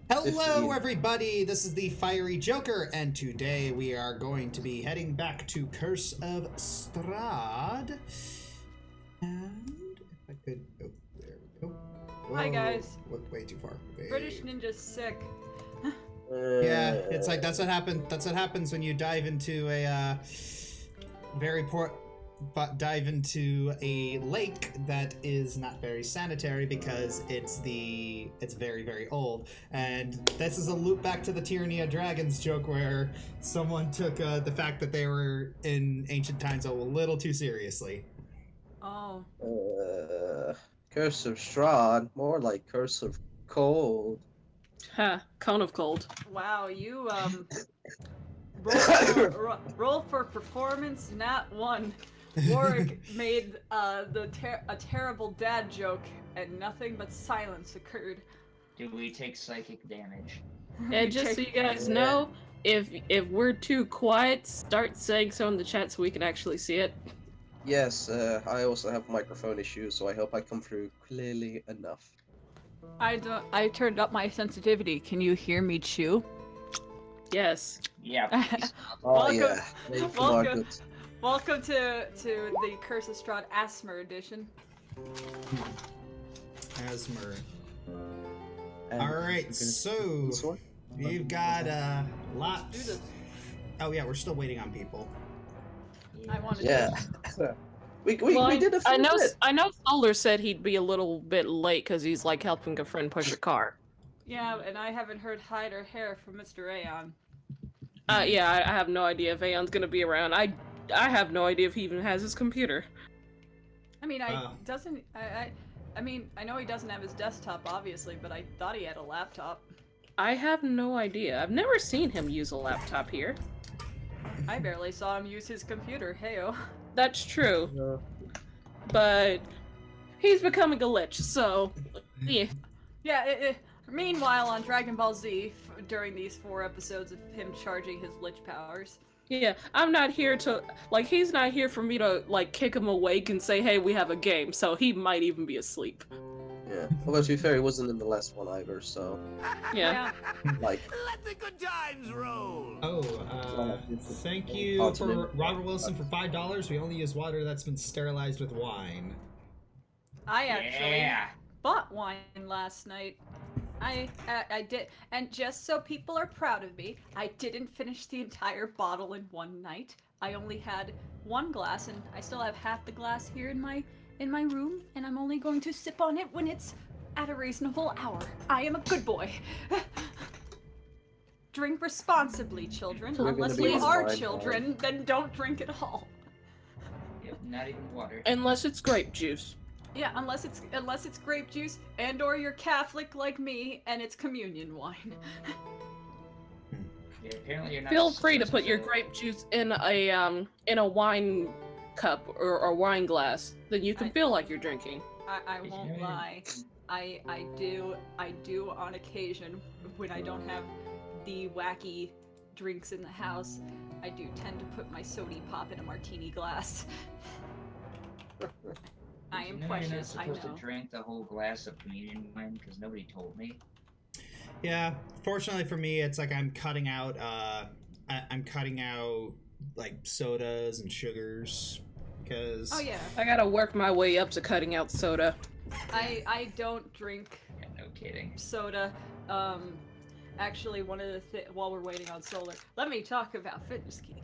Hello, everybody! This is the Fiery Joker, and today we are going to be heading back to Curse of Strahd. And if I could... Oh, there we go. Whoa, hi, guys. Looked way too far. BritishNinja's sick. Yeah, it's like, that's what happens when you dive into a, dive into a lake that is not very sanitary because it's very, very old. And this is a loop back to the Tyranny of Dragons joke where someone took the fact that they were in ancient times a little too seriously. Oh. Curse of Strahd, more like Curse of Cold. Ha, cone of cold. Wow, you, roll for performance, not one. Warrick made a terrible dad joke, and nothing but silence occurred. Do we take psychic damage? And just so you guys know, if we're too quiet, start saying so in the chat so we can actually see it. Yes, I also have microphone issues, so I hope I come through clearly enough. I turned up my sensitivity. Can you hear me chew? Yes. Yeah. Welcome to the Curse of Strahd Asthma edition. Asthma. Alright, so we've got lots. Oh yeah, we're still waiting on people. I wanted to. We did a few bit. I know Solar said he'd be a little bit late because he's like helping a friend push a car. Yeah, and I haven't heard hide or hair from Mr. Aeon. Yeah, I have no idea if Aeon's gonna be around. I have no idea if he even has his computer. I mean, I mean, I know he doesn't have his desktop, obviously, but I thought he had a laptop. I have no idea. I've never seen him use a laptop here. I barely saw him use his computer, heyo. That's true. But he's becoming a lich, so yeah. Yeah, meanwhile, on Dragon Ball Z, during these 4 episodes of him charging his lich powers. Yeah, I'm not here to, like, he's not here for me to, like, kick him awake and say, hey, we have a game, so he might even be asleep. Yeah, well, to be fair, he wasn't in the last one either, so... Yeah. Like... Let the good times roll! Oh, thank you for Robert Wilson for $5. We only use water that's been sterilized with wine. I actually bought wine last night. I did, and just so people are proud of me, I didn't finish the entire bottle in one night. I only had 1 glass, and I still have half the glass here in my room, and I'm only going to sip on it when it's at a reasonable hour. I am a good boy. Drink responsibly, children. Unless you are children, then don't drink at all. Yep, not even water. Unless it's grape juice. Yeah, unless it's grape juice, and or you're Catholic like me, and it's communion wine. Yeah, apparently you're not. Feel free to put your grape juice in a wine cup or a wine glass. Then you can feel like you're drinking. I won't lie. I do on occasion when I don't have the wacky drinks in the house. I do tend to put my sody pop in a martini glass. I am precious, I know. You're not supposed to drink the whole glass of communion wine because nobody told me. Yeah, fortunately for me, it's like I'm cutting out like sodas and sugars because. Oh yeah. I gotta work my way up to cutting out soda. I don't drink. Yeah, no kidding. Soda. Actually, one of the while we're waiting on Solar, let me talk about Fitness Key.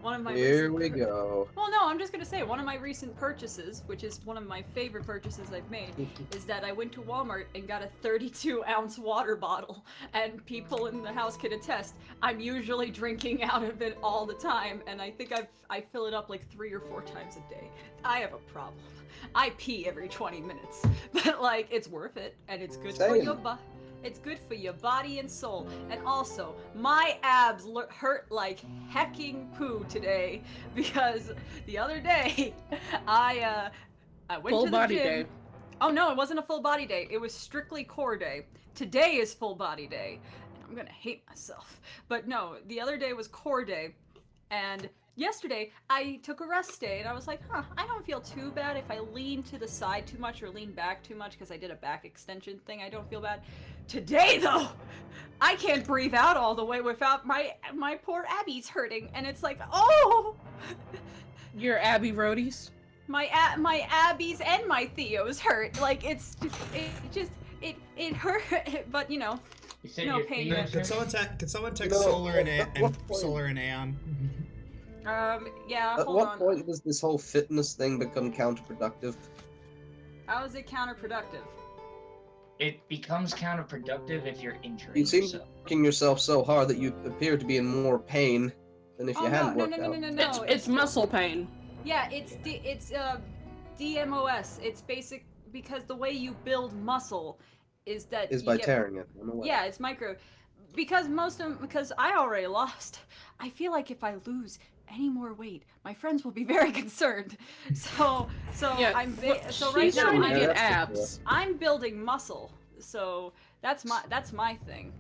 One of my Here we go. Well, no, I'm just gonna say one of my recent purchases, which is one of my favorite purchases I've made, is that I went to Walmart and got a 32-ounce water bottle, and people in the house can attest. I'm usually drinking out of it all the time, and I think I fill it up like 3 or 4 times a day. I have a problem. I pee every 20 minutes, but like it's worth it, and it's good for your body. It's good for your body and soul. And also, my abs hurt like hecking poo today because the other day I went full to the body gym. day. Oh no, it wasn't a full body day. It was strictly core day. Today is full body day, and I'm gonna hate myself. But no, the other day was core day, and yesterday I took a rest day and I was like, I don't feel too bad if I lean to the side too much or lean back too much because I did a back extension thing. I don't feel bad. Today though, I can't breathe out all the way without my poor Abby's hurting, and it's like, oh, Your Abby roadies. my Abby's and my Theo's hurt. Like it hurt, but you know, You said no your pain. feet Could hurt? someone text No, Solar and, at what point- Solar and Aeon? Yeah, At hold what on. point does this whole fitness thing become counterproductive? How is it counterproductive? It becomes counterproductive if you're injuring You seem yourself. working yourself so hard that you appear to be in more pain than if you hadn't no, worked out. no. It's muscle pain. Yeah, it's DMOS. It's basic because the way you build muscle is that Is you by get, tearing it. I'm aware. Yeah, it's micro. Because because I already lost. I feel like if I lose any more weight, my friends will be very concerned. So Yeah, so right she's now trying to I'm- get that's for abs. I'm building muscle. So that's my thing.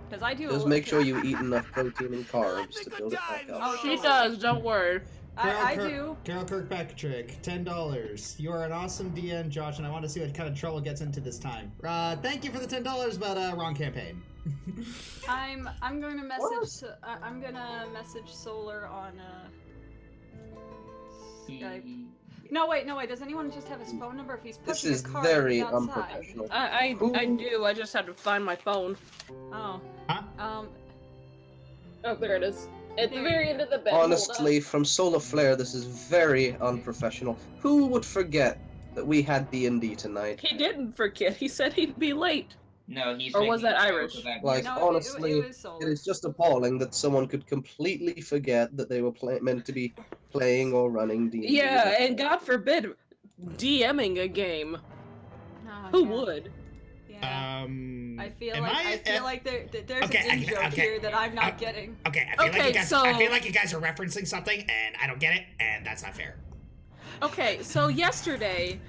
Because I do. Just make sure you eat enough protein and carbs to build it back up. Oh, She does, don't worry. I do. Carol Kirkpatrick, $10. You are an awesome DM, Josh, and I want to see what kind of trouble gets into this time. Thank you for the $10, but wrong campaign. I'm going to message. I'm gonna message Solar on. Skype. No wait. Does anyone just have his phone number? If he's This pushing is a car very outside. unprofessional. I do, I just had to find my phone. Oh. Huh? Oh, there it is. At the very end of the bed. Honestly, from Solar Flare, this is very unprofessional. Who would forget that we had D&D tonight? He didn't forget. He said he'd be late. No, he's Or was making that a joke Irish? about Like, No, honestly, it was Solar. It is just appalling that someone could completely forget that they were meant to be playing or running D&D. Yeah, and God forbid, DMing a game. Oh, Who yeah. would? Yeah. I feel am like I- I feel like there's okay, an in-joke okay, here that I'm not getting. Okay, I feel like Okay, you guys. so- I feel like you guys are referencing something, and I don't get it, and that's not fair. Okay, so yesterday,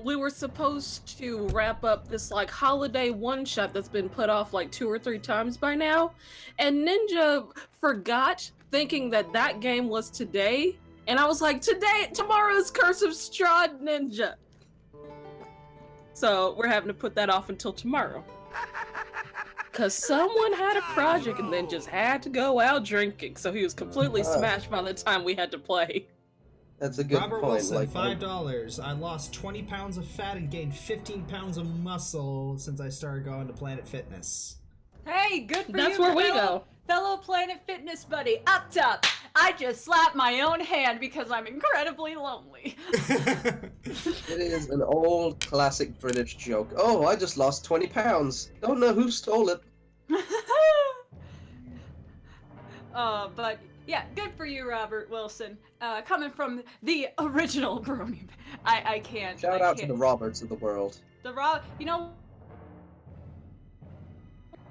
we were supposed to wrap up this like holiday one-shot that's been put off like 2 or 3 times by now, and Ninja forgot, thinking that game was today, and I was like, tomorrow's Curse of Strahd, Ninja. So we're having to put that off until tomorrow. Cause someone had a project and then just had to go out drinking, so he was completely smashed by the time we had to play. That's a good Robert point. Wilson, Like, $5. I lost 20 pounds of fat and gained 15 pounds of muscle since I started going to Planet Fitness. Hey, good for you. That's where we fellow- go. Fellow Planet Fitness buddy, up top. I just slapped my own hand because I'm incredibly lonely. it is an old classic British joke. Oh, I just lost 20 pounds. Don't know who stole it. But yeah, good for you, Robert Wilson. Coming from the original Brony. I can't. Shout I out to can't. the Roberts of the world. You know.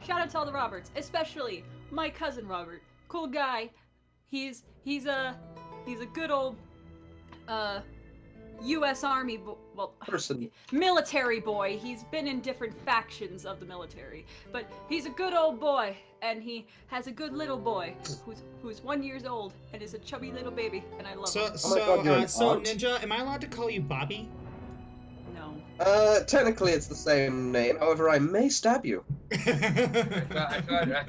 Shout out to all the Roberts, especially my cousin Robert. Cool guy. He's a good old U.S. Army Person. military boy. He's been in different factions of the military, but he's a good old boy, and he has a good little boy who's 1 year old and is a chubby little baby, and I love So, him. Oh my God, you're an aunt? Ninja, am I allowed to call you Bobby? No. Technically it's the same name. However, I may stab you. I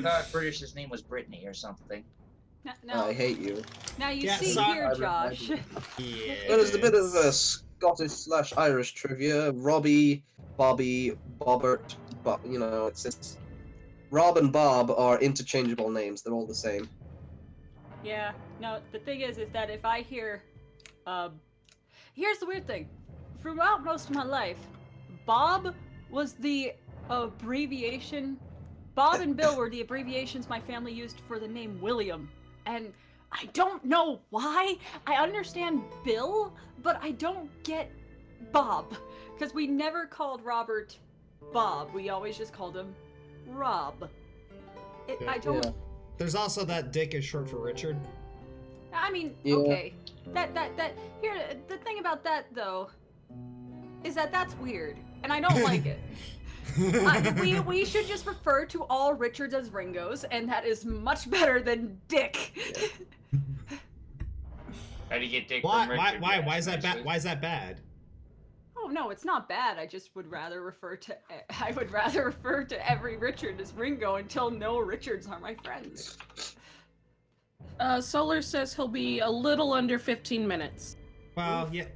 thought British's name was Brittany or something. No. I hate you. Now you Yeah, see sorry. here, Josh. Yes. There is a bit of Scottish/Irish trivia. Robbie, Bobby, Bobbert, it's Rob and Bob are interchangeable names. They're all the same. Yeah. No. The thing is that if I hear, here's the weird thing. Throughout most of my life, Bob was the abbreviation. Bob and Bill were the abbreviations my family used for the name William. And I don't know why. I understand Bill, but I don't get Bob. Because we never called Robert Bob. We always just called him Rob. I don't... Yeah. There's also that Dick is short for Richard. I mean, Yeah. okay. Here, the thing about that, though, is that that's weird. And I don't like it. We should just refer to all Richards as Ringos, and that is much better than Dick. How do you get dick Why? from Why? Richard? Why? Yes, Why is that bad? nicely. Why is that bad? Oh no, it's not bad. I just would rather refer to I would rather refer to every Richard as Ringo until no Richards are my friends. Solar says he'll be a little under 15 minutes. Well, yeah,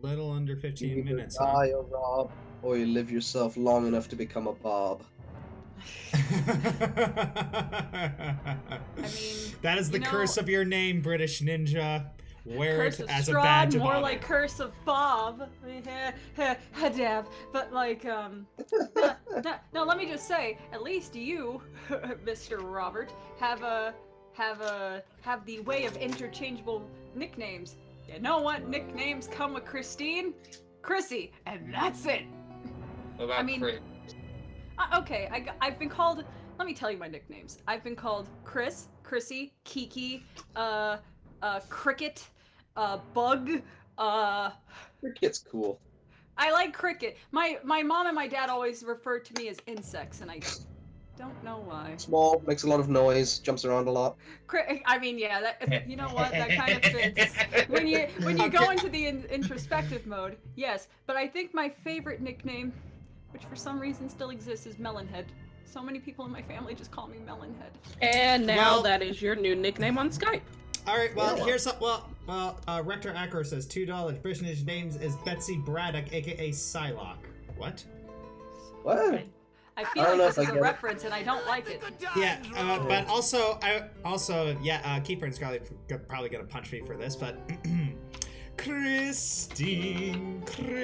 little under 15 You minutes. either Huh? die a Rob, or you live yourself long enough to become a Bob. I mean, that is the you know- curse of your name, British Ninja. Wear Curse it of as a Strahd, badge of more honor. like Curse of Bob. Hadab. But like, no, let me just say, at least you, Mr. Robert, have the way of interchangeable nicknames. You know what nicknames come with Christine? Chrissy, and that's it. What about I mean- Chris? Okay, I've been called. Let me tell you my nicknames. I've been called Chris, Chrissy, Kiki, Cricket, Bug. Cricket's cool. I like Cricket. My mom and my dad always refer to me as insects, and I don't know why. Small, makes a lot of noise, jumps around a lot. I mean, yeah, that, you know what? That kind of fits. When you go into the introspective mode, yes. But I think my favorite nickname, which for some reason still exists, is Melonhead. So many people in my family just call me Melonhead. And now Well- that is your new nickname on Skype. All right, well, Yeah. here's Rector Acro says $2. British names is Betsy Braddock, aka Psylocke. What? What? I feel I don't like know this if I is a get it. reference, and I don't like it. Yeah, but also, Keeper and Scarlet probably gonna punch me for this, but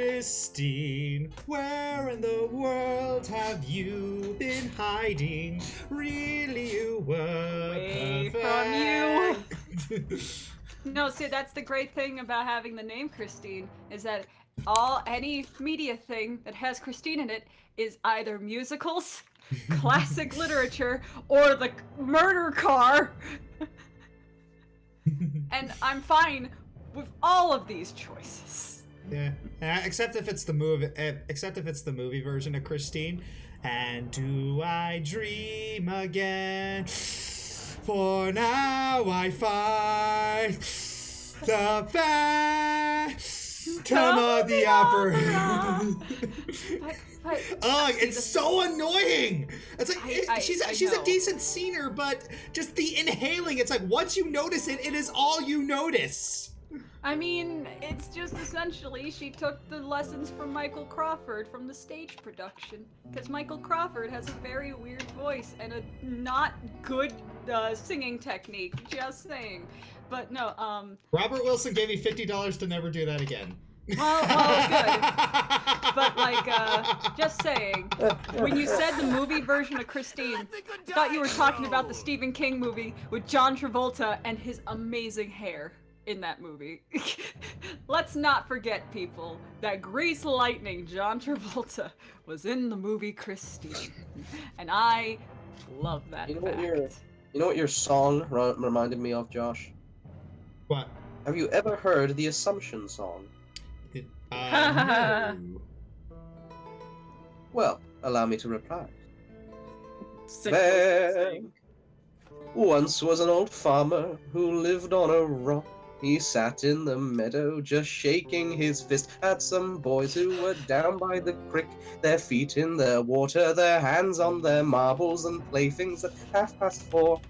Christine, where in the world have you been hiding? Really, you were Away perfect. No, see, that's the great thing about having the name Christine, is that any media thing that has Christine in it is either musicals, classic literature, or the murder car. And I'm fine with all of these choices. Yeah, except if it's the movie version of Christine. And do I dream again? For now I find the Phantom of the Opera. But Ugh, see, it's the- so annoying. It's like she's I a know. decent singer, but just the inhaling. It's like once you notice it, it is all you notice. I mean, it's just essentially she took the lessons from Michael Crawford from the stage production. Because Michael Crawford has a very weird voice and a not good singing technique, just saying. But no, Robert Wilson gave me $50 to never do that again. well, good. But like, just saying, when you said the movie version of Christine, I thought you were talking about the Stephen King movie with John Travolta and his amazing hair in that movie. Let's not forget, people, that Grease Lightning John Travolta was in the movie Christine. And I love that You know fact. what your song reminded me of, Josh? What? Have you ever heard the Assumption song? No. Well, allow me to reply. Sick There thing. once was an old farmer who lived on a rock. He sat in the meadow just shaking his fist at some boys who were down by the creek, their feet in the water, their hands on their marbles and playthings at 4:30.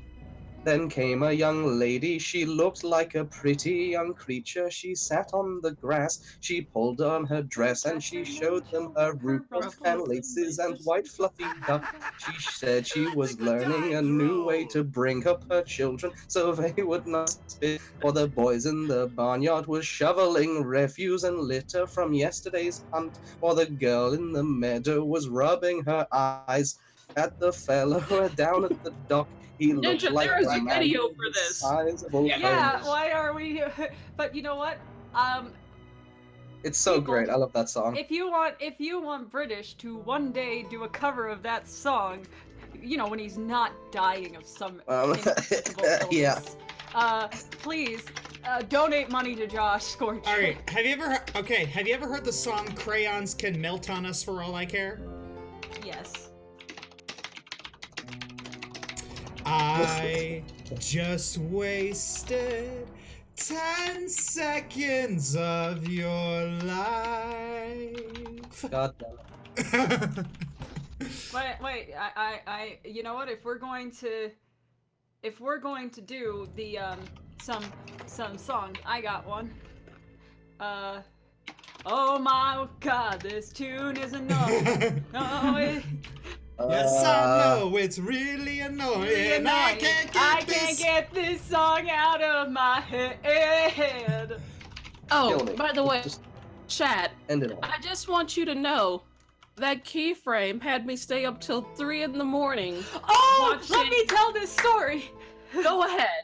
Then came a young lady, she looked like a pretty young creature. She sat on the grass, she pulled on her dress, and she showed them her ruffles and laces and white fluffy duck. She said she was learning a new way to bring up her children so they would not spit, while the boys in the barnyard was shoveling refuse and litter from yesterday's hunt, while the girl in the meadow was rubbing her eyes at the fellow down at the dock. He looked Ninja, like there is a a man video the for this. size of a Yeah, worm. why are we? But you know what? It's so people- great. I love that song. If you want British to one day do a cover of that song, you know, when he's not dying of some inexplicable illness, Yeah. Please donate money to Josh Scorcher. All right. Have you ever heard the song "Crayons Can Melt on Us for All I Care"? Yes. I just wasted 10 seconds of your life. God damn it. Wait, you know what? If we're going to do the, some songs, I got one. Oh my God, this tune is annoying. Yes, I know it's really annoying. I can't get this song out of my head. Oh, Kill me. by the way, Just chat, end it all. I just want you to know that Keyframe had me stay up till 3 in the morning. Oh, watching- let me tell this story. Go ahead.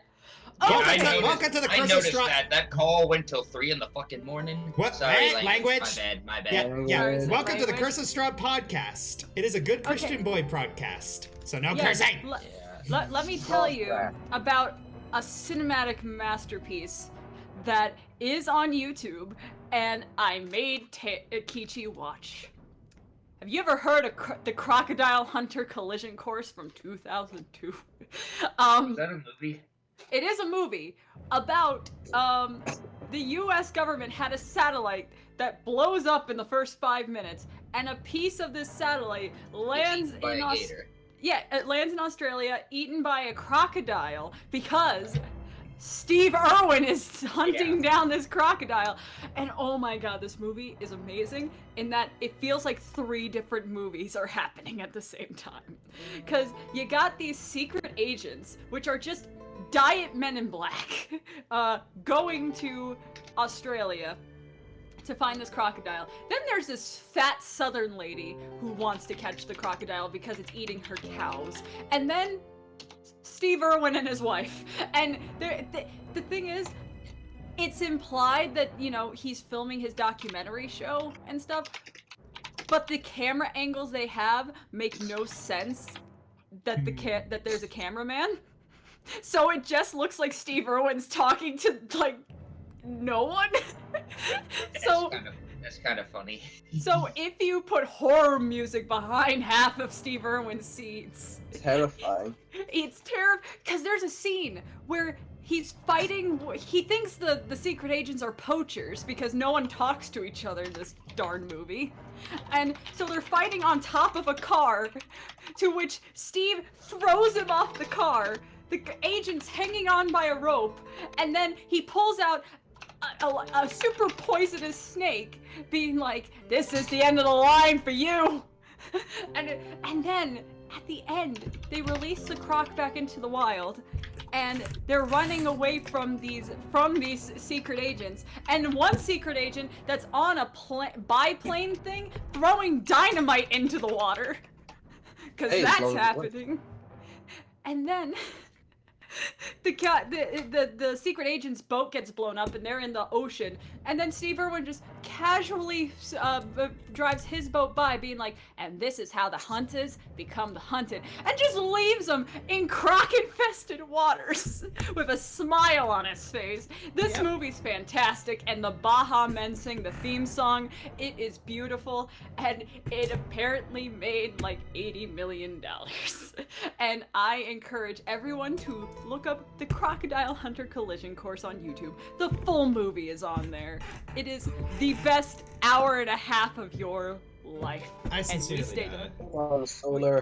Welcome to the I Curse of noticed Strahd. that call went till 3 in the fucking morning. What? Sorry, Language? My bad. Yeah. Sorry, Welcome to the language? Curse of Strahd podcast. It is a good Christian boy podcast. So no cursing. Let me tell you about a cinematic masterpiece that is on YouTube, and I made Keychi watch. Have you ever heard of the Crocodile Hunter Collision Course from 2002? Is that a movie? It is a movie about the US government had a satellite that blows up in the first 5 minutes, and a piece of this satellite lands It's eaten by a gator. it lands in Australia, eaten by a crocodile, because Steve Irwin is hunting down this crocodile. And oh my God, this movie is amazing in that it feels like 3 different movies are happening at the same time. Because you got these secret agents, which are just diet men in black, going to Australia to find this crocodile. Then there's this fat southern lady who wants to catch the crocodile because it's eating her cows. And then Steve Irwin and his wife. And the thing is, it's implied that, you know, he's filming his documentary show and stuff, but the camera angles they have make no sense that that there's a cameraman. So it just looks like Steve Irwin's talking to, like, no one. So That's kind of funny. So if you put horror music behind half of Steve Irwin's scenes, Terrifying. it's terrible, because there's a scene where he's fighting. He thinks the secret agents are poachers because no one talks to each other in this darn movie. And so they're fighting on top of a car, to which Steve throws him off the car. The agent's hanging on by a rope, and then he pulls out a super poisonous snake, being like, "This is the end of the line for you." and then at the end, they release the croc back into the wild, and they're running away from these secret agents. And one secret agent that's on a biplane thing throwing dynamite into the water, because that's happening. And then the secret agent's boat gets blown up and they're in the ocean, and then Steve Irwin just casually drives his boat by, being like, "And this is how the hunters become the hunted," and just leaves them in croc-infested waters with a smile on his face. This movie's fantastic, and the Baha Men sing the theme song. It is beautiful, and it apparently made like $80 million. And I encourage everyone to look up the Crocodile Hunter Collision Course on YouTube. The full movie is on there. It is the best hour and a half of your life. I sincerely and Oh, Solar.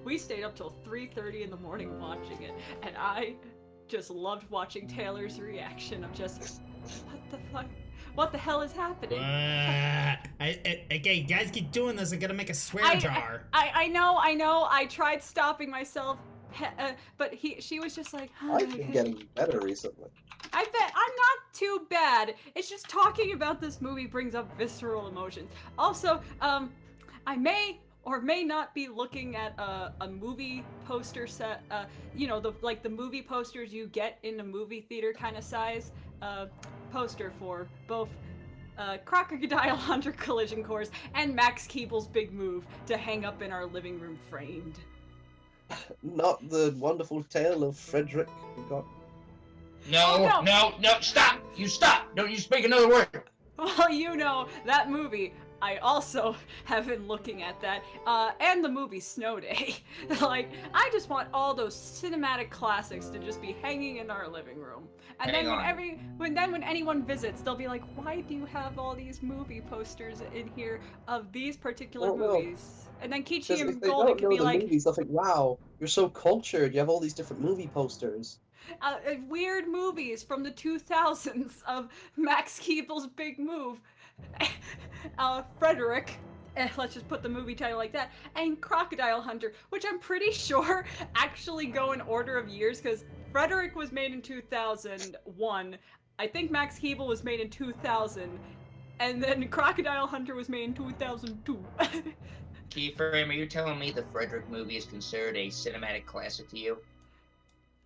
we stayed up till 3:30 in the morning watching it, and I just loved watching Taylor's reaction of just, what the fuck? What the hell is happening? Okay, guys keep doing this. I gotta make a swear jar. I know. I tried stopping myself, but she was just like, I've been getting better recently. I bet I'm not too bad. It's just talking about this movie brings up visceral emotions. Also, I may or may not be looking at a movie poster set. You know, the movie posters you get in a movie theater kind of size. Poster for both Crocodile Hunter Collision Course and Max Keeble's big move to hang up in our living room framed. Not the wonderful tale of Frederick we got. No, stop! You stop! Don't you speak another word! Well, you know, that movie, I also have been looking at that, and the movie Snow Day. Like, I just want all those cinematic classics to just be hanging in our living room. And Hang then on. when anyone visits, they'll be like, "Why do you have all these movie posters in here of these particular Well, movies?" And then Because Kichi if and they Golden don't could know be the like, movies, they'll think, wow, you're so cultured. You have all these different movie posters. weird movies from the 2000s of Max Keeble's Big Move, Frederick, let's just put the movie title like that, and Crocodile Hunter, which I'm pretty sure actually go in order of years, because Frederick was made in 2001, I think Max Keeble was made in 2000, and then Crocodile Hunter was made in 2002. Keyframe, are you telling me the Frederick movie is considered a cinematic classic to you?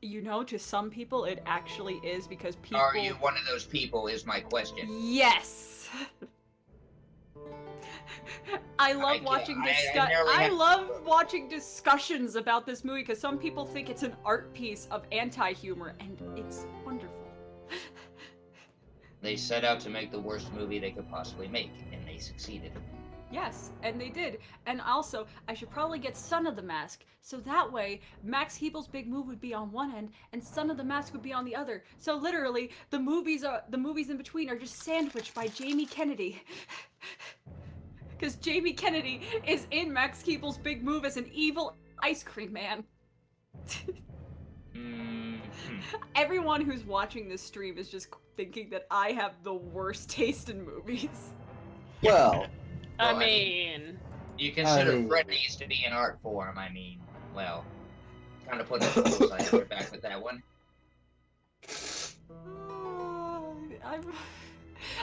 You know, to some people it actually is, because people... Are you one of those people, is my question. Yes! I love watching I love watching discussions about this movie, because some people think it's an art piece of anti-humor, and it's wonderful. They set out to make the worst movie they could possibly make, and they succeeded. Yes, and they did. And also, I should probably get Son of the Mask, so that way Max Hebel's Big Move would be on one end and Son of the Mask would be on the other. So literally, the movies in between are just sandwiched by Jamie Kennedy. Because Jamie Kennedy is in Max Keeble's Big Move as an evil ice cream man. Everyone who's watching this stream is just thinking that I have the worst taste in movies. Well, I mean, you consider I mean- Freddy's to be an art form. I mean, well, kind of put a bullseye on your back with that one.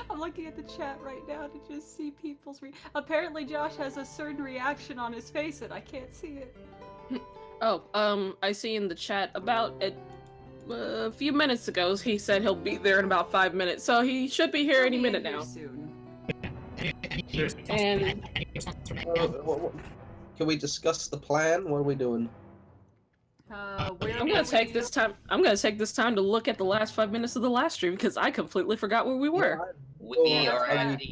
I'm looking at the chat right now to just see people's apparently Josh has a certain reaction on his face and I can't see it. oh, I see in the chat about a few minutes ago, he said he'll be there in about 5 minutes, so he should be here any minute now. Soon. And can we discuss the plan? What are we doing? Where I'm gonna take this time. I'm gonna take this time to look at the last 5 minutes of the last stream because I completely forgot where we were. We Yeah, are that's at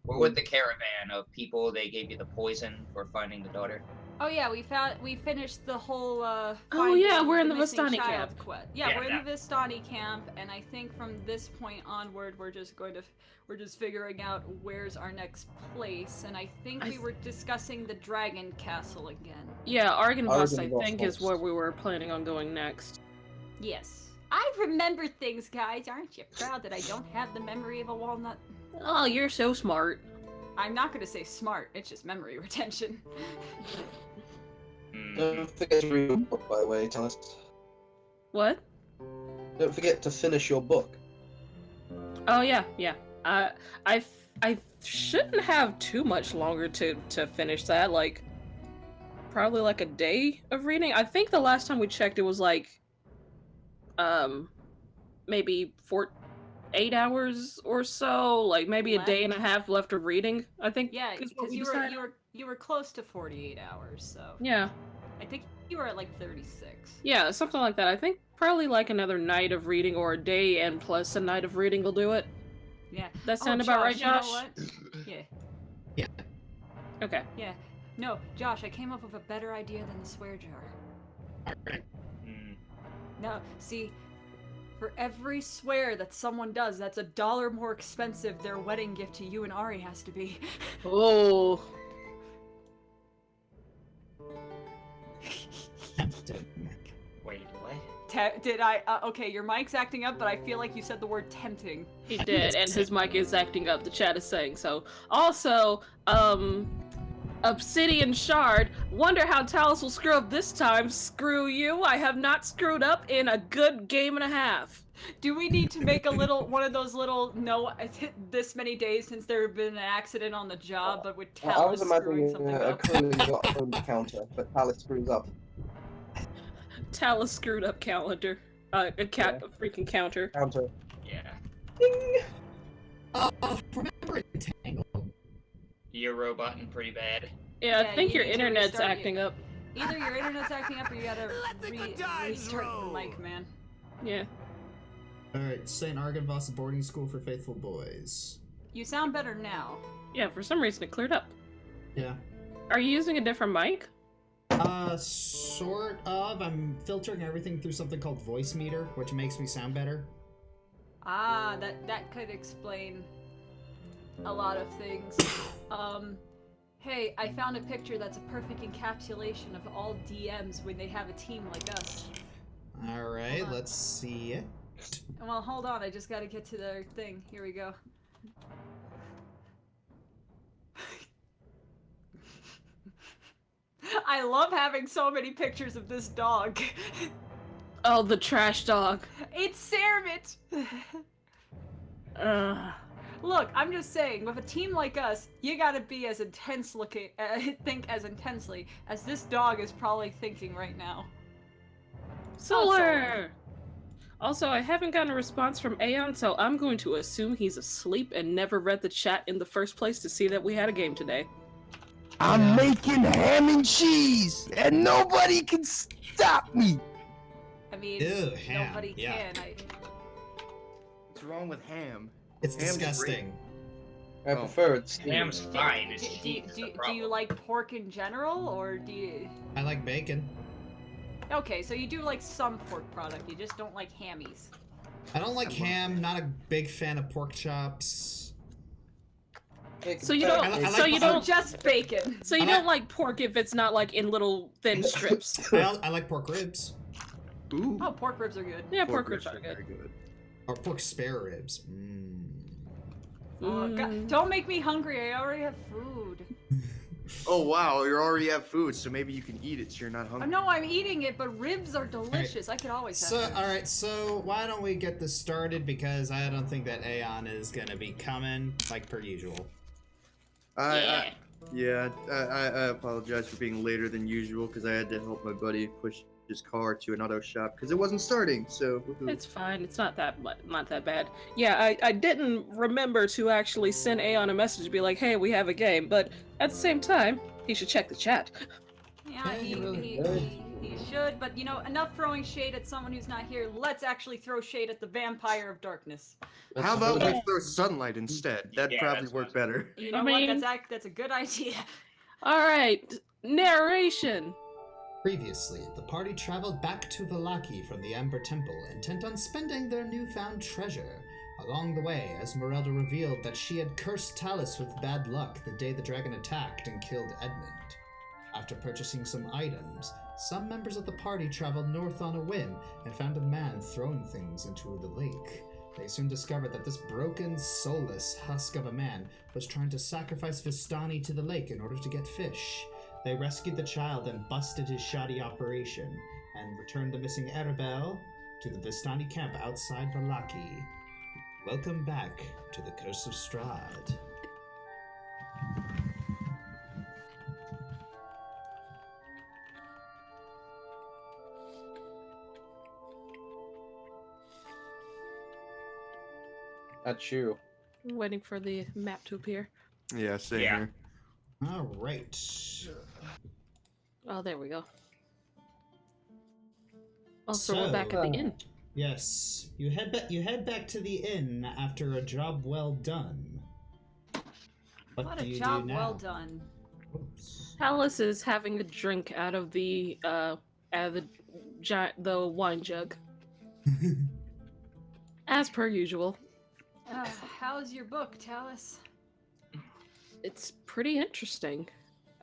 we're with the caravan of people. They gave you the poison for finding the daughter. Oh yeah, we finished the whole Oh yeah, finding we're in the missing Vistani child camp. quest. Yeah, Yeah, we're in the Vistani camp, and I think from this point onward we're just figuring out where's our next place, and I think we were discussing the dragon castle again. Yeah, Argynvost, I Argynvost think, is first. where we were planning on going next. Yes. I remember things, guys. Aren't you proud that I don't have the memory of a walnut? Oh, you're so smart. I'm not gonna say smart, it's just memory retention. Don't forget to read your book, by the way, Talice. What? Don't forget to finish your book. Oh yeah. I shouldn't have too much longer to finish that. Like, probably like a day of reading. I think the last time we checked, it was like, maybe 8 hours or so. Like maybe a day and a half left of reading. I think. Yeah, is what because we you decided. were close to 48 hours, so Yeah. I think you were at like 36. Yeah, something like that. I think probably like another night of reading or a day and plus a night of reading will do it. Yeah. That sound about right, You know Josh? what? Yeah. Yeah. Okay. Yeah. No, Josh, I came up with a better idea than the swear jar. No, see, for every swear that someone does, that's $1 more expensive their wedding gift to you and Ari has to be. Oh. Wait, what? Did I? Okay, your mic's acting up, but I feel like you said the word tempting. He did, and his mic is acting up. The chat is saying so. Also, Obsidian Shard. Wonder how Talice will screw up this time. Screw you. I have not screwed up in a good game and a half. Do we need to make a little one of those little this many days since there had been an accident on the job, but with I Talice was screwing imagining something a up? crew got on the counter, but Talice screws up. Talice screwed up calendar. A freaking counter. Counter. Yeah. Ding! Remember Entangle? You're roboting pretty bad. Yeah, Yeah, I think you your need to internet's restart acting up. Either your internet's acting up or you gotta Let the good times restart your roll. mic, man. Yeah. Alright, St. Argynvost Boarding School for Faithful Boys. You sound better now. Yeah, for some reason it cleared up. Yeah. Are you using a different mic? Sort of. I'm filtering everything through something called Voice Meter, which makes me sound better. Ah, that could explain a lot of things. Hey, I found a picture that's a perfect encapsulation of all DMs when they have a team like us. Alright, Hold on. let's see it. Well, hold on, I just gotta get to the thing. Here we go. I love having so many pictures of this dog. Oh, the trash dog. It's Cerbit! Look, I'm just saying, with a team like us, you gotta be as intense looking, think as intensely as this dog is probably thinking right now. Solar! Also, I haven't gotten a response from Aeon, so I'm going to assume he's asleep and never read the chat in the first place to see that we had a game today. I'm making ham and cheese, and nobody can stop me. I mean, Ew, ham, nobody yeah. can. What's wrong with ham? It's Ham's disgusting. I prefer it steamed. Ham's fine. It's Do cheese. is the you problem. like pork in general, or do you... I like bacon. Okay, so you do like some pork product, you just don't like hammies. I don't like ham, not a big fan of pork chops. So you don't. I like so you the- don't. Just bacon! So you I don't like pork if it's not like in little thin strips. I like pork ribs. Ooh. Oh, pork ribs are good. Yeah, pork ribs are very good. good. Or pork spare ribs. Oh, God. Don't make me hungry, I already have food. Oh wow, you already have food, so maybe you can eat it so you're not hungry. No, I'm eating it, but ribs are delicious. I could always have So, ribs. alright, so why don't we get this started, because I don't think that Aeon is gonna be coming, like per usual. I apologize for being later than usual because I had to help my buddy push his car to an auto shop because it wasn't starting. So woohoo. It's fine. It's not that bad. Yeah, I didn't remember to actually send Aeon a message to be like, hey, we have a game. But at the same time, he should check the chat. Yeah, he should, but you know, enough throwing shade at someone who's not here. Let's actually throw shade at the Vampire of Darkness. How about we throw sunlight instead? That'd Yeah, probably that's work better. You know I what? mean- That's a good idea. All right, narration. Previously, the party traveled back to Vallaki from the Amber Temple, intent on spending their newfound treasure. Along the way, Esmeralda revealed that she had cursed Talice with bad luck the day the dragon attacked and killed Edmund. After purchasing some items, some members of the party traveled north on a whim and found a man throwing things into the lake. They soon discovered that this broken, soulless husk of a man was trying to sacrifice Vistani to the lake in order to get fish. They rescued the child and busted his shoddy operation, and returned the missing Arabelle to the Vistani camp outside Vallaki. Welcome back to the Curse of Strahd. At you. Waiting for the map to appear. Yeah, same Yeah. here. All right. Oh, there we go. Also, we're back So, at the inn. Yes, you head back to the inn after a job well done. What What do a you job do now? well done. Oops. Talice is having a drink out of the the wine jug, as per usual. How's your book, Talice? It's pretty interesting.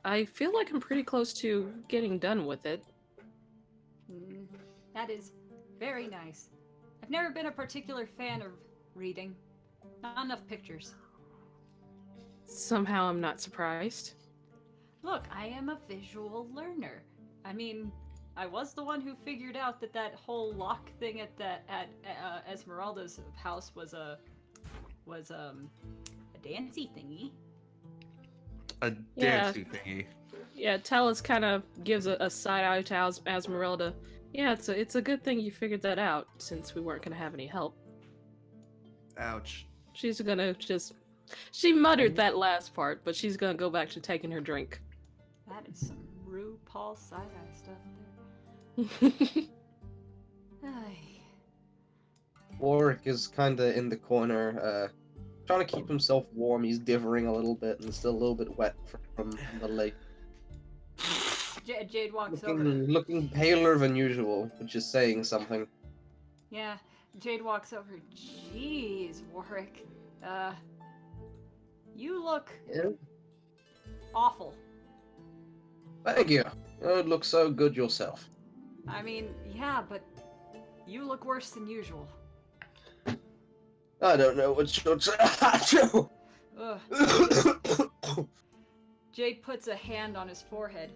I feel like I'm pretty close to getting done with it. That is very nice. I've never been a particular fan of reading. Not enough pictures. Somehow I'm not surprised. Look, I am a visual learner. I mean, I was the one who figured out that whole lock thing at Esmeralda's house was a dancey thingy. A Yeah. dancing thingy. Yeah, Talice kind of gives a side eye to Esmeralda. Yeah, it's a good thing you figured that out, since we weren't gonna have any help. Ouch. She's gonna just... She muttered that last part, but she's gonna go back to taking her drink. That is some RuPaul side-eye stuff there. Ay. Warrick is kinda in the corner, trying to keep himself warm. He's divering a little bit and still a little bit wet from the lake. Jade walks over. Looking paler than usual, which is saying something. Yeah, Jade walks over. Jeez, Warrick. You look Yeah. awful. Thank you. You look so good yourself. I mean, yeah, but you look worse than usual. I don't know what you're trying. Ugh. Jade puts a hand on his forehead.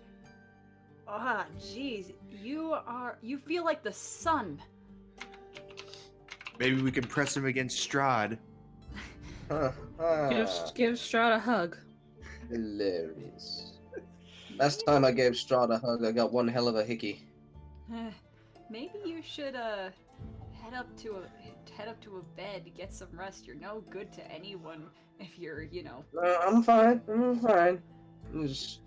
Ah, jeez, you feel like the sun. Maybe we can press him against Strahd. Give Strahd a hug. Hilarious. Last time I gave Strahd a hug, I got one hell of a hickey. Maybe you should head up to a bed to get some rest. You're no good to anyone if you're, you know. I'm fine. I'm fine. Just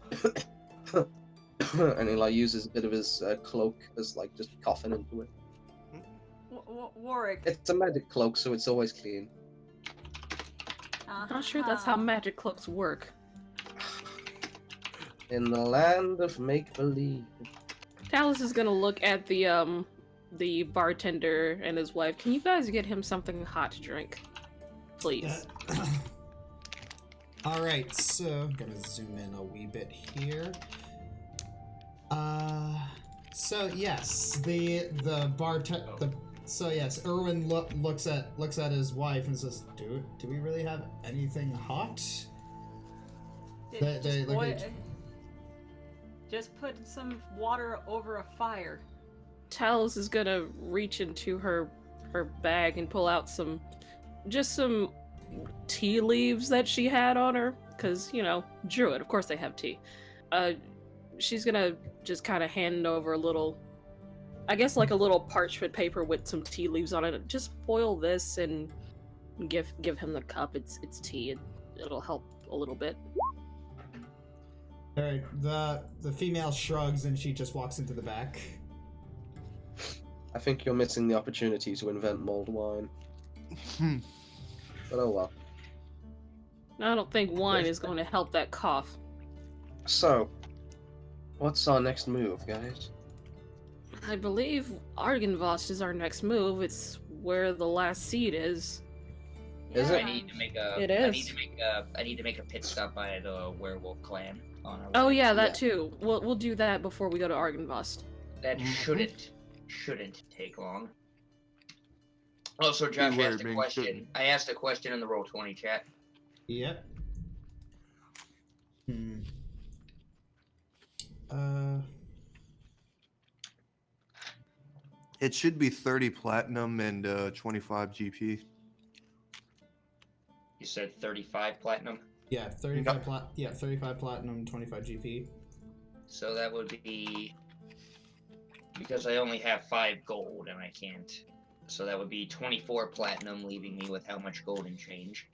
and he like uses a bit of his cloak as like just coughing into it. Warrick. It's a magic cloak, so it's always clean. Not sure that's how magic cloaks work. In the land of make believe. Talice is gonna look at the bartender and his wife. Can you guys get him something hot to drink, please? All right, so I'm gonna zoom in a wee bit here. So yes, so yes, Erwin looks at his wife and says, "Do we really have anything hot?" Just put some water over a fire. Talice is gonna reach into her bag and pull out some tea leaves that she had on her, because, you know, Druid, of course they have tea. She's gonna just kind of hand over a little, I guess like a little parchment paper with some tea leaves on it. Just boil this and give him the cup. It's tea. It'll help a little bit. All right, the female shrugs and she just walks into the back. I think you're missing the opportunity to invent mulled wine. But oh well. I don't think wine is going to help that cough. So, what's our next move, guys? I believe Argynvost is our next move. It's where the last seed is. Is it? I need to make a. It is. I need to make a pit stop by the werewolf clan. On our Oh way. yeah, that too. We'll do that before we go to Argynvost. That shouldn't take long. Also, Josh Keyword asked a being question. shouldn't. I asked a question in the Roll20 chat. Yep. It should be 30 platinum and 25 GP. You said 35 platinum. Yeah, 35 platinum, 25 GP. So that would be because I only have 5 gold and I can't. So that would be 24 platinum, leaving me with how much gold and change?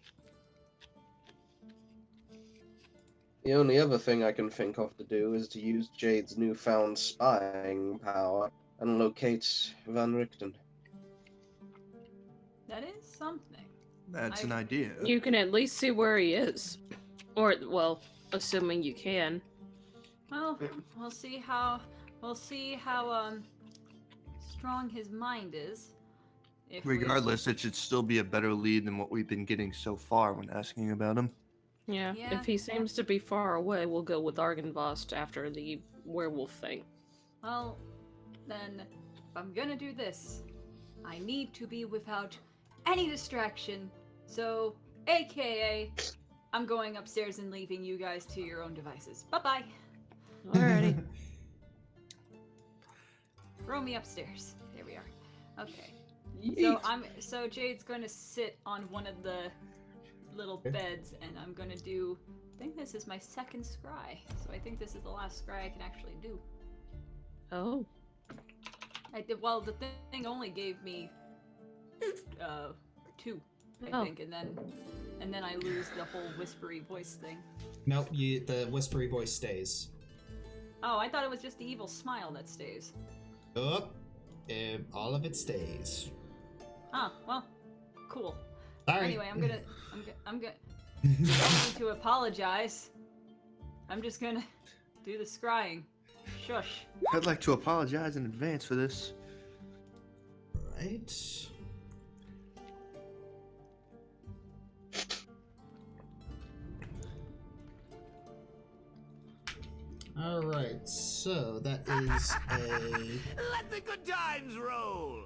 The only other thing I can think of to do is to use Jade's newfound spying power and locate Van Richten. That is something. That's an idea. You can at least see where he is. Or, well, assuming you can. Well, we'll see how strong his mind is. If we- Regardless, it should still be a better lead than what we've been getting so far when asking about him. Yeah, Yeah, if he yeah. seems to be far away, we'll go with Argynvost after the werewolf thing. Well, then, if I'm gonna do this, I need to be without any distraction. So, AKA, I'm going upstairs and leaving you guys to your own devices. Bye-bye. Alrighty. Throw me upstairs. There we are. Okay. Yeet. So Jade's gonna sit on one of the little beds, and I'm gonna do. I think this is my second scry, so I think this is the last scry I can actually do. Oh. I did well. The thing only gave me 2, I Oh. think, and then I lose the whole whispery voice thing. Nope, the whispery voice stays. Oh, I thought it was just the evil smile that stays. Oh, all of it stays. Ah, well, cool. Sorry. Anyway, I'm gonna don't need to apologize. I'm just gonna do the scrying. Shush. I'd like to apologize in advance for this. Right. All right, so that is a. Let the good times roll.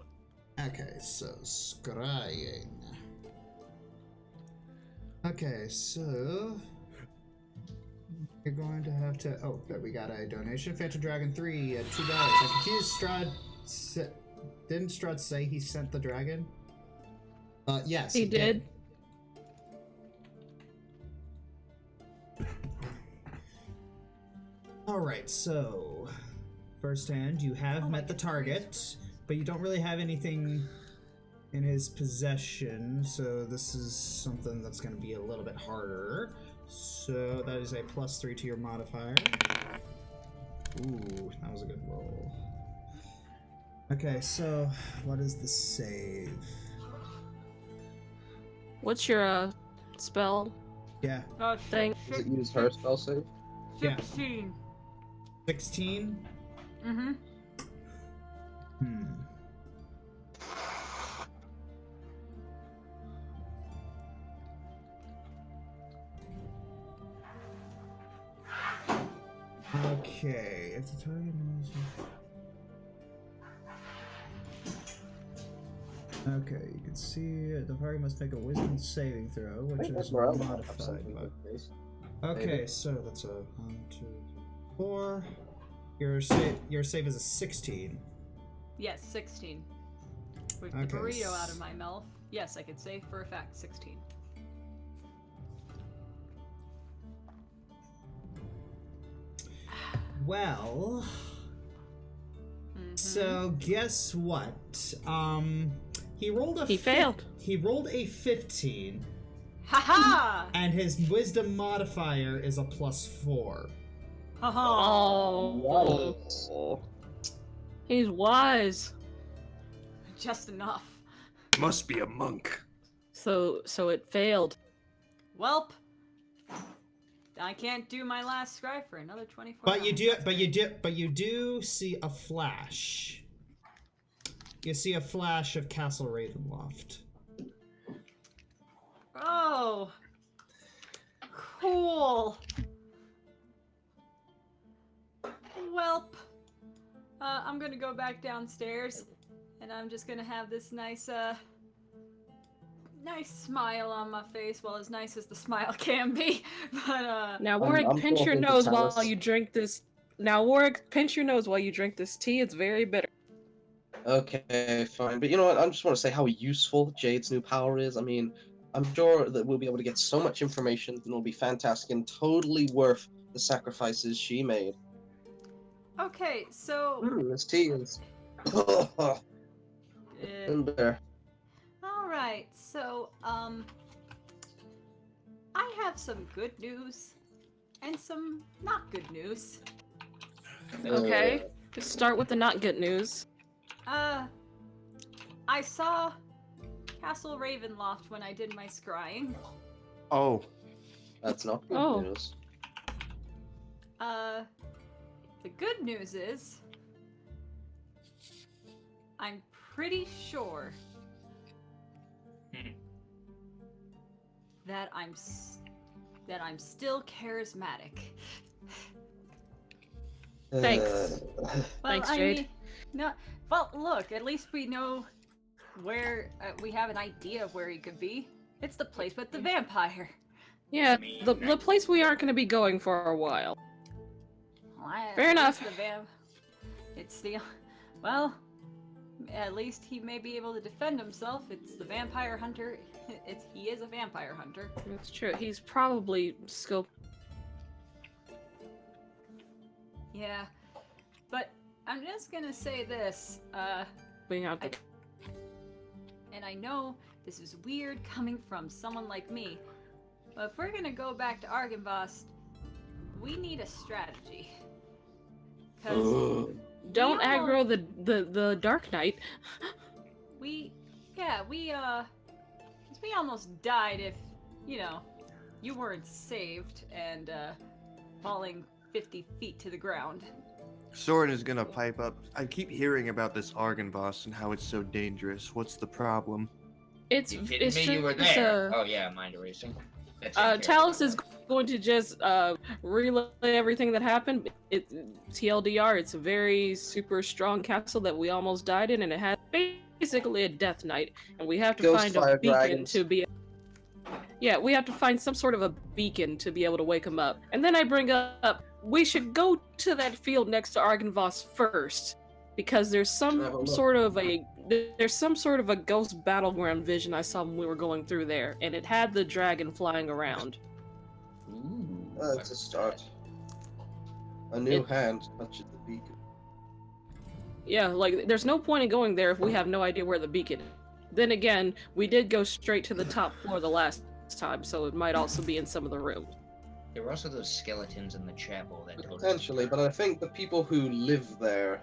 Okay, so scrying. Okay, so you're going to have to. Oh, there we got a donation. Phantom Dragon 3 at $2. I confused Strahd. Didn't Strahd say he sent the dragon? Yes, He did. Alright, so first hand, you have met the target, but you don't really have anything in his possession, so this is something that's going to be a little bit harder. So that is a +3 to your modifier. Ooh, that was a good roll. Okay, so what is the save? What's your spell Yeah, thing? Does it use her spell save? Yeah. 16. 16? Mm-hmm. Okay, if the target knows. Okay, you can see the target must make a wisdom saving throw, which is modified by. Okay, so that's a 1, 2, 4. Your save is a 16. Yes, 16. With Okay, the burrito out of my mouth, yes, I could say for a fact 16. Well, so guess what? He rolled a. He failed. He rolled a 15. Ha And his wisdom modifier is a +4. ha! Oh. He's wise. Just enough. Must be a monk. So it failed. Welp. I can't do my last scry for another 24 But you hours. do you do see a flash. You see a flash of Castle Ravenloft. Oh. Cool. Welp. I'm gonna go back downstairs, and I'm just gonna have this nice smile on my face. Well, as nice as the smile can be, but Now, Warrick, I'm pinch your talking to nose while Talice. you drink this. Now, Warrick, pinch your nose while you drink this tea. It's very bitter. Okay, fine. But you know what? I just want to say how useful Jade's new power is. I mean, I'm sure that we'll be able to get so much information and it'll be fantastic and totally worth the sacrifices she made. okay. So, This tea is. And there. all right. So, I have some good news and some not good news. Okay. Just start with the not good news. I saw Castle Ravenloft when I did my scrying. Oh, That's not good Oh. news. The good news is I'm pretty sure that I'm still charismatic. Thanks. Well, Thanks, I Jade. mean, no. Well, look. At least we know where we have an idea of where he could be. It's the place with the vampire. Yeah, the place we aren't going to be going for a while. Well, Fair enough. Well, at least he may be able to defend himself. It's the vampire hunter. He is a vampire hunter. That's true. He's probably scoped. Yeah, but I'm just gonna say this. Being out there. And I know this is weird coming from someone like me, but if we're gonna go back to Argynvost, we need a strategy. Cause Don't we almost- aggro the Dark Knight. we We almost died if, you know, you weren't saved and falling 50 feet to the ground. Sorin is gonna pipe up. I keep hearing about this Argon boss and how it's so dangerous. What's the problem? It's You kidding it's me? just You were there. Oh yeah, mind erasing. That's in character, Talice is right? going to just relay everything that happened. TLDR, it's a very super strong castle that we almost died in, and it had basically a death knight, and we have to Ghost find a fire beacon dragons. to be. Yeah, we have to find some sort of a beacon to be able to wake him up. And then I bring up, we should go to that field next to Argynvost first, because there's Have a some look. sort of a ghost battleground vision I saw when we were going through there, and it had the dragon flying around. Ooh, That's a start. A new hand touches the beacon. Yeah, like, there's no point in going there if we have no idea where the beacon is. Then again, we did go straight to the top floor the last time, so it might also be in some of the rooms. There were also those skeletons in the chapel that told us. Potentially, but I think the people who live there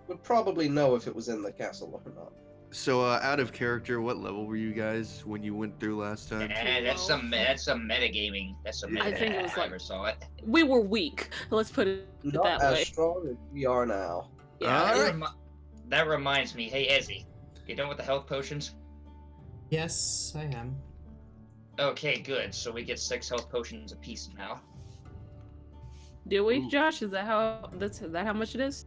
would probably know if it was in the castle or not. So, out of character, what level were you guys when you went through last time? That's some metagaming. That's some I metagaming. think it was if I like- ever saw it. We were weak, let's put it Not that as way. strong as we are now. Yeah, Alright. That reminds me. Hey, Ezzy, you done with the health potions? Yes, I am. Okay, good. So we get 6 health potions apiece now. do we, Ooh. Josh? Is that how much it is?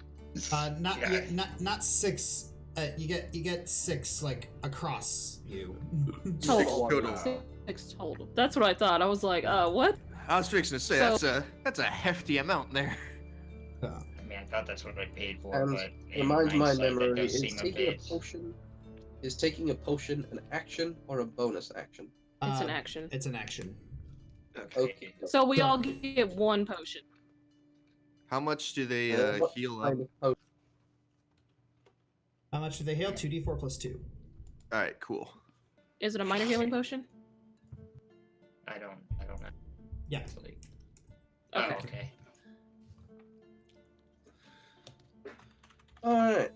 Not Yeah. yeah, not 6. You get 6 like across you. Total. Total. 6 total. That's what I thought. I was like, what? I was fixing to say So- that's a hefty amount there. I mean, I thought that's what I paid for, And but in remind my hindsight, that memory, does is seem a taking a bit. potion an action or a bonus action? It's an action. It's an action. Okay. So we all get 1 potion. How much do they What heal up? kind of potion? How much do they heal? 2d4 plus 2. All right, cool. Is it a minor healing potion? I don't know. Yeah. Actually. Okay. Oh, okay. Alright,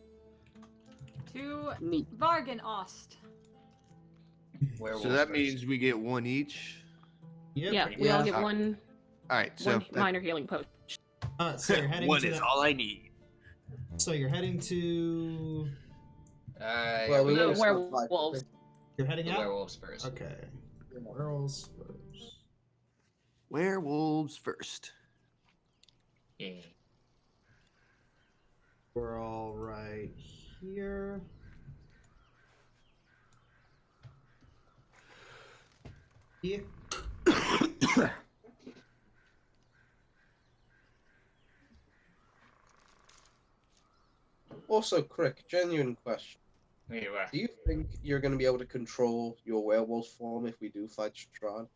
To neat. Varganost. Werewolf So that first. means we get 1 each. Yep. Yeah, pretty we all much. get one All right, so minor healing potion. So you're heading one to is the- all I need. So you're heading to. Well, we The would've still applied for werewolves. You're heading the out. werewolves first. Okay. Werewolves first. Werewolves first. Yeah. We're all right here. Yeah. Also, Krick, genuine question. Anyway, Do you think you're going to be able to control your werewolf form if we do fight Strahd?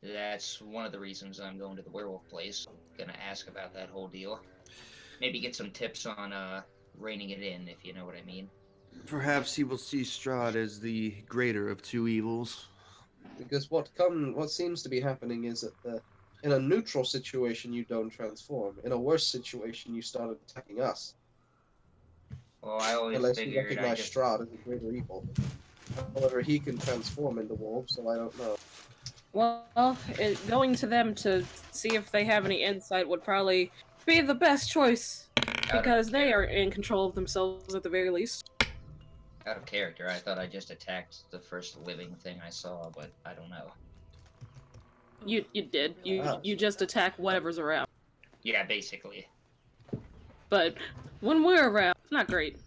that's one of the reasons I'm going to the werewolf place. Gonna ask about that whole deal. Maybe get some tips on reining it in, if you know what I mean. Perhaps he will see Strahd as the greater of 2 evils. Because what seems to be happening is that in a neutral situation you don't transform. In a worse situation you started attacking us. Well, I always Unless you figured I recognize just Strahd as a greater evil. However, he can transform into wolves, so I don't know. Well, going to them to see if they have any insight would probably be the best choice, because they are in control of themselves at the very least. out of character. I thought I just attacked the first living thing I saw, but I don't know. You did. You just attack whatever's around. Yeah, basically. But when we're around, it's not great.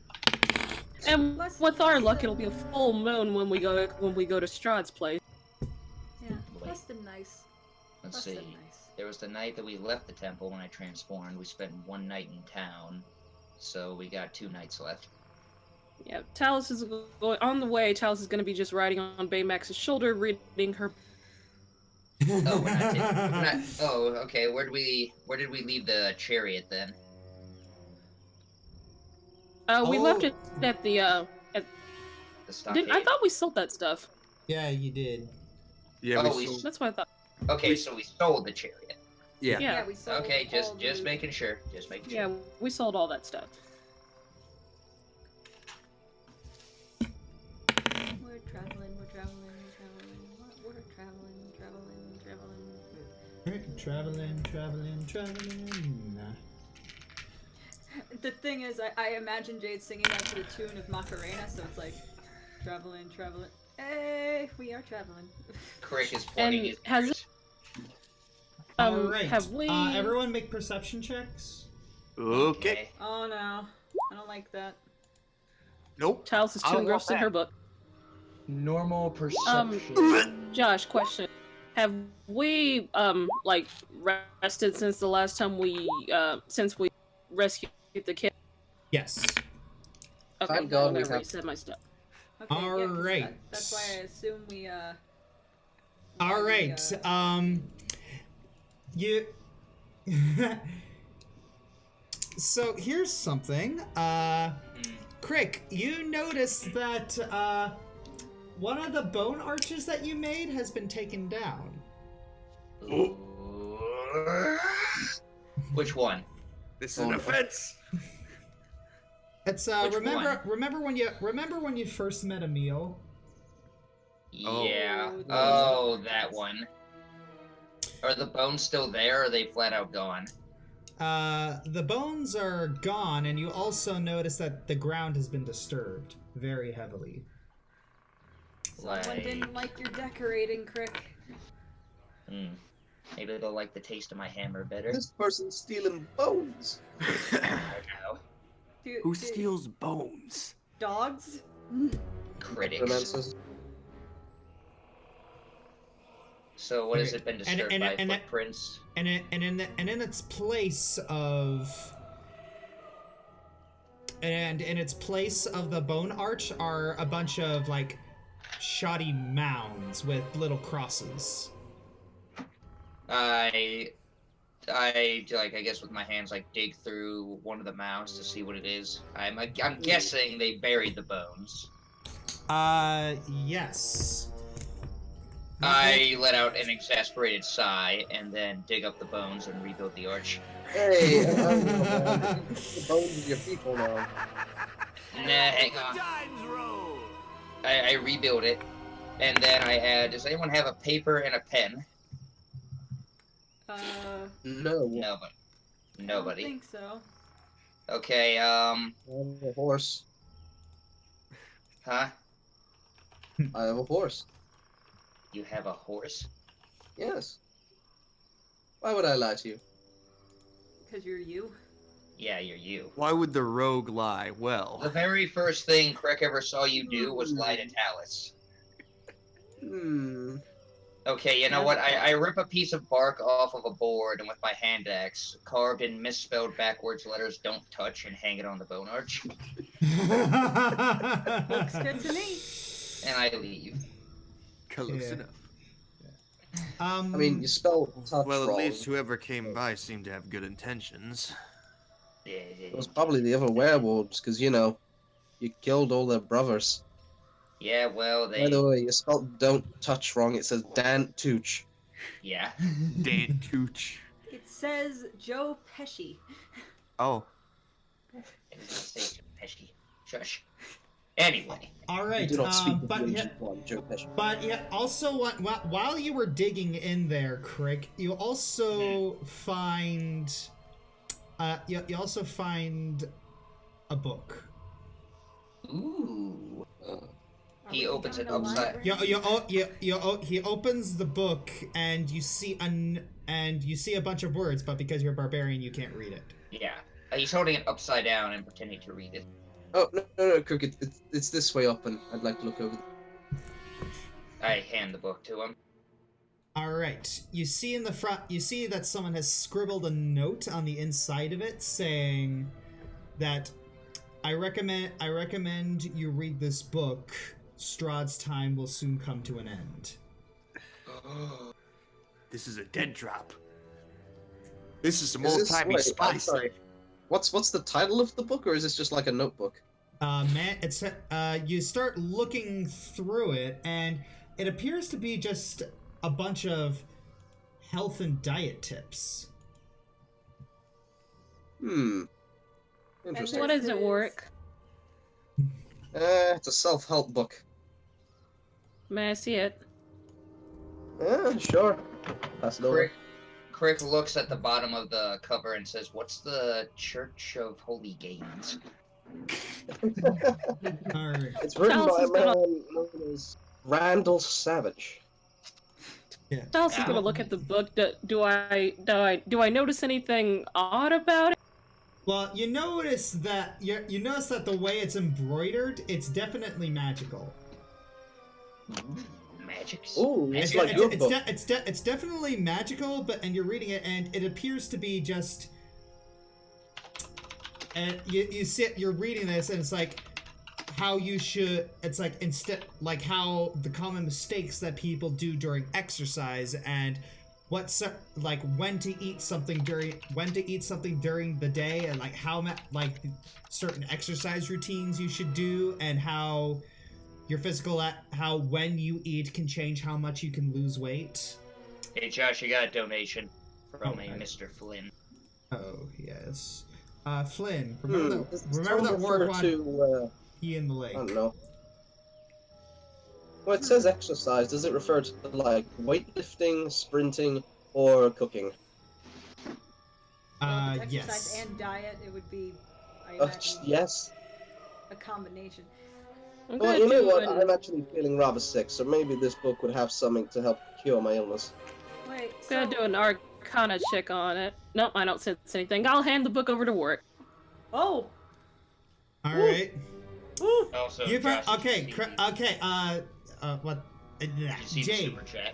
And Less- with our luck, it'll be a full moon when we go to Strahd's place. Yeah, less than nice. Let's Less see. than nice. There was the night that we left the temple when I transformed. We spent 1 night in town, so we got 2 nights left. Yeah, Talice is going on the way. Talice is going to be just riding on Baymax's shoulder, reading her. Oh, we're not. Oh, okay. Where did we leave the chariot then? We left it at the. The stockade. I thought we sold that stuff. Yeah, you did. Yeah, Oh, we we- sold. That's what I thought. Okay, so we sold the chariot. Yeah. Yeah. we sold Okay, all just the- making sure. Just making sure. Yeah, we sold all that stuff. We're traveling. Alright, traveling. The thing is, I imagine Jade singing that to the tune of Macarena, so it's like, traveling. Hey, we are traveling. Krick is plugging And his has ears. Alright, have we? everyone make perception checks. Okay. Oh no, I don't like that. Nope. Talice is I too don't engrossed in want her book. Normal perception. Josh, question: have we like rested since the last time since we rescued the kid? Yes. Okay, Thank God I'm we gonna have- reset my stuff. Okay, yeah, 'cause Alright. that's why I assume we Alright, you... So, here's something. Krick, you notice that, one of the bone arches that you made has been taken down. Which one? This is an offense. It's, Which remember when you first met Emil? Oh. Yeah. Oh, Oh, that one. Are the bones still there, or are they flat out gone? The bones are gone, and you also notice that the ground has been disturbed very heavily. Someone didn't like your decorating, Krick. Maybe they'll like the taste of my hammer better. This person's stealing bones. I don't know. Who steals bones? Dogs? Critics. Romances. So what has Okay. it been disturbed And- by? and- Footprints? And in its place of the bone arch are a bunch of like shoddy mounds with little crosses. I guess with my hands like dig through one of the mounds to see what it is. I'm guessing they buried the bones. Yes. I let out an exasperated sigh and then dig up the bones and rebuild the arch. Hey, the bones of your people now. Nah, hang Good on. times roll. I rebuild it, and then I add. Does anyone have a paper and a pen? No. Nobody. I Nobody. don't think so. Okay. I have a horse. Huh? I have a horse. You have a horse? Yes. Why would I lie to you? Because you're you. Yeah, you're you. Why would the rogue lie? The Well, very first thing Krick ever saw you do was lie to Talice. Okay, you know what? I rip a piece of bark off of a board and with my hand axe, carved in misspelled backwards letters, "Don't touch," and hang it on the bone arch. Looks good to me. And I leave. close Yeah. enough. I mean, you spell touch Well, at wrong. least whoever came by seemed to have good intentions. It was probably the other werewolves, because, you know, you killed all their brothers. Yeah, well, By the way, you spelled don't touch wrong. It says Dan Tooch. Yeah. Dan Cooch. It says Joe Pesci. Oh, It was a mistake, Pesci. Shush. Anyway. All You right, do not speak of but the yeah, ancient one, Joe Pesci. but yeah. Also, while you were digging in there, Krick, you also find, you also find a book. Ooh. Are He we opens down it the upside. library? He opens the book and you see a bunch of words, but because you're a barbarian, you can't read it. Yeah. He's holding it upside down and pretending to read it. Oh, no, Cricket. It's this way up, and I'd like to look over. I hand the book to him. All right. You see in the front, you see that someone has scribbled a note on the inside of it saying that I recommend you read this book. Strahd's time will soon come to an end. this is a dead drop. This is some Is this- old-timey wait, I'm spice. sorry. What's the title of the book, or is this just like a notebook? Man, it's you start looking through it, and it appears to be just a bunch of health and diet tips. Interesting. What is it, Warrick? It's a self-help book. May I see it? Sure. Pass it over. Krick looks at the bottom of the cover and says, "What's the Church of Holy Gains?" Alright. It's written Talice by a is gonna- man known as Randall Savage. Yeah. Talice is gonna look at the book. Do I notice anything odd about it? Well, you notice that you notice that the way it's embroidered, it's definitely magical. Magic. Ooh, Magic. it's like your book. It's definitely magical, and you're reading it, and it appears to be just. And you're reading this, and it's like how you should. It's like like how the common mistakes that people do during exercise, and like when to eat something during the day, and like how like certain exercise routines you should do, and how your how when you eat can change how much you can lose weight. Hey Josh, you got a donation from a Okay. Mr. Flynn. Oh yes, Flynn. Remember Does that refer work to, He in the lake. I don't know. Well, it says exercise. Does it refer to like weightlifting, sprinting, or cooking? Well, if it's Yes. exercise and diet, it would be, I Oh, imagine, yes. a combination. I'm Well, gonna you know do what? an- I'm actually feeling rather sick, so maybe this book would have something to help cure my illness. Wait, I'm so gonna do an Arcana check on it. Nope, I don't sense anything. I'll hand the book over to Warrick. oh, All right. Also, You've heard, Josh, okay. did you Okay. What? see the Jade. super chat?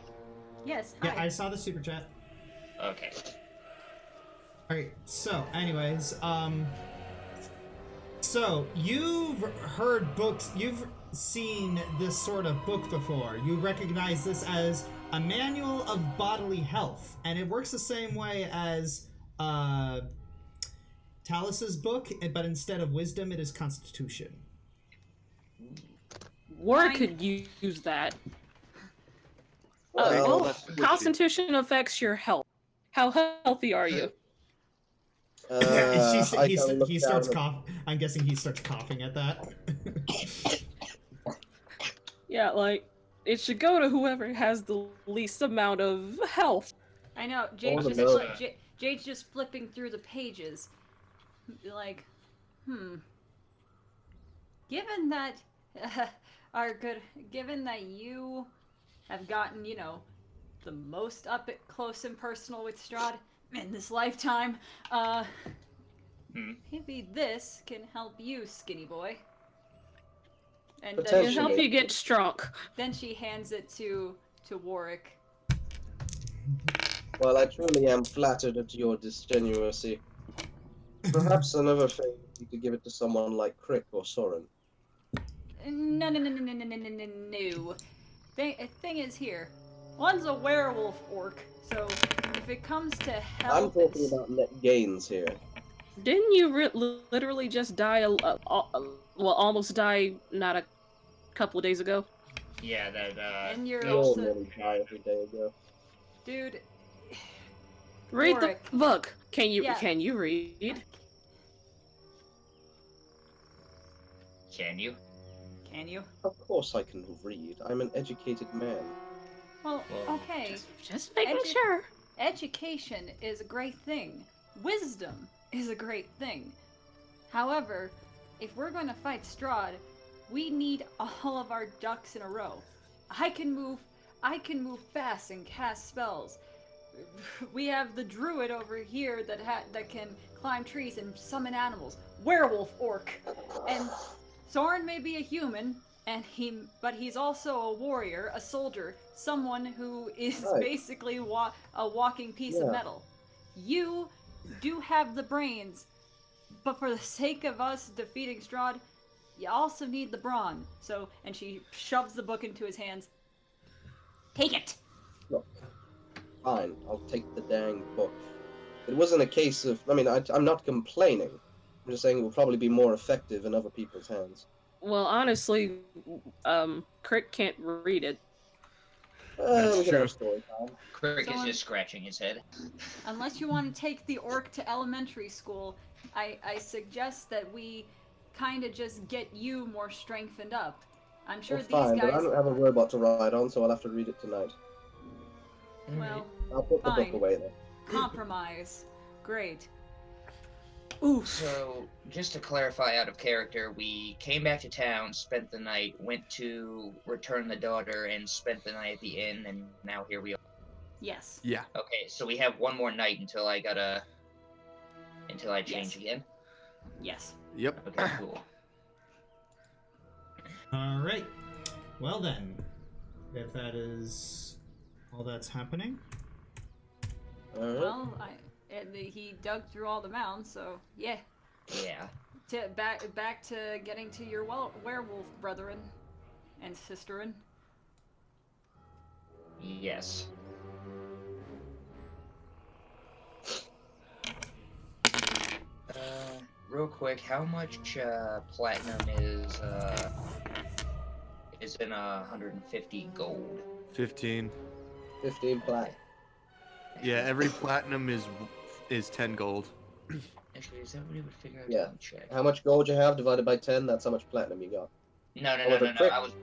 yes, Yeah, hi. I saw the super chat. Okay. All right. So, anyways, so you've heard books. You've seen this sort of book before. You recognize this as a manual of bodily health, and it works the same way as Talice's book, but instead of wisdom, it is constitution. Warrick Fine. could use that. Well, that's squishy. Constitution affects your health. How healthy are you? I can look He starts down coughing. I'm guessing he starts coughing at that. Yeah, like, it should go to whoever has the least amount of health. I know. All the milk. Jade's just flipping through the pages, like, Given that, given that you have gotten, the most up close and personal with Strahd in this lifetime, maybe this can help you, skinny boy. And It Potentially. can help you get strong. then she hands it to Warrick. Well, I truly am flattered at your disgenuity. Perhaps another thing, you could give it to someone like Krick or Sorin. No. Thing is here. One's a werewolf orc, so if it comes to I'm health, talking about net gains here. Didn't you literally just die, almost die not a couple of days ago? Yeah, that, and you're We all also, nearly die every day ago. dude. Read Warrick. the book. Can you Yeah. read? can you? Can you? Of course I can read. I'm an educated man. Well, Well, okay. Just making Edu- sure. Education is a great thing. Wisdom is a great thing. However, if we're going to fight Strahd, we need all of our ducks in a row. I can move fast and cast spells. We have the Druid over here that can climb trees and summon animals. Werewolf orc. And Sorin may be a human, but he's also a warrior, a soldier, someone who is Right. basically a walking piece of Yeah. metal. You do have the brains, but for the sake of us defeating Strahd, you also need the brawn. So, and she shoves the book into his hands. Take it! Look, fine, I'll take the dang book. It wasn't a case of, I'm not complaining. I'm just saying it will probably be more effective in other people's hands. Well, honestly, Krick can't read it. That's We can true. have a story time. Krick is Someone- just scratching his head. Unless you want to take the orc to elementary school, I suggest that we kind of just get you more strengthened up. I'm sure Well, these fine, but I guys. don't have a robot to ride on, so I'll have to read it tonight. Well, I'll put the Fine. book away then. compromise. Great. Oof. So, just to clarify out of character, we came back to town, spent the night, went to return the daughter, and spent the night at the inn, and now here we are. Yes. Yeah. Okay, so we have one more night until I change again. Yes. Yep. Okay, cool. All right. Well then, if that is all that's happening. Well, he dug through all the mounds, so yeah. Yeah. Back to getting to your werewolf brethren and sisterin. Yes. Real quick, how much platinum is in 150 gold? 15. 15 plat. Yeah, every platinum is 10 gold. Actually, is that what it would figure out? Yeah. Let me check. How much gold you have divided by 10, that's how much platinum you got. No, Oh, the I Krick. was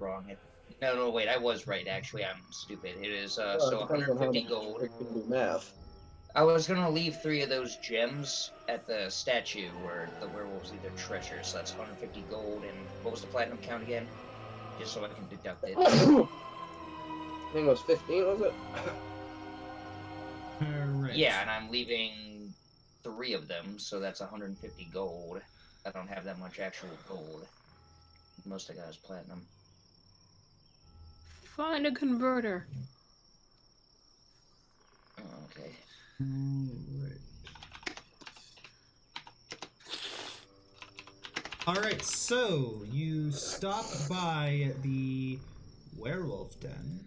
wrong. No, wait, I was right, actually. I'm stupid. It is, Well, so it depends on how 150 much gold. you can do math. I was gonna leave 3 of those gems at the statue where the werewolves leave their treasure, so that's 150 gold, and what was the platinum count again? Just so I can deduct it. I think it was 15, was it? Alright. Yeah, and I'm leaving 3 of them, so that's 150 gold. I don't have that much actual gold. Most I got is platinum. Find a converter. Oh, okay. Alright, so you stop by the werewolf den.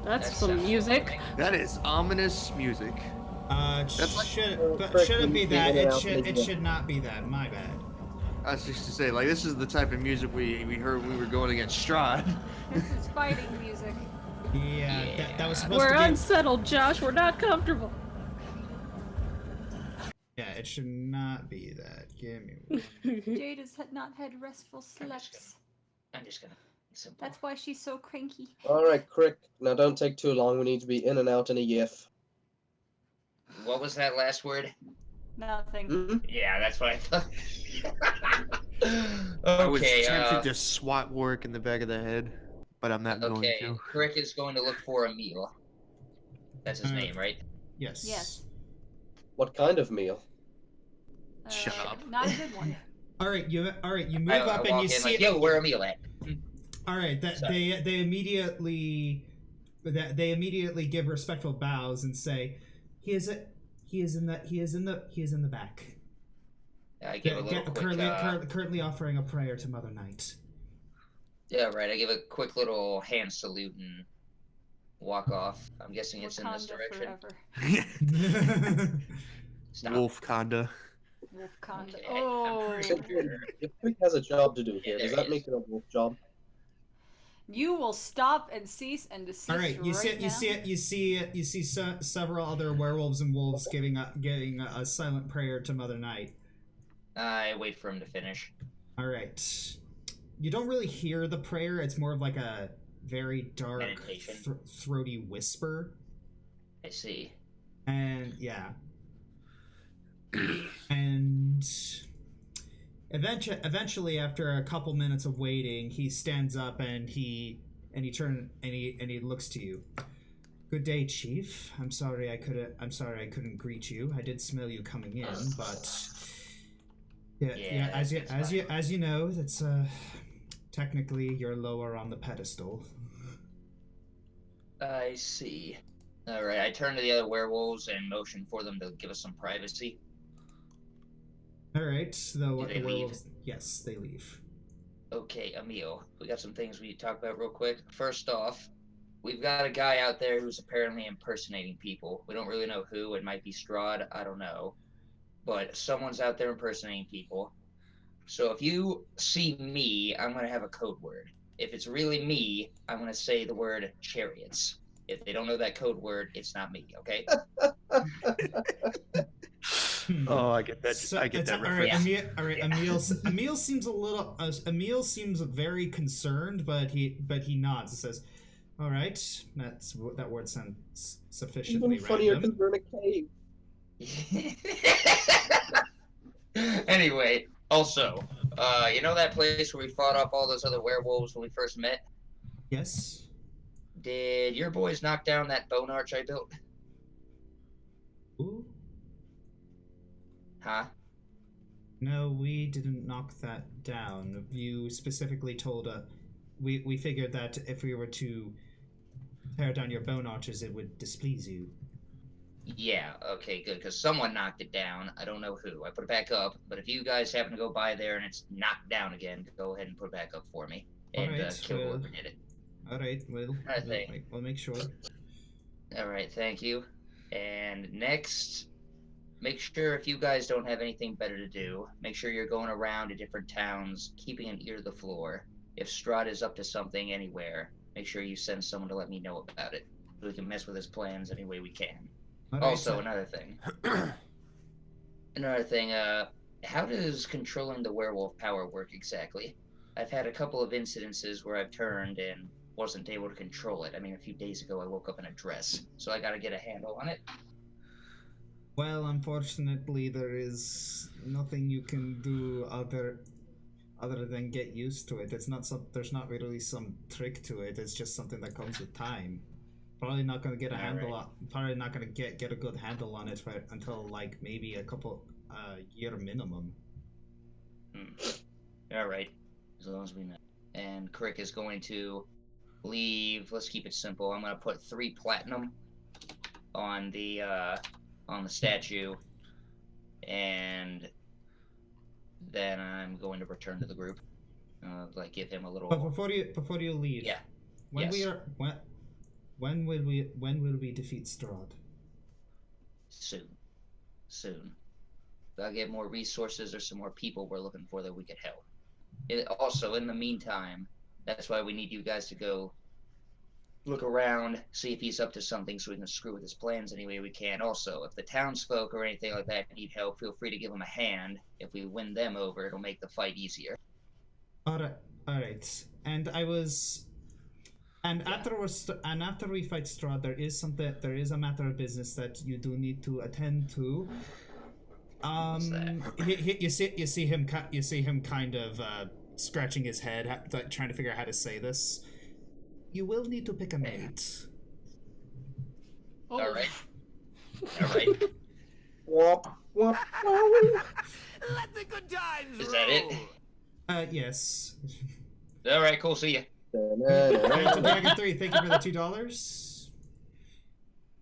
That's That some sounds music. right. That is ominous music. Shouldn't be that. It should not be that. My bad. I was just to say, like, this is the type of music we heard when we were going against Strahd. This is fighting music. Yeah, that was supposed We're to be. unsettled, Josh. We're not comfortable. Yeah, it should not be that. Give me one. Jade has not had restful sleeps. I'm just gonna simple. That's why she's so cranky. Alright, Krick. Now don't take too long. We need to be in and out in a yiff. What was that last word? Nothing. Mm-hmm. Yeah, that's what I thought. I was Okay, tempted to swat Warrick in the back of the head, but I'm not going okay, to. Krick is going to look for a meal. That's his name, right? Yes. Yes. What kind of meal? Shut up. Not a good one. Alright, you move I up and walk you in see. like, yo, where a meal at? Alright, they immediately give respectful bows and say, he is in the back. I give a little quick, currently offering a prayer to Mother Night. yeah, right. I give a quick little hand salute and walk off. I'm guessing it's in this Wakanda direction. forever. Stop. Wolfconda. Wolfconda. Okay, Oh. I'm So, pretty sure. if Krick has a job to do here, Yeah, does there that he make is. it a wolf job? You will stop and cease and desist. Alright, you right see several other werewolves and wolves giving a silent prayer to Mother Night. I wait for him to finish. Alright. You don't really hear the prayer, it's more of like a very dark, Meditation. throaty whisper. I see. And yeah. And eventually, after a couple minutes of waiting, he stands up and he looks to you. Good day, Chief. I'm sorry I couldn't greet you. I did smell you coming in, but yeah, as you know, that's technically you're lower on the pedestal. I see. Alright, I turn to the other werewolves and motion for them to give us some privacy. Alright, Do they the leave? werewolves, yes, they leave. Okay, Emil, we got some things we need to talk about real quick. First off, we've got a guy out there who's apparently impersonating people. We don't really know who. It might be Strahd, I don't know. But someone's out there impersonating people. So if you see me, I'm going to have a code word. If it's really me, I'm going to say the word chariots. If they don't know that code word, it's not me, okay? Oh, I get that. I get that reference. Emil seems very concerned, but he nods and says, All right, that word sounds sufficiently Even funnier random. because we're in a cave. Anyway, also, you know that place where we fought off all those other werewolves when we first met? Yes. Did your boys knock down that bone arch I built? Ooh. Huh? No, we didn't knock that down. You specifically told we figured that if we were to tear down your bone arches, it would displease you. Yeah, okay, good, because someone knocked it down. I don't know who. I put it back up, but if you guys happen to go by there and it's knocked down again, go ahead and put it back up for me. And Alright, kill well, whoever did it. Alright, we'll make sure. Alright, thank you. And next, make sure if you guys don't have anything better to do, make sure you're going around to different towns, keeping an ear to the floor. If Strahd is up to something anywhere, make sure you send someone to let me know about it. So we can mess with his plans any way we can. Alright, Also, another thing, how does controlling the werewolf power work exactly? I've had a couple of incidences where I've turned and wasn't able to control it. I mean, a few days ago I woke up in a dress, so I gotta get a handle on it. Well, unfortunately, there is nothing you can do other than get used to it. It's not there's not really some trick to it. It's just something that comes with time. Probably not gonna get a handle on. Probably not gonna get a good handle on it until like maybe a couple year minimum. All right, as long as we know. And Krick is going to leave. Let's keep it simple. I'm gonna put 3 platinum on the statue, and then I'm going to return to the group. Like give him a little. But before you leave, yeah. When will we defeat Strahd? Soon. I'll get more resources or some more people we're looking for that we could help. Also, in the meantime, that's why we need you guys to go look around, see if he's up to something so we can screw with his plans any way we can. Also, if the townsfolk or anything like that need help, feel free to give them a hand. If we win them over, it'll make the fight easier. Alright. After we fight Strahd, there is a matter of business that you do need to attend to. What's that? You see him kind of scratching his head, trying to figure out how to say this. You will need to pick a mate. Oh. All right. Wop, wop, wop. Let the good times Is roll. that it? Yes. All right, cool. See ya. Dragon 3, thank you for the $2.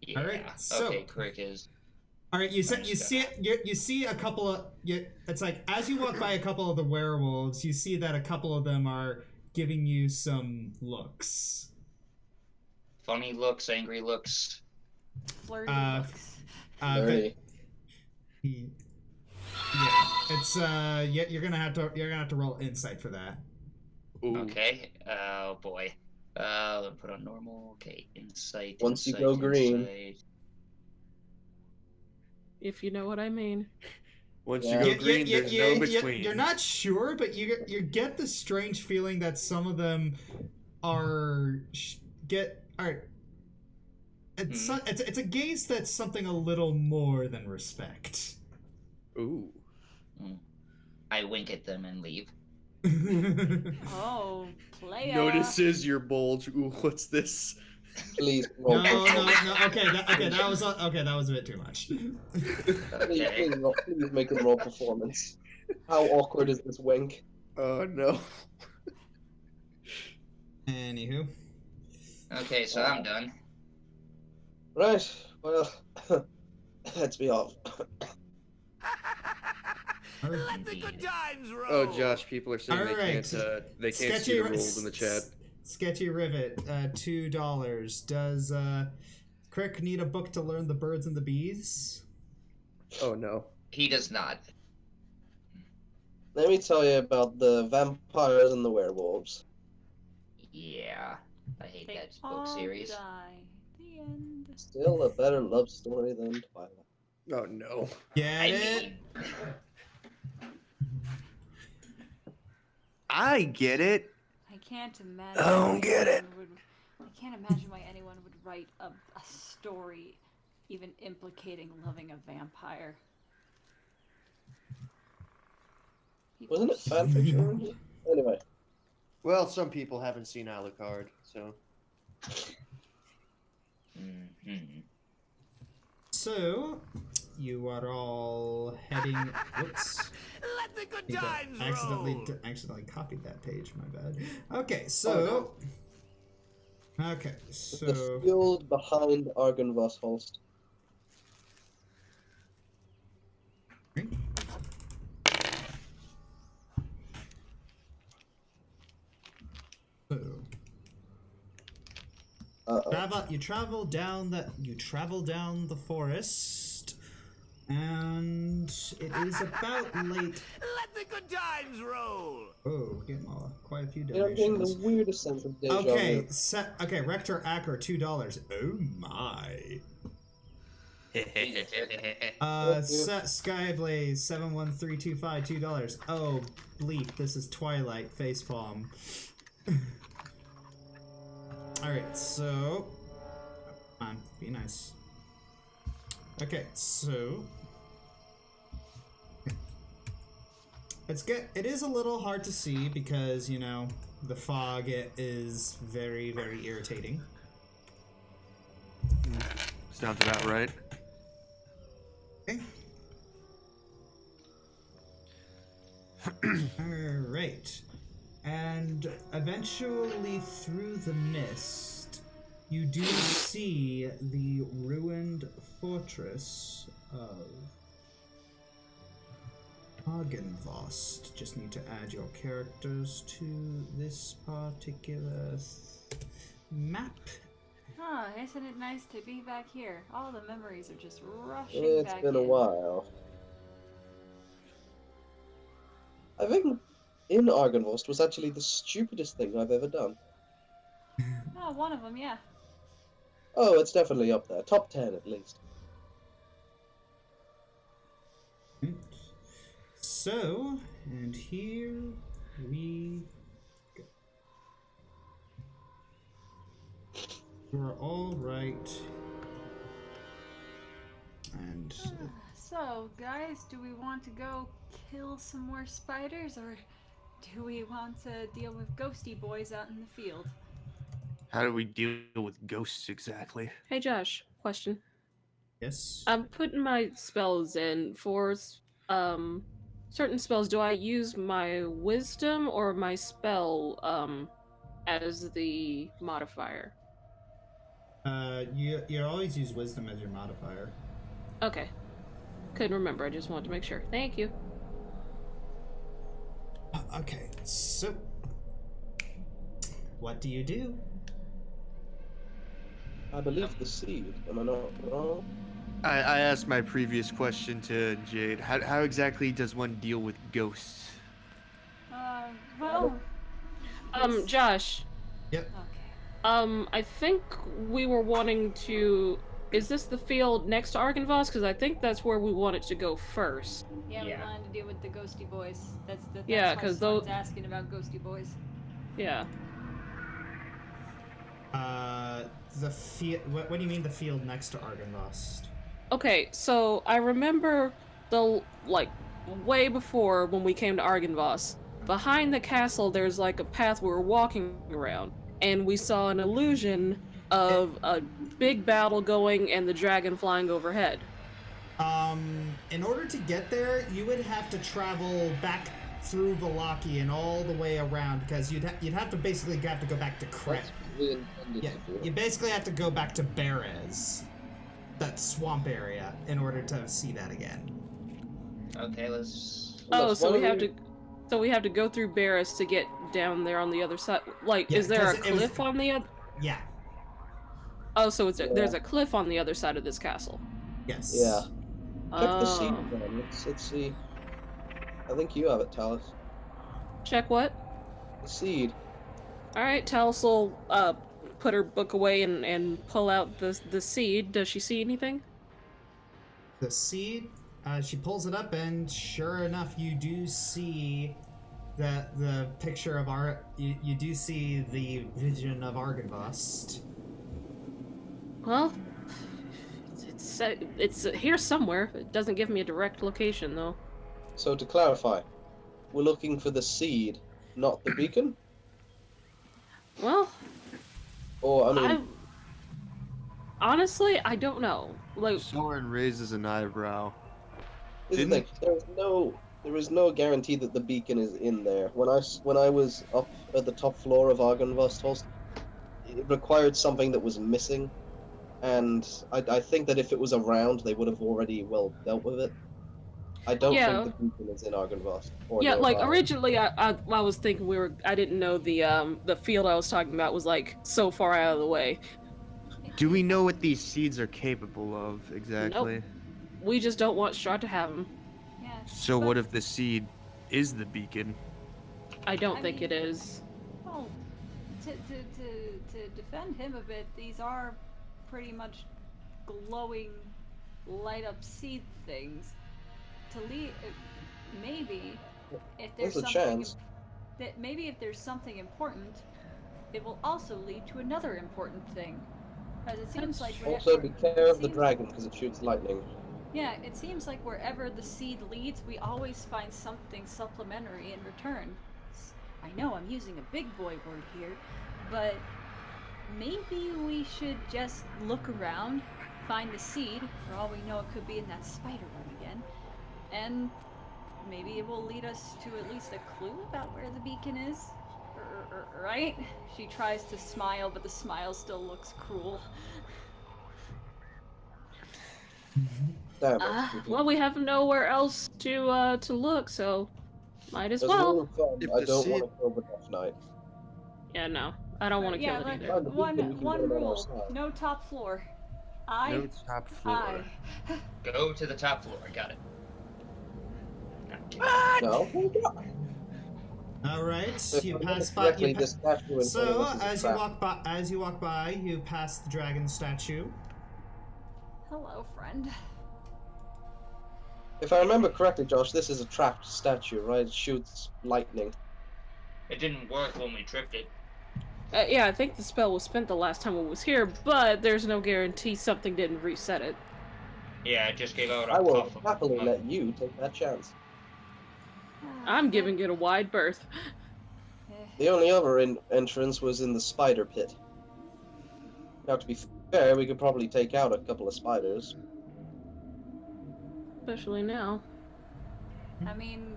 Yeah. All right. So, okay, Krick is. All right. You see a couple of it's like as you walk by a couple of the werewolves, you see that a couple of them are giving you some looks. Funny looks, angry looks. Flirty looks. Flirty. Yeah, it's you're gonna have to roll insight for that. Ooh. Okay. Oh boy. Let me put on normal. Okay, insight. Once you go green. Insight. If you know what I mean. Once you go green, there's no between. You're not sure, but you get the strange feeling that some of them are it's a gaze that's something a little more than respect. Ooh. I wink at them and leave. Oh, playa. Notices your bulge. Ooh, what's this? Please roll. No. Okay, that was a bit too much. Please make him roll performance. How awkward is this wink? Oh no. Anywho. Okay, so I'm done. Right. Well, let's be off. Let the good times roll. Oh, Josh, people are saying All right. they can't see the rules in the chat. Sketchy Rivet, $2. Does Krick need a book to learn the birds and the bees? Oh no. He does not. Let me tell you about the vampires and the werewolves. Yeah. I hate They that book all series. die. The end. Still a better love story than Twilight. Oh no. Get it? I get it. I can't imagine. I don't get it. I can't imagine why anyone would write a story even implicating loving a vampire. People Wasn't are it fanfiction? Anyway. Well, some people haven't seen Alucard, so. Mm-hmm. So, you are all heading. Whoops. Let the good I times accidentally copied that page. My bad. Okay, so. Okay, so. The field behind Argynvost Holst. You travel down the forest, and it is about late. Let the good times roll. Oh, getting quite a few You're getting the donations. weirdest sense of deja Okay, vu. okay, Rector Acker, $2. Oh my. Skyblaze 71325, $2. Oh, bleep, this is Twilight facepalm. Alright, so come on, be nice. Okay, so it is a little hard to see because, you know, the fog is very, very irritating. Sounds about right. Okay. Alright. And eventually through the mist, you do see the ruined fortress of Argynvost. Just need to add your characters to this particular map. Huh, isn't it nice to be back here? All the memories are just rushing It's back been a in. while. I think in Argynvost was actually the stupidest thing I've ever done. Oh, one of them, yeah. Oh, it's definitely up there. Top 10 at least. So, and here we go. You're all right. And So, guys, do we want to go kill some more spiders, or do we want to deal with ghosty boys out in the field? How do we deal with ghosts exactly? Hey Josh, question. yes. I'm putting my spells in for certain spells. Do I use my wisdom or my spell as the modifier? You always use wisdom as your modifier. Okay. Couldn't remember. I just wanted to make sure. Thank you. Okay, so what do you do? I believe the seed. Am I not wrong? I asked my previous question to Jade. How exactly does one deal with ghosts? Well... Josh. Yep. Okay. I think we were wanting to... Is this the field next to Argynvost? Because I think that's where we wanted to go first. Yeah, Yeah. we wanted to deal with the ghosty boys. That's Yeah, why 'cause someone's asking about ghosty boys. Yeah. The field. What do you mean the field next to Argynvost? Okay, so I remember way before when we came to Argynvost, behind the castle there's like a path we were walking around, and we saw an illusion of a big battle going and the dragon flying overhead. In order to get there, you would have to travel back through Valaki and all the way around, because you'd have to basically go back to Krick. That's what we intended Yeah, to do. you basically have to go back to Berez, that swamp area, in order to see that again. Okay, let's. Oh, so Why we have don't to go through Barris to get down there on the other side. Like, Yeah, is there a because it was- cliff on the other? Yeah. Oh, so there's a cliff on the other side of this castle. Yes. Yeah. Check the seed Oh. then. Let's see. I think you have it, Talice. Check what? The seed. All right, Talice will put her book away and pull out the seed. Does she see anything? The seed, she pulls it up, and sure enough, you do see the picture of you do see the vision of Argynvost. Well, it's here somewhere. It doesn't give me a direct location though. So to clarify, we're looking for the seed, not the beacon? Well, Or, I mean... honestly, I don't know. Like, Sorin raises an eyebrow. Here's the thing, there is no guarantee that the beacon is in there. When I was up at the top floor of Argynvost, it required something that was missing, and I think that if it was around, they would have already dealt with it. I don't think the beacon is in Argynvost. Yeah, like originally, I was thinking I didn't know the field I was talking about was like so far out of the way. Do we know what these seeds are capable of exactly? Nope. We just don't want Strahd to have them. Yeah. So what if the seed is the beacon? I don't think it is. Well, to defend him a bit, these are pretty much glowing, light up seed things. To lead, maybe if there's a something chance. maybe if there's something important, it will also lead to another important thing. Because it seems like Also, be careful of the dragon because it shoots lightning. yeah, it seems like wherever the seed leads, we always find something supplementary in return. I know I'm using a big boy word here, but maybe we should just look around, find the seed. For all we know, it could be in that spider room again. And maybe it will lead us to at least a clue about where the beacon is. Right? She tries to smile, but the smile still looks cruel. Damn Well, we have nowhere else to look, so might as As well. a rule of thumb, If I the don't seed- want to kill the Death Knight. Yeah, no, I don't want to Yeah, kill it like, either. one rule: no top floor. No top floor. Go to the top floor. I got it. No? All right, If you I remember pass by. correctly, this statue in front So of us is a as you trap. walk by, you pass the dragon statue. Hello, friend. If I remember correctly, Josh, this is a trapped statue, right? It shoots lightning. It didn't work when we tripped it. Yeah, I think the spell was spent the last time it was here, but there's no guarantee something didn't reset it. Yeah, it just gave out a I will puff of happily smoke. let you take that chance. I'm giving it a wide berth. The only other entrance was in the spider pit. Now, to be fair, we could probably take out a couple of spiders. Especially now. I mean,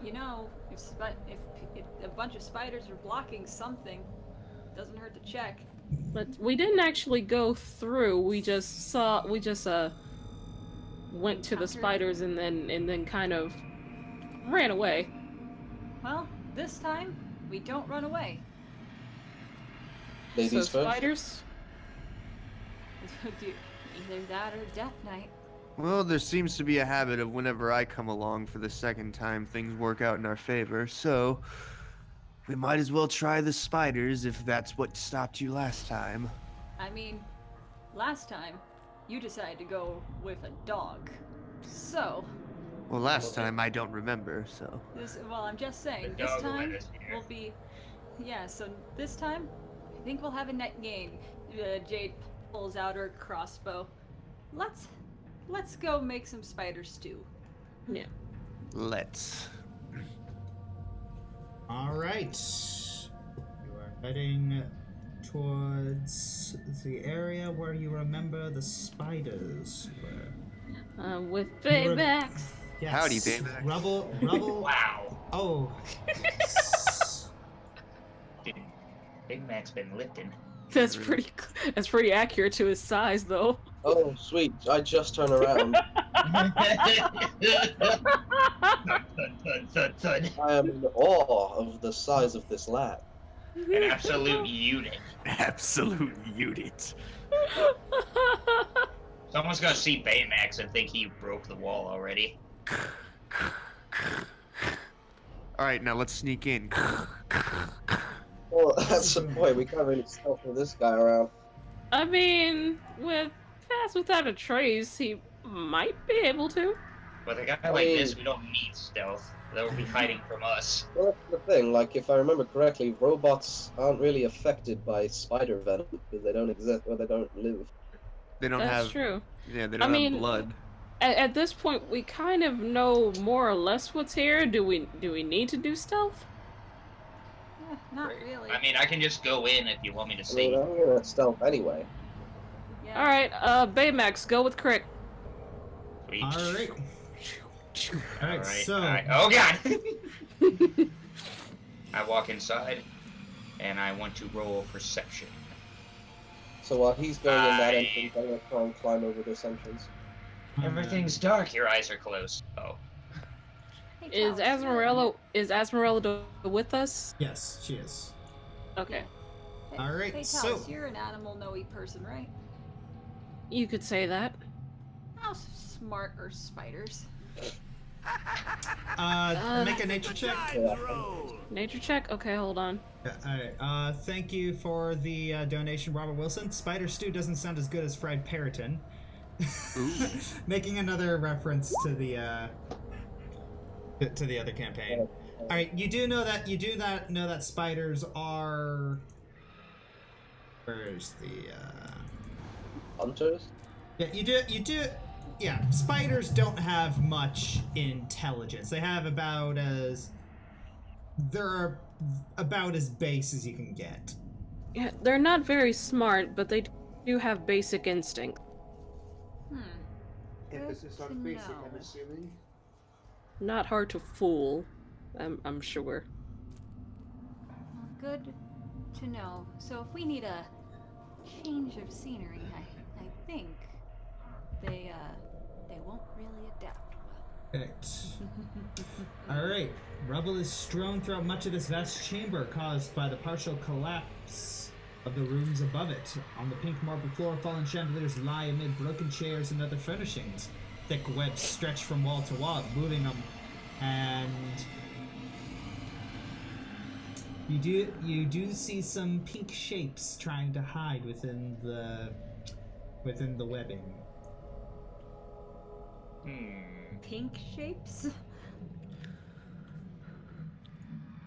you know, if a bunch of spiders are blocking something, it doesn't hurt to check. But we didn't actually go through. We just went to the spiders and then kind of ran away. Well, this time we don't run away. Ladies So first. spiders? Either that or Death Knight. Well, there seems to be a habit of whenever I come along for the second time, things work out in our favor, so we might as well try the spiders if that's what stopped you last time. I mean, last time you decided to go with a dog. So, Well, last time I don't remember, so. I'm just saying, The this dog time led us here. will be, so this time, I think we'll have a net gain. Jade pulls out her crossbow. Let's go make some spider stew. Yeah. Let's. All right, you are heading towards the area where you remember the spiders were. With You were- Baymax. Yes. Howdy, Baymax. Rubble. Wow. Oh. Dude, Big Mac's been lifting. That's pretty accurate to his size, though. Oh, sweet. I just turn around. Thud. I am in awe of the size of this lad. An absolute unit. Absolute unit. Someone's gonna see Baymax and think he broke the wall already. Alright, now let's sneak in. Well, that's the point. We can't really stealth with this guy around. I mean, with Pass Without a Trace, he might be able to. With a guy like this, we don't need stealth. They'll be hiding from us. Well, that's the thing. Like, if I remember correctly, robots aren't really affected by spider venom because they don't exist or they don't live. They don't That's have. true. Yeah, they don't mean, have blood. At this point, we kind of know more or less what's here. Do we need to do stealth? Yeah, not really. I mean, I can just go in if you want me to I see. mean, I'm gonna stealth anyway. Yeah. All right, Baymax, go with Krick. Sweet. Alright. Alright, so. Alright. Oh god! I walk inside, and I want to roll perception. So while he's going in that I- entrance, I'm gonna try and climb over this entrance. Everything's dark. Your eyes are closed. Oh. Hey, Is Talice, Azmarella with us? Yes, she is. Okay, Hey, Alright, hey, so- Talice, you're an animal know-y person, right? you could say that. How smart are spiders? Make a nature check. Dimes roll. Nature check. Okay, hold on. Alright, thank you for the donation, Robert Wilson. Spider stew doesn't sound as good as fried periton. Making another reference to the other campaign. Alright, you do know that spiders are. Where's the Hunters? Yeah, you do. Yeah, spiders don't have much intelligence. They're about as base as you can get. Yeah, they're not very smart, but they do have basic instinct. Emphasis on basic, I'm assuming. Not hard to fool, I'm sure. Well, good to know. So if we need a change of scenery, I think they won't really adapt well. Right. Alright. Rubble is strewn throughout much of this vast chamber caused by the partial collapse of the rooms above it. On the pink marble floor, fallen chandeliers lie amid broken chairs and other furnishings. Thick webs stretch from wall to wall, moving them, and you do see some pink shapes trying to hide within the webbing. Pink shapes?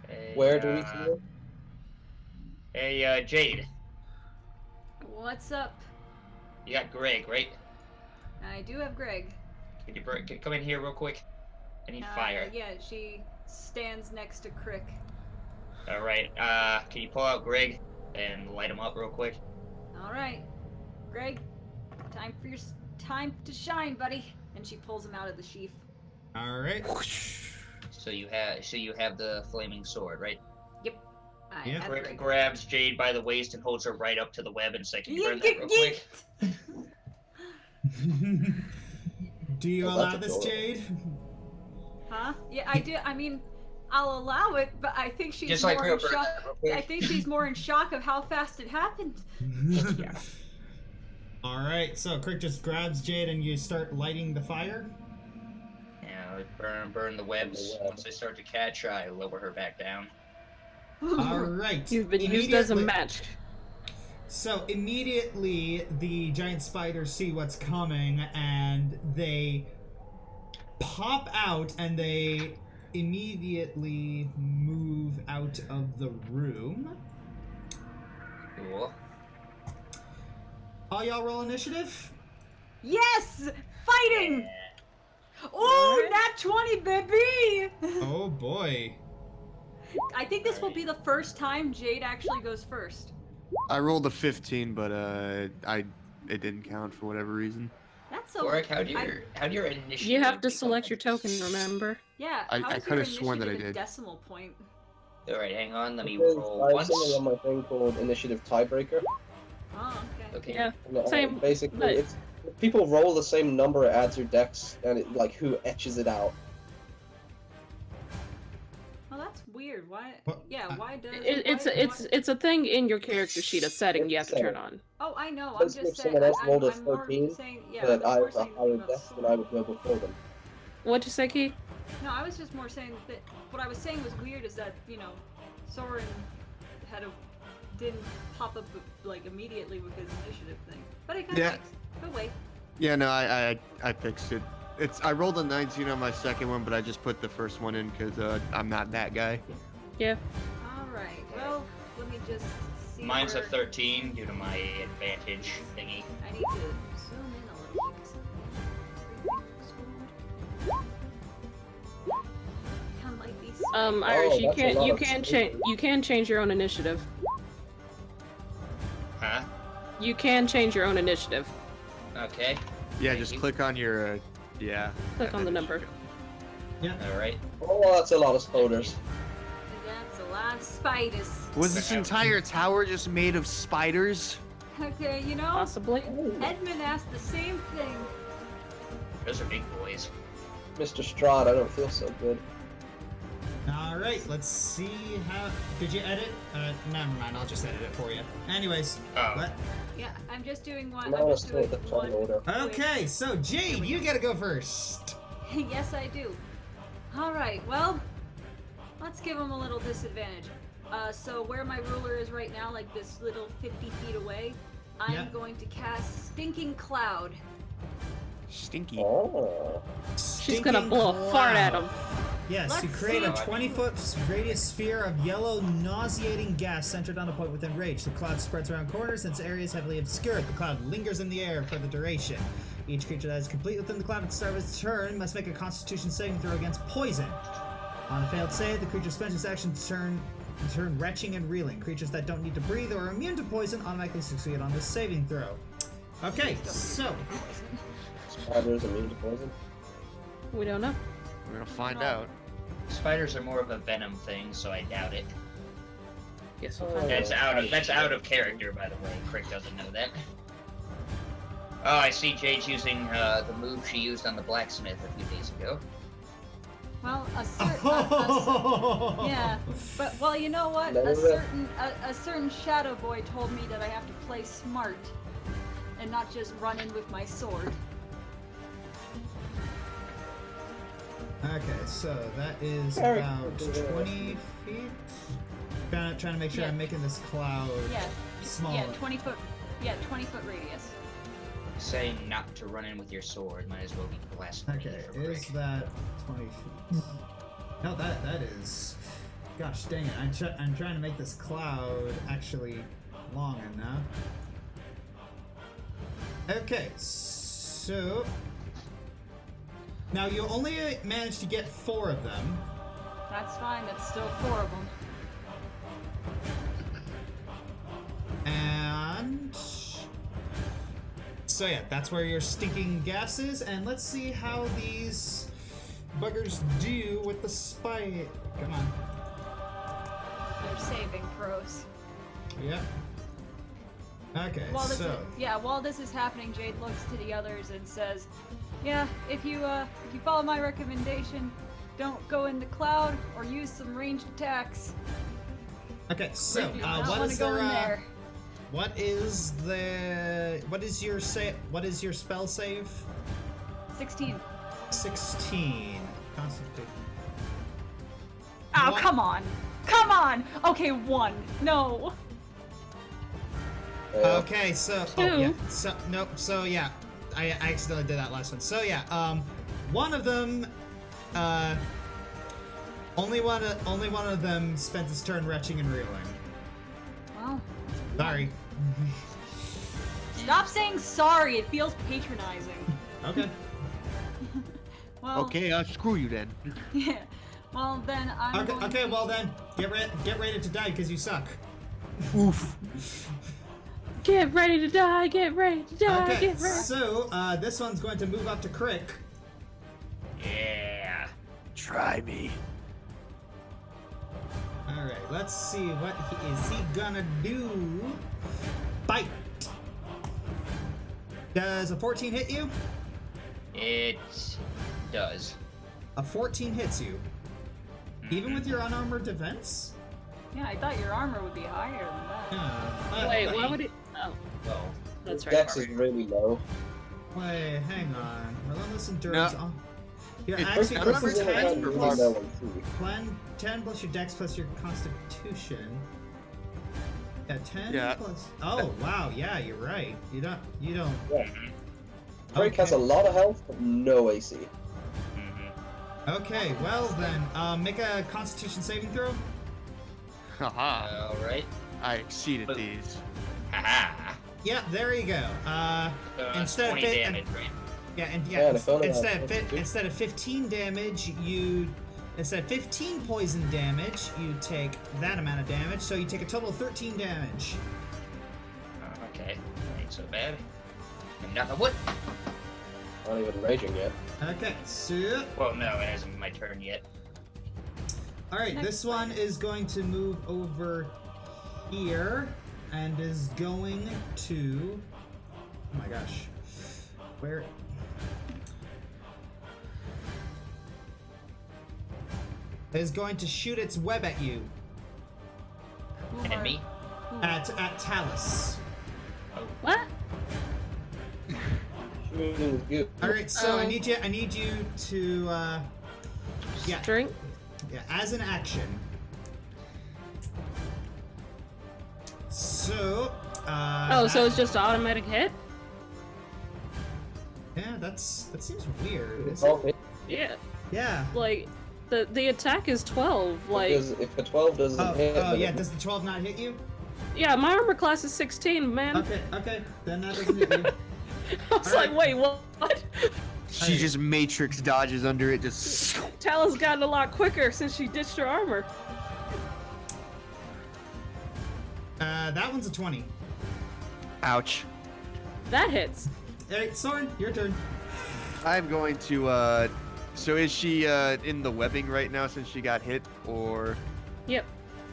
Hey, Where do we see it? Hey, Jade. What's up? You got Greg, right? I do have Greg. Can you come in here real quick? I need fire. Yeah, she stands next to Krick. All right. Can you pull out Greg and light him up real quick? All right, Greg, time to shine, buddy. And she pulls him out of the sheath. All right. So you have the flaming sword, right? Yep. I Yeah. have Krick Greg. grabs Jade by the waist and holds her right up to the web and says, "Can you burn that real Yeet, quick?" Do you Oh, allow that's this, adorable. Jade? Huh? Yeah, I do. I mean, I'll allow it, but I think she's Just like more her, in burn shock. that real quick. I think she's more in shock of how fast it happened. Yeah. All right. So Krick just grabs Jade and you start lighting the fire. Yeah, burn the webs. Once they start to catch, I lower her back down. All right. You've been used as a Immediately- match. So immediately the giant spiders see what's coming and they pop out and they immediately move out of the room. Cool. All y'all roll initiative? Yes! Fighting! Oh, nat 20, baby! Oh boy. I think this will be the first time Jade actually goes first. I rolled a 15, but it didn't count for whatever reason. That's so. Warwick, how'd your initiative? You have to become select your token, remember? Yeah. I how's coulda your sworn that I initiative did. Decimal point. All right, hang on. Let me Because roll I have once. something on my thing called Initiative Tiebreaker. Oh, okay. Okay. Yeah. No, Same, Basically, but- it's if people roll the same number, it adds your dex, and it like who etches it out. Well, that's weird. Why? What? Yeah. Why does? It's a thing in your character sheet, a setting you have to turn on. Oh, I know. I'm Since just if saying. someone else I'm rolled a more 13, saying, yeah, but I I was have more a saying higher about dex, then Sorin. I would go before them. What'd you say, Key? No, I was just more saying that what I was saying was weird is that, Sorin didn't pop up like immediately with his initiative thing. But it kind of Yeah. makes. But wait. Yeah, no, I fixed it I rolled a 19 on my second one, but I just put the first one in because I'm not that guy. Yeah. Alright, well, let me just see. Mine's a where... 13 due to my advantage thingy. I need to zoom in a little bit. 'Cause I like these. Irish, Oh, that's a lot of you can change your own initiative. Huh? You can change your own initiative. Okay. Yeah, Thank just you. click on your yeah. Click on the number. Alright. Oh, that's a lot of spiders. That's a lot of spiders. Was this entire tower just made of spiders? Okay, you know, Possibly. Edmund asked the same thing. Those are big boys. Mr. Strahd, I don't feel so good. All right, let's see how. Did you edit? Never mind. I'll just edit it for you. Anyways, Oh. what? Yeah, I'm just doing one. No, I'm it's just still doing the one. order. Okay, so Jade, you gotta go first. Yes, I do. All right. Well, let's give him a little disadvantage. So where my ruler is right now, like this little 50 feet away, I'm Yeah. going to cast Stinking Cloud. Stinky. Oh. She's gonna blow a fart at him. Yes, you Let's create a see. 20-foot radius sphere of yellow, nauseating gas centered on a point within range. The cloud spreads around corners and its area is heavily obscured. The cloud lingers in the air for the duration. Each creature that is complete within the cloud at the start of its turn must make a Constitution saving throw against poison. On a failed save, the creature spends its action to turn retching and reeling. Creatures that don't need to breathe or are immune to poison automatically succeed on this saving throw. Okay, so Spiders immune to poison. We don't know. We're gonna find No. out. Spiders are more of a venom thing, so I doubt it. Guess we'll find That's out. out of character, by the way. Krick doesn't know that. Oh, I see Jade's using the move she used on the blacksmith a few days ago. Well, yeah, but well, you know what? Never A certain shadow boy told me that I have to play smart and not just run in with my sword. Okay, so that is Very about good. 20 feet. Trying to make sure Yeah. I'm making this cloud Yeah, small. yeah, 20-foot. Yeah, 20-foot radius. Saying not to run in with your sword might as well be blasphemy. Okay, for is Krick. that 20 feet? No, that is. Gosh dang it! I'm trying to make this cloud actually long enough. Okay, so now you only managed to get 4 of them. That's fine. That's still 4 of them. And so yeah, that's where your stinking gas is, and let's see how these buggers do with the spy. Come on. They're saving throws. Yep. Okay, While this is happening, Jade looks to the others and says, "Yeah, if you follow my recommendation, don't go in the cloud or use some ranged attacks. Okay, so You do not what want is to go their in there." what is your spell save? 16. 16. Constitution. Oh, What? come on. Come on. Okay, 1. No. Okay, so Two. yeah, I accidentally did that last one. So yeah, one of them, only one of them spent his turn retching and reeling. Well, Sorry. stop saying sorry. It feels patronizing. Okay. Well, Okay, screw you then. yeah. Well, then I'm going Okay. to- Well then, get ready to die because you suck. Oof. Get ready to die, get ready to die, Okay. get ready. So this one's going to move up to Krick. Yeah. Try me. All right. Let's see what is he gonna do. Bite. Does a 14 hit you? It does. A 14 hits you. Even with your unarmored defense? Yeah, I thought your armor would be higher than that. Yeah. Wait, why would it? Oh, Well, that's right. Dex is really low. Wait, hang on. Relentless endurance. No. Oh. You're It's actually This This is 10 a plus, low too. 10 plus your dex plus your constitution. Yeah, 10 Yeah. plus. Oh wow, yeah, you're right. You don't. Yeah. Krick has a lot of health, but no AC. Mm-hmm. Okay, well then, make a Constitution saving throw. Haha. All right. I exceeded these. Haha. Yeah, there you go. Instead of 20 fit- damage, right? Yeah, and Yeah, and if only instead of 15 damage, instead of 15 poison damage, you take that amount of damage. So you take a total of 13 damage. Okay, ain't so bad. And knock on wood. Not even raging yet. Okay, so Well, no, it hasn't been my turn yet. all right, this one is going to move over here and is going to. Oh my gosh, where? Is going to shoot its web at you. Who And are- me? who- At Talice. What? Shooting is good. All right, so Oh. I need you to yeah, Drink? yeah, as an action. So So it's just an automatic hit? yeah, that seems weird. It's Isn't all it? hit. Yeah. Yeah. Like, the attack is 12. Like, Because if a 12 doesn't hit, Oh then yeah, it- does the 12 not hit you? yeah, my armor class is 16, man. Okay, then that doesn't hit you. I was Alright. like, wait, what? She Hey. just matrix dodges under it, just. Talon's gotten a lot quicker since she ditched her armor. That one's a 20. Ouch. That hits. All right, Sorin, your turn. I'm going to, so is she, in the webbing right now since she got hit, or? Yep.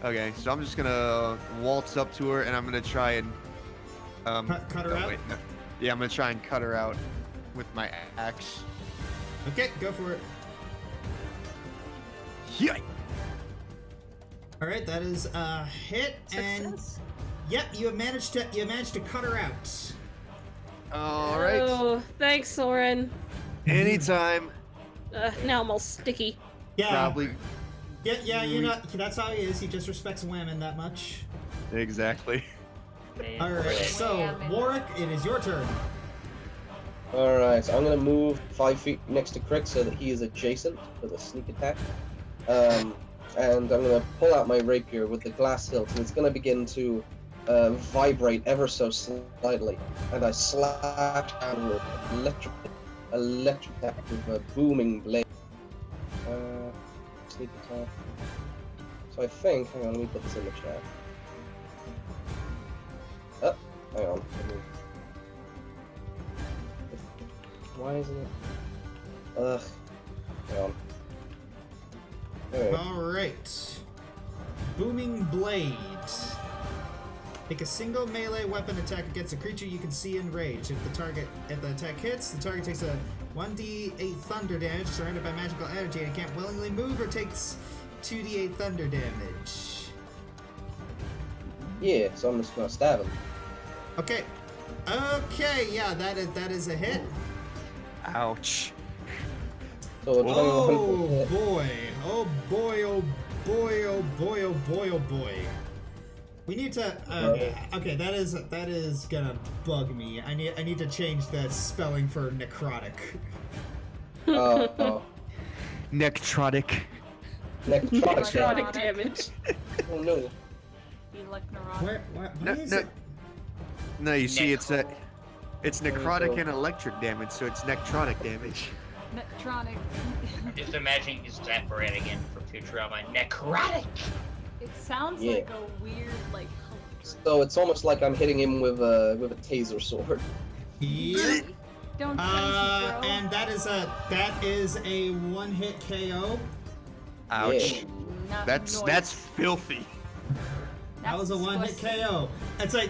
Okay, so I'm just gonna waltz up to her and I'm gonna try and, Cut her out? wait, no. Yeah, I'm gonna try and cut her out with my axe. Okay, go for it. Yeah. All right, that is a hit, and Success. yep, you managed to cut her out. All right. Oh, thanks, Sorin. Anytime. Now I'm all sticky. Yeah, Probably. Yeah, you know that's how he is. He just respects women that much. Exactly. All right, so Warrick, it is your turn. Alright, so I'm gonna move 5 feet next to Krick so that he is adjacent for the sneak attack. And I'm gonna pull out my rapier with the glass hilt, and it's gonna begin to vibrate ever so slightly. And I slash down with electric attack with a booming blade. Sneak attack. So I think, hang on, let me put this in the chat. Oh, hang on. Why isn't it? Ugh. Hang on. Anyway. All right, booming blade. Make a single melee weapon attack against a creature you can see in range. If the attack hits, the target takes a 1d8 thunder damage surrounded by magical energy and can't willingly move or takes 2d8 thunder damage. Yeah, so I'm just gonna stab him. Okay, yeah, that is a hit. Ouch. So it's Oh 21 hit. boy, oh boy, oh boy, oh boy, oh boy, oh boy. We need to. Okay, that is gonna bug me. I need to change the spelling for necrotic. Oh, Necrotic. necrotic. Necrotic damage. Oh no. You like neurotic. Why No, is no. it? No, you see, it's There necrotic you go. and electric damage, so it's necrotic damage. Nectronic. Just imagining Zapparat again from Futurama. Necrotic! It sounds Yeah. like a weird, like, health So it's almost like I'm hitting him with a taser sword. Yep. drink. Don't tempt me, bro. And that is a one-hit KO. Ouch. Not That's noise. filthy. That was a one-hit disgusting. KO. It's like.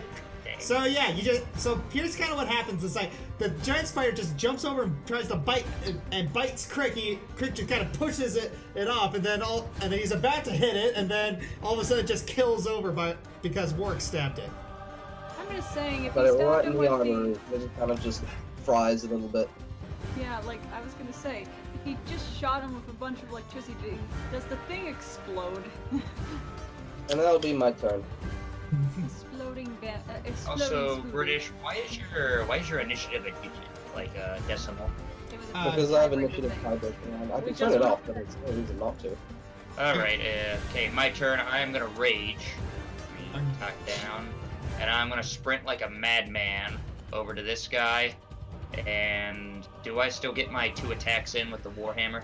So yeah, so here's kind of what happens. It's like the giant spider just jumps over and tries to bite and bites Krick. Krick just kind of pushes it off, and then he's about to hit it, and then all of a sudden it just kills over because Warrick stabbed it. I'm just saying, if But you it right stabbed in him the with armor, it kind of just fries a little bit. yeah, like I was gonna say, if you just shot him with a bunch of electricity, does the thing explode? And that'll be my turn. Exploding Also, spoon. British, why is your initiative at like a decimal? It was Because I have tiebreaker initiative thing. tiebreaker, and I We can turn just it off, went- but it's no reason not to. Alright, okay, my turn. I am gonna rage. Attack down. And I'm gonna sprint like a madman over to this guy. And do I still get my 2 attacks in with the Warhammer?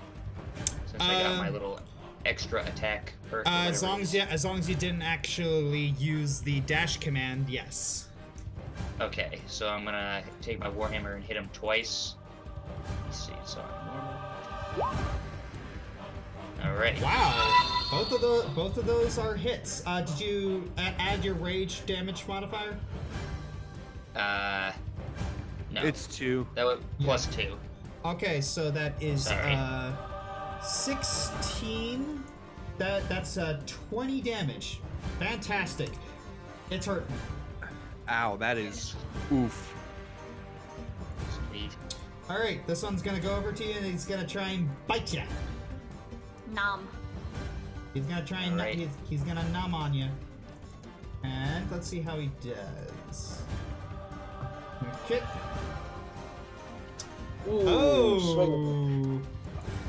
Since I got my little extra attack perk. or As whatever long it as you didn't actually use the dash command, yes. is. Okay, so I'm gonna take my Warhammer and hit him twice. Let's see, so I'm normal. Alright. Wow, both of those are hits. Did you add your rage damage modifier? No. It's 2. That was plus 2. Okay, so that is Sorry. 16. That's 20 damage. Fantastic. It's hurting. Ow, that is oof. Sweet. All right, this one's gonna go over to you and he's gonna try and bite you. Nom. He's gonna try and Alright. he's gonna numb on you. And let's see how he does. Okay. Ooh, Oh.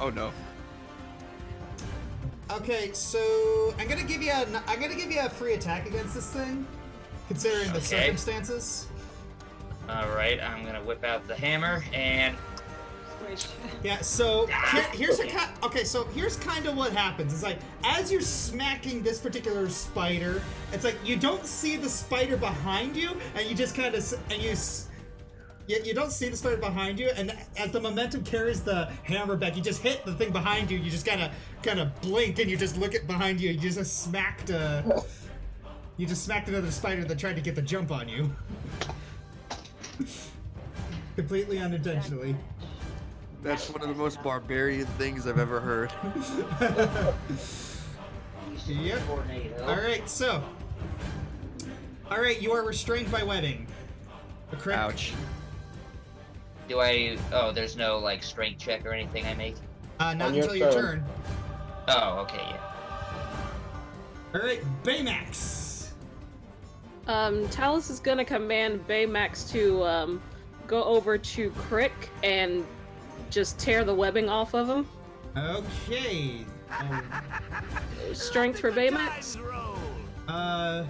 Oh no. Okay, so I'm gonna give you a free attack against this thing, considering the Okay. circumstances. Alright, I'm gonna whip out the hammer and Squish. Yeah. So here's kind of what happens. It's like as you're smacking this particular spider, it's like you don't see the spider behind you, and you just kind of you don't see the spider behind you, and as the momentum carries the hammer back, you just hit the thing behind you. You just kind of blink, and you just look at behind you. You just smacked another spider that tried to get the jump on you, completely unintentionally. That's one of the most barbarian things I've ever heard. Yep. tornado. All right, you are restrained by webbing. A Krick. Ouch. Do I? Oh, there's no like strength check or anything I make. Not On your until your turn. turn. Oh, okay, yeah. All right, Baymax. Talice is gonna command Baymax to go over to Krick and just tear the webbing off of him. Okay. Strength for Baymax. Dice roll. Oh.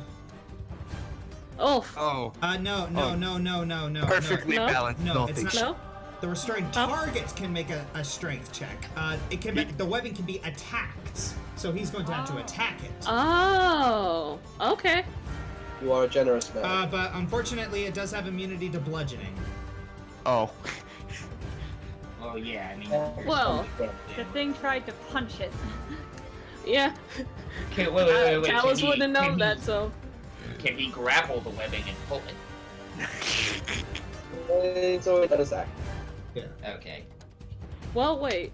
Oh. No. Perfectly No. balanced. No, Don't it's think not. so. No. The restrained target can make a strength check. It can be, the webbing can be attacked, so he's going to have to attack it. Oh. Okay. You are a generous man. But unfortunately, it does have immunity to bludgeoning. Oh. Oh yeah, I mean. Well, The thing tried to punch it. Yeah. Okay, wait. Talice Can wouldn't have known he- that, so. Can he grapple the webbing and pull it? It's always an attack. Okay. Well, wait.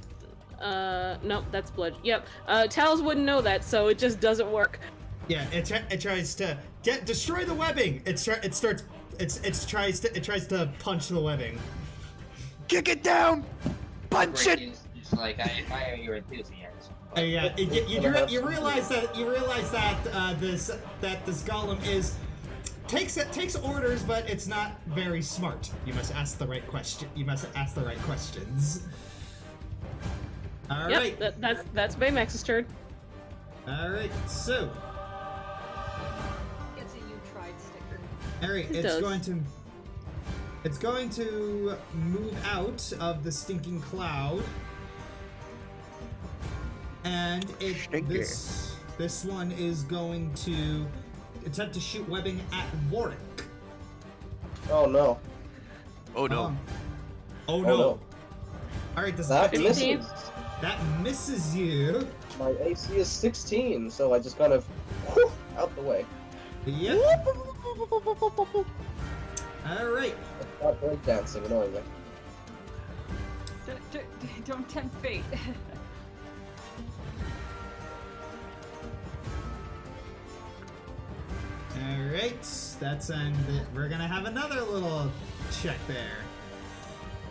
Nope, that's bludgeon. Yep. Talice wouldn't know that, so it just doesn't work. Yeah, it tries to destroy the webbing. It tries to punch the webbing. Kick it down! Punch Krick it! is just like, I admire your enthusiasm. but- Yeah, you realize that this golem takes orders, but it's not very smart. You must ask the right questions. All right. Yep, that's Baymax's turn. All right. So, It's a you tried sticker. all right. It does. It's going to move out of the stinking cloud, and Stinky. this one is going to attempt to shoot webbing at Warrick. Oh no. Oh no. Oh Oh no! no. All right, this That 15? misses. that misses you. My AC is 16, so I just kind of whew, out the way. Yep. All right. I start breakdancing annoyingly. Don't tempt fate. All right. We're gonna have another little check there.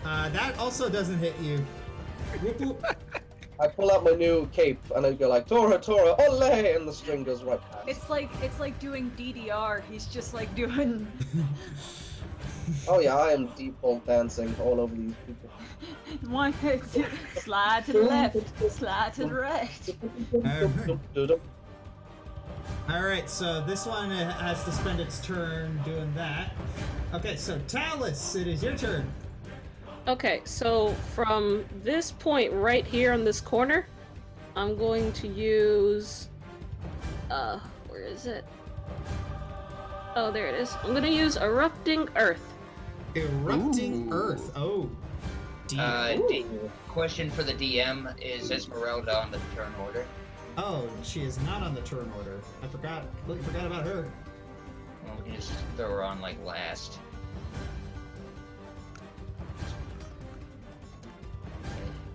That also doesn't hit you. Whoop, whoop. I pull out my new cape and I go like Tora Tora ole, and the string goes right past. It's like doing DDR. He's just like doing. Oh yeah, I am deep pole dancing all over these people. One, slide to the left, slide to the right. Alright, so this one has to spend its turn doing that. Okay, so Talice, it is your turn. Okay, so from this point right here on this corner, I'm going to use... where is it? Oh, there it is. I'm gonna use Erupting Earth. Erupting Earth. Oh, dear. Question for the DM, is Esmeralda on the turn order? Oh, she is not on the turn order. I completely forgot about her. Well, we can just throw her on, like, last.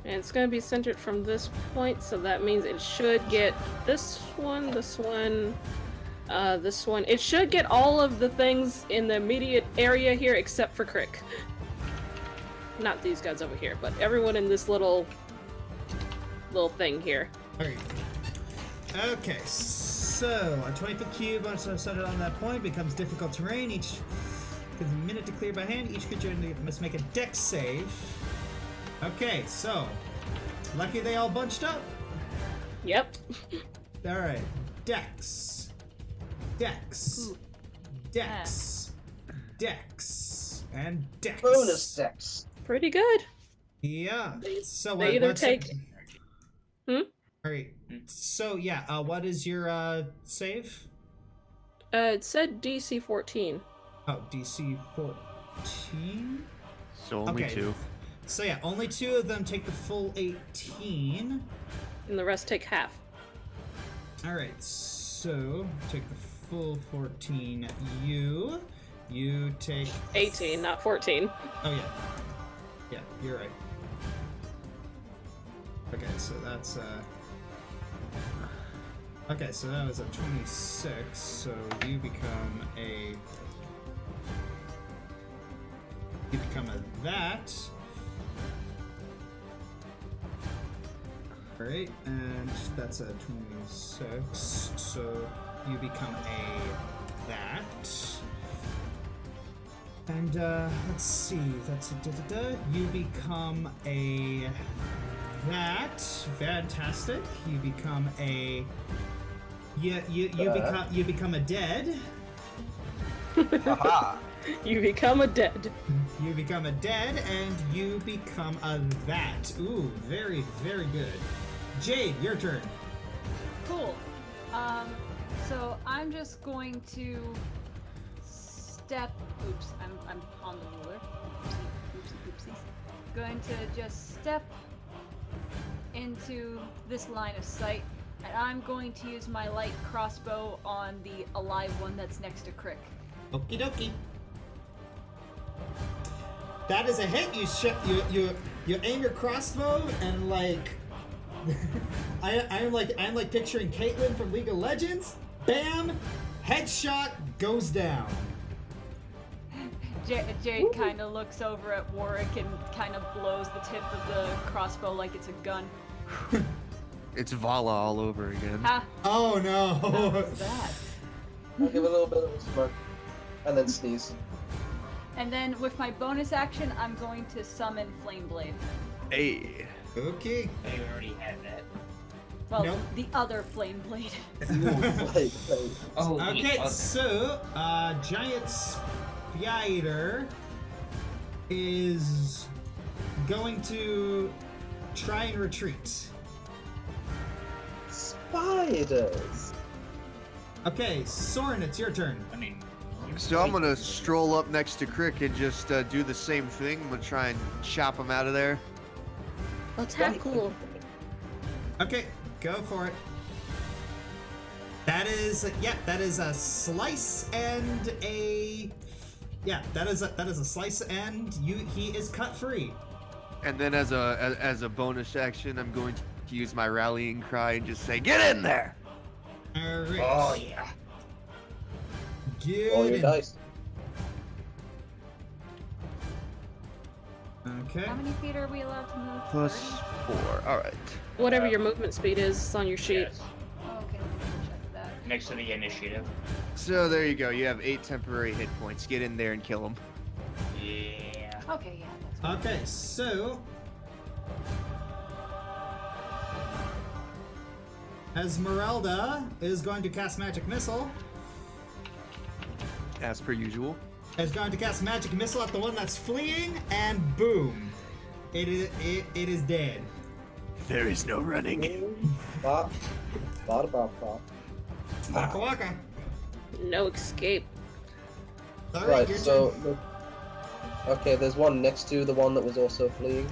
And it's gonna be centered from this point, so that means it should get this one, this one, this one. It should get all of the things in the immediate area here except for Krick. Not these guys over here, but everyone in this little thing here. Alright. Okay, so a 20-foot cube once centered on that point becomes difficult terrain. Each takes a minute to clear by hand. Each creature must make a dex save. Okay, so lucky they all bunched up. Yep. Alright. Dex. Dex. Dex. Dex. And Dex. Bonus dex. Pretty good. Yeah. So They either take... Alright. So yeah, what is your save? It said DC 14. Oh, DC 14? So only Okay. 2. So yeah, only 2 of them take the full 18. And the rest take half. Alright, so take the full 14. You take 18, not 14. Oh yeah. Yeah, you're right. Okay, so that's okay, so that was a 26, so you become a that. Alright, and that's a 26, so you become a that. And let's see, that's a you become a that. Fantastic. You become a you become a dead. Aha. You become a dead. You become a dead, and you become a that. Ooh, very, very good. Jade, your turn. Cool. So I'm just going to step. Oops, I'm on the ruler. Oopsies. Going to just step into this line of sight, and I'm going to use my light crossbow on the alive one that's next to Krick. Okie dokie. That is a hit. You aim your crossbow and like I'm like picturing Caitlyn from League of Legends. Bam! Headshot goes down. Jade kind of looks over at Warrick and kind of blows the tip of the crossbow like it's a gun. It's Vala all over again. Ha! Oh no! What was that? I'll give a little bit of a smirk. And then sneeze. And then with my bonus action, I'm going to summon Flame Blade. Hey. Okay. I already had that. Well, Nope. the other Flame Blade. Oh, Okay, so giant spider is going to try and retreat. Spiders. Okay, Sorin, it's your turn. I mean, So I'm gonna stroll up next to Krick and just do the same thing. I'm gonna try and chop him out of there. Oh, tackle. Okay, go for it. That is a slice and a that is a slice and he is cut free. And then as a bonus action, I'm going to use my rallying cry and just say, "Get in there!" All right. oh yeah. Roll Get your in. dice. Okay. How many feet are we allowed to move? Plus 30? 4. All right. Whatever your movement speed is, it's on your sheet. Yes. Oh, okay, let me check that. Next to the initiative. So there you go. You have 8 temporary hit points. Get in there and kill him. Yeah. Okay, yeah, that's fine. Okay, so Esmeralda is going to cast Magic Missile. As per usual. Is going to cast Magic Missile at the one that's fleeing, and boom, it is dead. There is no running. Bop. Bop, bop, bop. Waka waka. No escape. All Right, your so turn. okay, there's one next to the one that was also fleeing.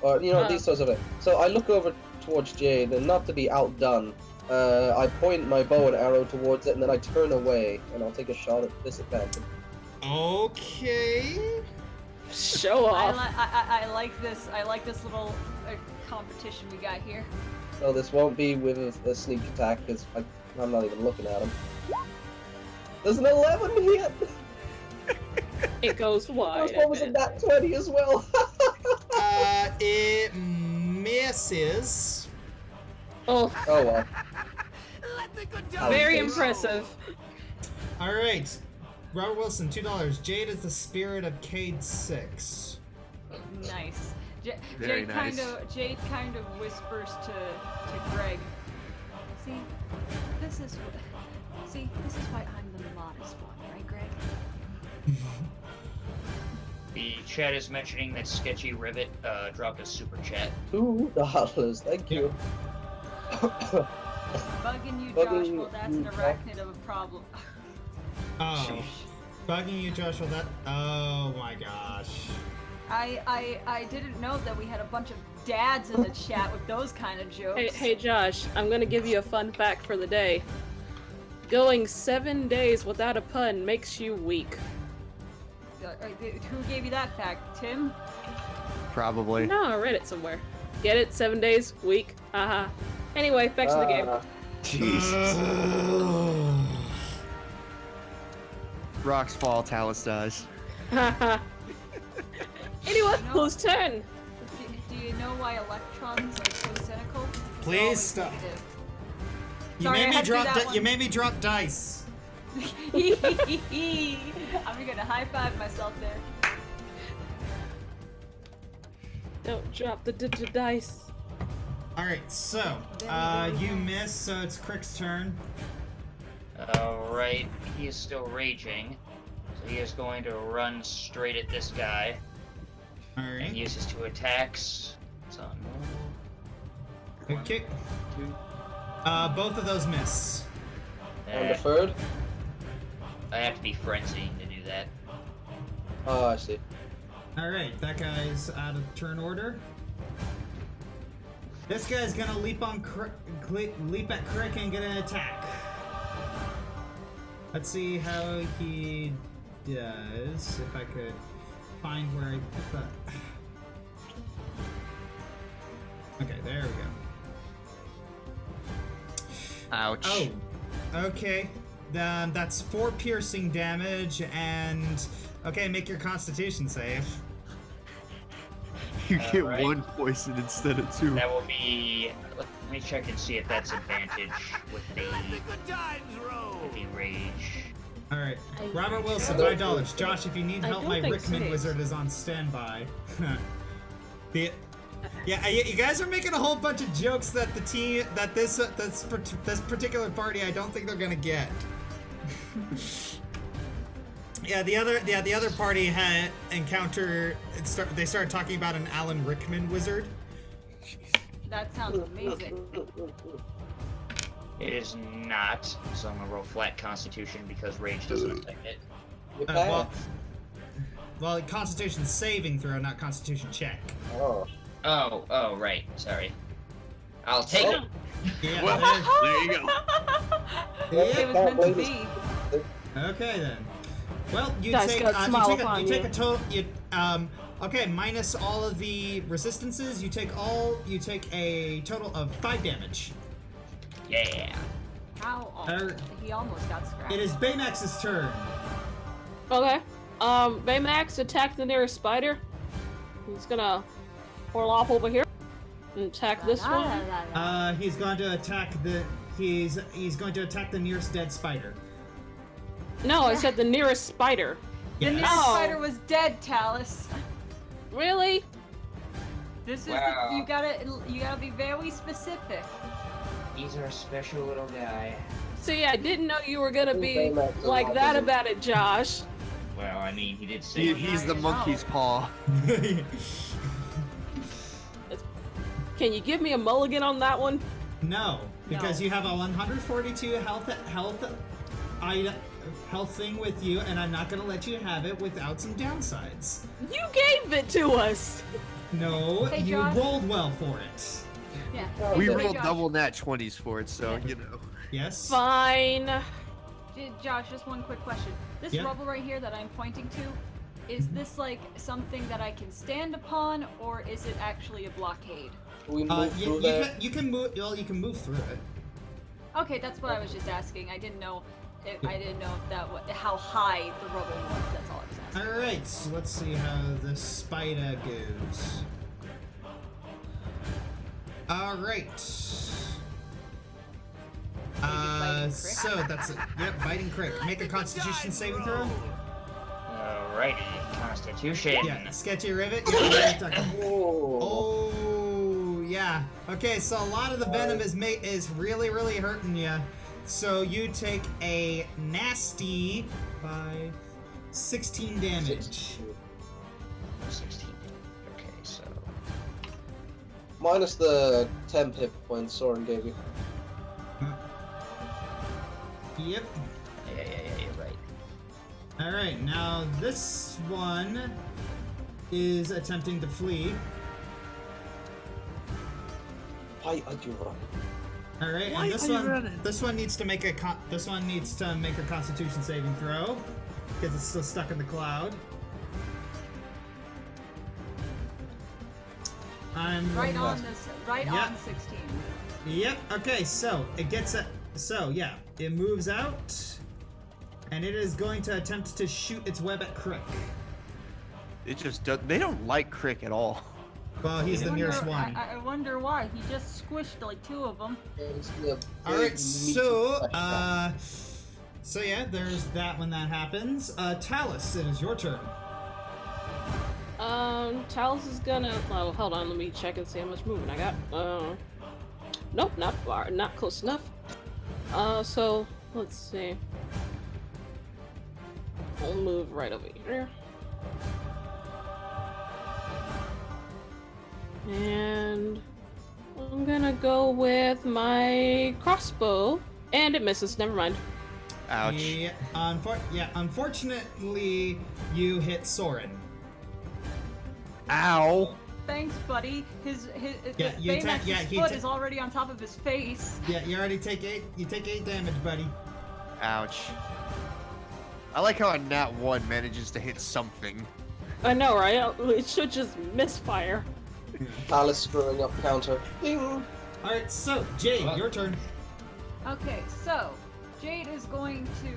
Or these sorts of it. So I look over towards Jade, and not to be outdone, I point my bow and arrow towards it, and then I turn away, and I'll take a shot at disadvantage. Okay. Show off. I like this. I like this little competition we got here. So this won't be with a sneak attack, because I'm not even looking at him. There's an 11 hit! It goes wide. First one was a nat 20 as well. It misses. Oh, Oh well. Let the good very times impressive. All right, Robert Wilson, $2. Jade is the spirit of Cade 6. Nice. Very Jade nice. kind of whispers to Greg. See, this is why I'm the modest one, right, Greg? The chat is mentioning that Sketchy Rivet dropped a super chat. $2, thank you. Bugging you, Bugging Josh. Well, that's an arachnid of a problem. Oh, bugging you, Joshua. That. Oh my gosh. I didn't know that we had a bunch of dads in the chat with those kind of jokes. Hey, Josh, I'm gonna give you a fun fact for the day. Going 7 days without a pun makes you weak. Who gave you that fact, Tim? Probably. No, I read it somewhere. Get it? 7 days, weak. Haha. Anyway, back to the game. Jesus. Rocks fall, Talice dies. Haha. Anyway, whose turn? Do you know why electrons are so cynical? It's Please always stop. negative. You Sorry, I made me had to do drop. that one. You made me drop dice. I'm gonna high five myself there. Don't drop the dice. All right, so you miss, so it's Krick's turn. Alright, he is still raging. So he is going to run straight at this guy. All And right. use his 2 attacks. It's on roll. Okay. Both of those miss. On the third? I have to be frenzying to do that. Oh, I see. All right, that guy's out of turn order. This guy's gonna leap on leap at Krick and get an attack. Let's see how he does. If I could find where I put that. Okay, there we go. Ouch. Oh, okay. Then that's 4 piercing damage, and okay, make your Constitution save. You get Alright. 1 poison instead of 2. That will be. Let me check and see if that's advantage with Let the good times roll. the rage. All right, Robert Wilson, I- $5. Josh, if you need I help, don't my think Rickman saves. wizard is on standby. You guys are making a whole bunch of jokes that the team, that this particular party, I don't think they're gonna get. The other party had encountered. They started talking about an Alan Rickman wizard. That sounds amazing. It is not, so I'm gonna roll flat Constitution because rage doesn't affect it. You Well, pass. Constitution saving throw, not Constitution check. Oh. Oh, right. Sorry. I'll take Oh. it. Yeah. Well, there you go. It was meant to be. Okay then. Well, you Dice take gods smile upon you take you. a total. Okay, minus all of the resistances. You take a total of 5 damage. Yeah. How? He almost got scratched. It is Baymax's turn. Okay. Baymax attack the nearest spider. He's gonna whirl off over here and attack this one. He's going to attack the. He's going to attack the nearest dead spider. No, I said the nearest spider. The Yes. nearest Oh. spider was dead, Talice. Really? This is Wow. you gotta be very specific. He's our special little guy. See, I didn't know you were gonna be Very much so, like that opposite. about it, Josh. Well, I mean, he did say He's the I know. monkey's paw. Can you give me a mulligan on that one? No, because No. you have a 142 health thing with you, and I'm not gonna let you have it without some downsides. You gave it to us. No, Hey, you Josh. rolled well for it. Yeah. We Hey, rolled Josh. double nat 20s for it, so you know. Yes. Fine. Josh, just one quick question. This Yeah. rubble right here that I'm pointing to, is this like something that I can stand upon, or is it actually a blockade? We move You, through you, there. can, you can move. Well, you can move through it. Okay, that's what I was just asking. I didn't know. I didn't know if that how high the rubble was. That's all I was asking. All right. So let's see how the spider goes. All right. biting Krick? So that's it. Yep, biting Krick. Make a Constitution saving throw. Alrighty, Constitution. Yeah, sketchy rivet. Yeah, Oh. oh, yeah. Okay, so a lot of the venom is really hurting you. So you take a nasty 16 damage. 16. Okay, so. Minus the 10 hit points Sorin gave you. Yep. Yeah, you're right. All right, now this one is attempting to flee. Why are you running? All right, Why and this are you one, running? this one needs to make a Constitution saving throw because it's still stuck in the cloud. I'm Right on this. Right Yep. on 16. Yep. Okay, so it gets a. So yeah, it moves out, and it is going to attempt to shoot its web at Krick. It just does, they don't like Krick at all. Well, he's the nearest one. I wonder why. He just squished like 2 of them. All right, so so yeah, there's that when that happens. Talice, it is your turn. Talice is gonna. Oh, hold on. Let me check and see how much movement I got. Nope, not far, not close enough. So let's see. I'll move right over here. And I'm gonna go with my crossbow, and it misses. Never mind. Ouch. Yeah, unfortunately, you hit Sorin. Ow. Thanks, buddy. His Yeah, you Baymax's yeah, he foot ta- is already on top of his face. Yeah, you already take 8. You take 8 damage, buddy. Ouch. I like how a nat 1 manages to hit something. I know, right? It should just misfire. Talice screwing up counter. Ding! All right, so Jade, your turn. Okay, so Jade is going to.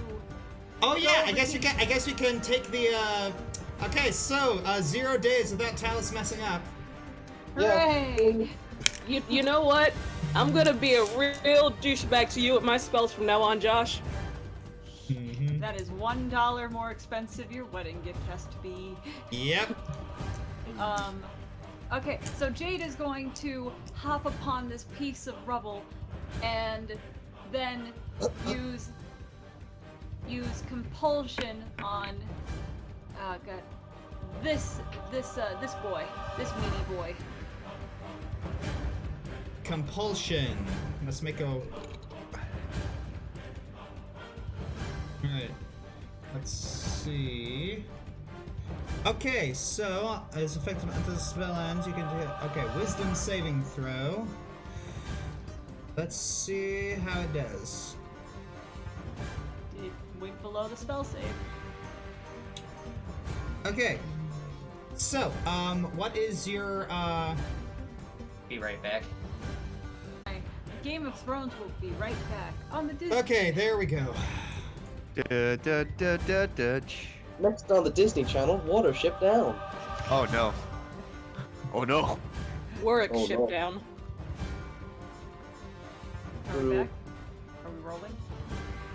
Oh yeah, Go I guess with we can take the. Okay, so 0 days without Talice messing up. Hooray! You know what? I'm gonna be a real douchebag to you with my spells from now on, Josh. Mm-hmm. That is $1 more expensive your wedding gift has to be. Yep. Okay, so Jade is going to hop upon this piece of rubble and then use compulsion on this boy, this meaty boy. Compulsion. Let's make a. All right. Let's see. Okay, so as effective after the spell ends, you can do. Okay, Wisdom saving throw. Let's see how it does. It went below the spell save. Okay. So, what is your Be right back. Game of Thrones will be right back on the Disney. Okay, there we go. Next on the Disney Channel, Watership Down. Oh no. Oh no. Warrick Oh, ship no. down. Are we back? Are we rolling?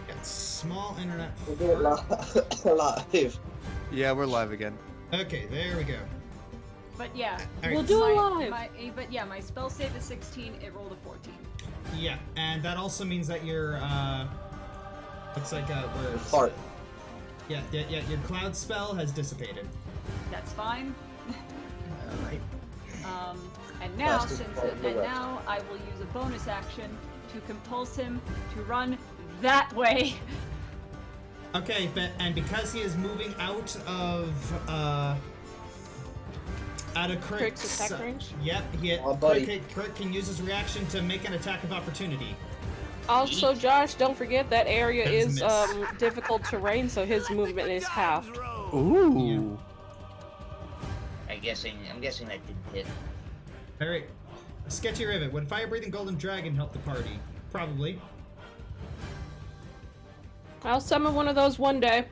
Got small internet. We'll do it live. Yeah, we're live again. Okay, there we go. But yeah, All We'll right. do it live. But yeah, my spell save is 16. It rolled a 14. Yeah, and that also means that your looks like where Fart. Yeah, your cloud spell has dissipated. That's fine. All right. And now, Fastest part of the rest. now I will use a bonus action to compulse him to run that way. Okay, and because he is moving out of Crick's Crick's attack range? Yep, buddy. Crick can use his reaction to make an attack of opportunity. Also, Josh, don't forget that area That is is a miss. difficult terrain, so his movement is half. Ooh. I'm guessing that didn't hit. All right. Sketchy Rivet. Would fire-breathing golden dragon help the party? Probably. I'll summon one of those one day.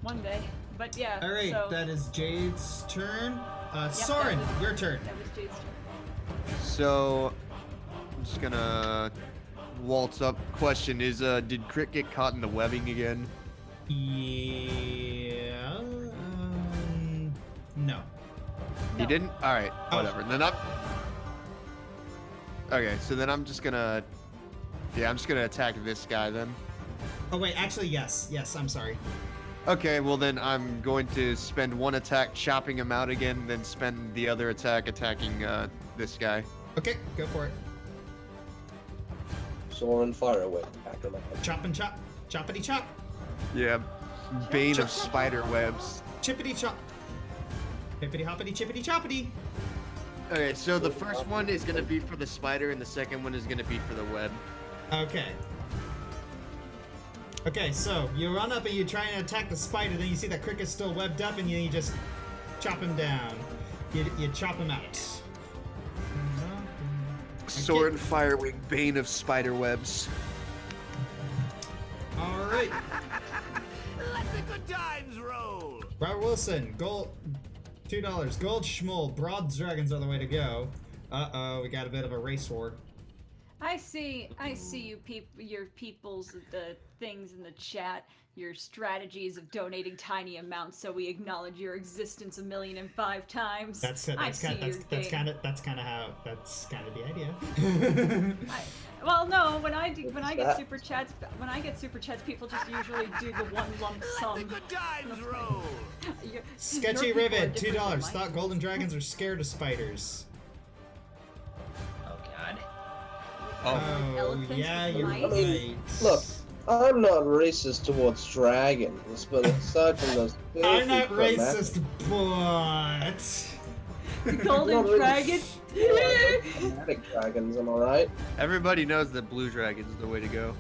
One day. But yeah. All right, So, that is Jade's turn. that Sorin, was- your turn. that was Jade's turn. So, I'm just gonna waltz up. Question is, did Krick get caught in the webbing again? Yeah. No. He didn't? Alright, Oh. whatever. Then I'm... Okay, so then I'm just gonna... Yeah, I'm just gonna attack this guy then. Oh wait, actually yes. Yes, I'm sorry. Okay, well then I'm going to spend one attack chopping him out again, then spend the other attack attacking this guy. Okay, go for it. Sorin, fire away after my head. Chop and chop. Choppity chop. Yeah, Bane Chop, of chop. spider webs. Chippity chop. Hippity hoppity chippity choppity. Okay, so the first one is gonna be for the spider, and the second one is gonna be for the web. Okay. Okay, so you run up and you try and attack the spider, then you see that Crick is still webbed up, and you just chop him down. You chop him out. Sorin Firewing, Bane of spider webs. All right. Let the good times roll. Robert Wilson, gold, $2. Gold Schmoll, broad dragons are the way to go. Uh-oh, we got a bit of a race war. I see you your people's the things in the chat, your strategies of donating tiny amounts so we acknowledge your existence 1,000,005 times. That's kind of the idea. Well, no, when I get super chats, people just usually do the one lump sum. Let the good times roll. Sketchy Your people are Rivet, different from $2. mine. Thought golden dragons are scared of spiders. Oh god. Elephants yeah, with you're mice? right. Look, I'm not racist towards dragons, but aside from those... I'm not filthy racist, but... The golden Not really. dragon. Chromatic dragons, am I right? Everybody knows that blue dragon's the way to go.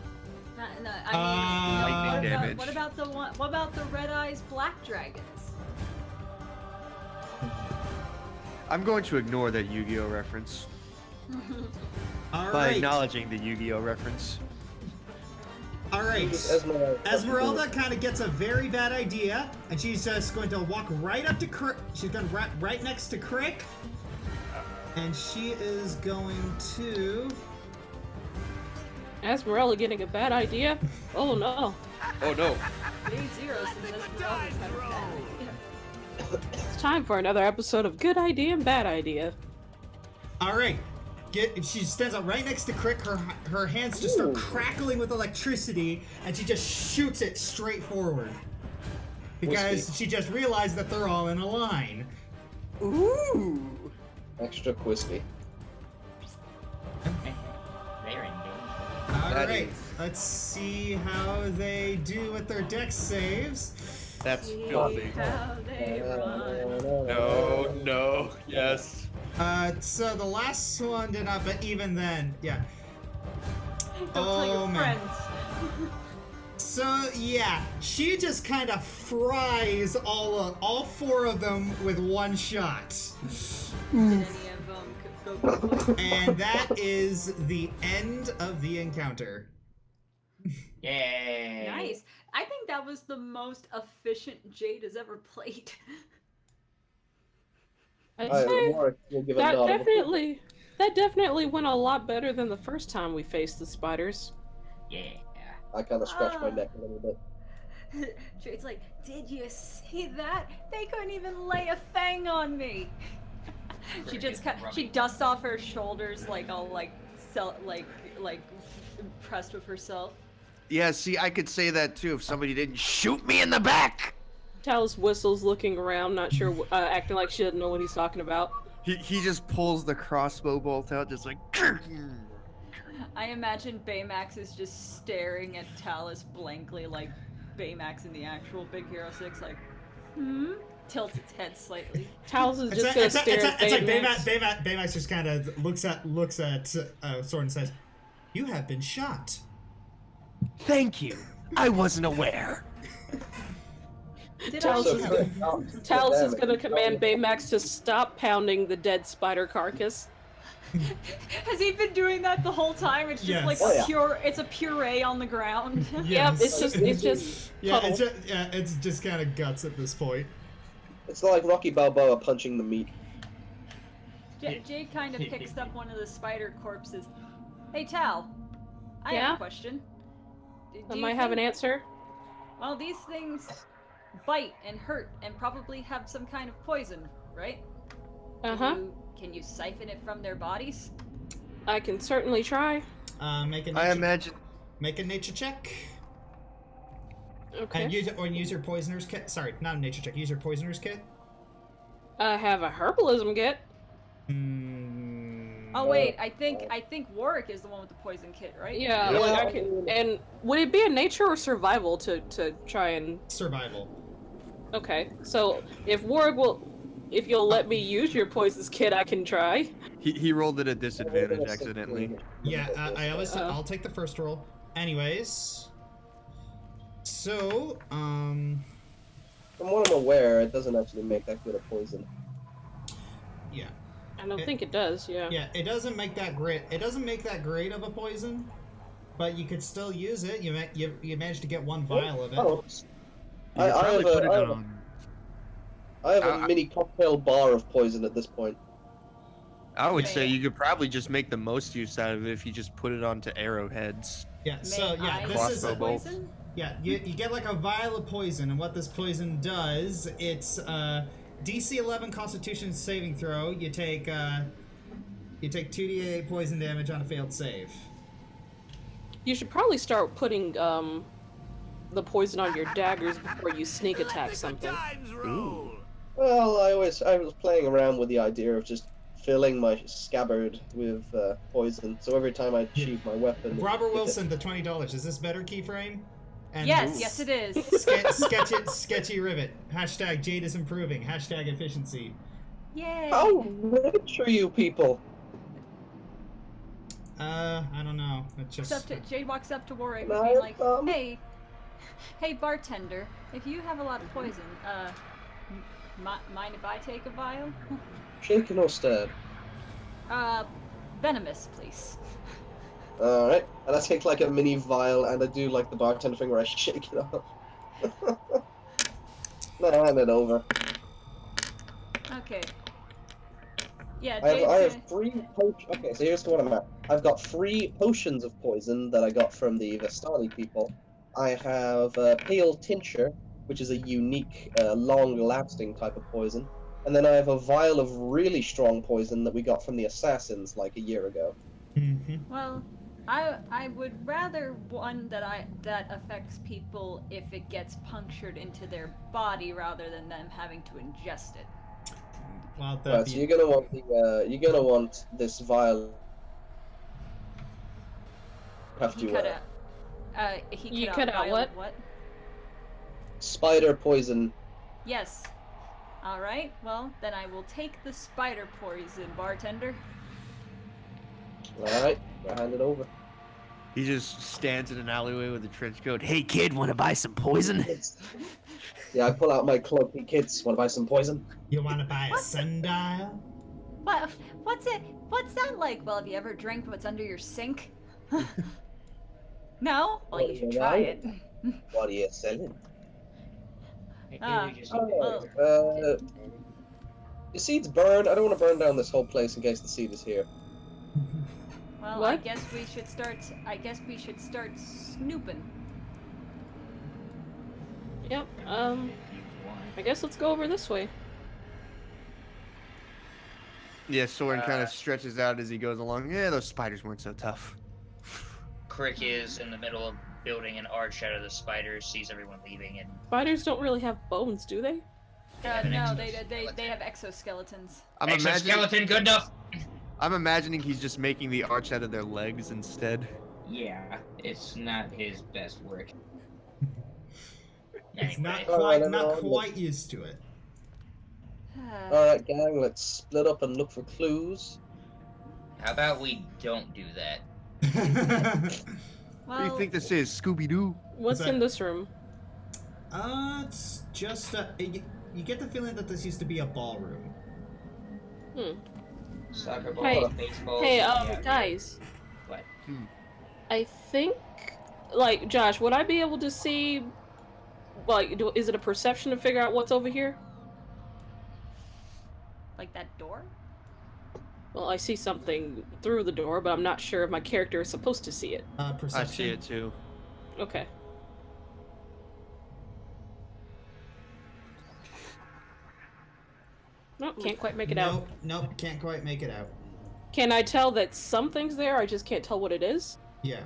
No, Lightning damage. what about the red eyes black dragons? I'm going to ignore that Yu-Gi-Oh reference All by right. acknowledging the Yu-Gi-Oh reference. All right. Esmeralda. Esmeralda kind of gets a very bad idea, and she's just going to walk right up to Crick. She's going to right next to Crick, and she is going to. Esmeralda getting a bad idea? Oh no. Oh no. Day 0 since Esmeralda's had a bad idea. It's time for another episode of Good Idea and Bad Idea. All right. She stands up right next to Crick. Her hands just start Ooh. crackling with electricity, and she just shoots it straight forward because Whiskey. she just realized that they're all in a line. Ooh. Extra crispy. They're in danger. All That right. is- Let's see how they do with their dex saves. That's See filthy. how they run. No, no, yes. So the last one did not, but even then, yeah. Don't tell your man. friends. So yeah, she just kind of fries all four of them with one shot, Did any of them go and that is the end of the encounter. Yay! Nice. I think that was the most efficient Jade has ever played. I'd Alright, say Warrick, we'll give a that nod. definitely went a lot better than the first time we faced the spiders. Yeah. I kind of scratched my neck a little bit. Jade's like, did you see that? They couldn't even lay a fang on me. She just she dusts off her shoulders, like all like impressed with herself. Yeah, see, I could say that too if somebody didn't shoot me in the back. Talice whistles, looking around, not sure, acting like she doesn't know what he's talking about. He just pulls the crossbow bolt out, just like. I imagine Baymax is just staring at Talice blankly, like Baymax in the actual Big Hero 6, like, tilts its head slightly. Talice is just gonna stare at Baymax. It's like Baymax just kind of looks at Sorin and says, "You have been shot." Thank you. I wasn't aware. Talice is gonna command Baymax to stop pounding the dead spider carcass. Has he been doing that the whole time? It's just like it's a puree on the ground. Yes. Yep, it's just it's just kind of guts at this point. It's like Rocky Balboa punching the meat. Jade kind of picks up one of the spider corpses. Hey Tal, I have a question. I might have an answer. Well, these things bite and hurt and probably have some kind of poison, right? Can you siphon it from their bodies? I can certainly try. Make a nature check. Okay. And use your poisoner's kit. Sorry, not a nature check. Use your poisoner's kit. I have a herbalism kit. Oh wait, I think Warrick is the one with the poison kit, right? Yeah, like I can. And would it be a nature or survival to try and survival? Okay, so if you'll let me use your poisons kit, I can try. He rolled at a disadvantage accidentally. Yeah, I'll take the first roll. Anyways, so from what I'm aware, it doesn't actually make that good a poison. Yeah. I don't think it does. Yeah. Yeah, it doesn't make that great. It doesn't make that great of a poison, but you could still use it. You managed to get one vial of it. Oh. I have a mini cocktail bar of poison at this point. I would say you could probably just make the most use out of it if you just put it onto arrowheads. Yeah, so yeah, this is a poison. Yeah, you get like a vial of poison, and what this poison does, it's DC 11 Constitution saving throw. You take 2d8 poison damage on a failed save. You should probably start putting the poison on your daggers before you sneak attack something. Ooh. Well, I was playing around with the idea of just filling my scabbard with poison, so every time I sheathe my weapon... Robert Wilson, the $20. Is this better, Keyframe? And yes, it is. Sketchy rivet. Hashtag Jade is improving. Hashtag efficiency. Yay! How rich are you people? I don't know. It's just... Jade walks up to Warrick and being like, hey bartender, if you have a lot of poison, mind if I take a vial? Shaken or stirred? Venomous, please. Alright, and I take like a mini vial and I do like the bartender thing where I shake it off. No, hand it over. Okay. Yeah, I have 3 potions. Okay, so here's what I'm at. I've got 3 potions of poison that I got from the Vestali people. I have Pale Tincture, which is a unique, long-lasting type of poison. And then I have a vial of really strong poison that we got from the Assassins like a year ago. Well, I would rather one that affects people if it gets punctured into their body rather than them having to ingest it. Well, right, so you're gonna want this vial. He cut out what? Spider poison. Yes. All right. Well, then I will take the spider poison, bartender. All right, I'll hand it over. He just stands in an alleyway with a trench coat. Hey kid, want to buy some poison? Yeah, I pull out my cloak. Hey kids, want to buy some poison? You want to buy a sundial? What? What's it? What's that like? Well, have you ever drank what's under your sink? No? Well, you should try it. What are you selling? The seeds burn. I don't want to burn down this whole place in case the seed is here. Well, what? I guess we should start snooping. Yep. If you want. I guess let's go over this way. Yeah, Sorin kind of stretches out as he goes along. Yeah, those spiders weren't so tough. Krick is in the middle of building an arch out of the spiders, sees everyone leaving, and Spiders don't really have bones, do they? have an No, they exoskeleton. have exoskeletons. I'm imagining, Exoskeleton, good enough. I'm imagining he's just making the arch out of their legs instead. Yeah, it's not his best work. He's not Anyway, quite used to it. Alright, gang, let's split up and look for clues. how about we don't do that? What do you Well, think this is, Scooby-Doo? What's that- in this room? It's just you get the feeling that this used to be a ballroom. Soccer ball, Hey, baseball. Hey, yeah, guys. What? I think, like, Josh, would I be able to see, like, is it a perception to figure out what's over here? like that door? Well, I see something through the door, but I'm not sure if my character is supposed to see it. Perception. I see it too. Okay. Nope, can't quite make it out. Nope, can't quite make it out. Can I tell that something's there? I just can't tell what it is. Yeah.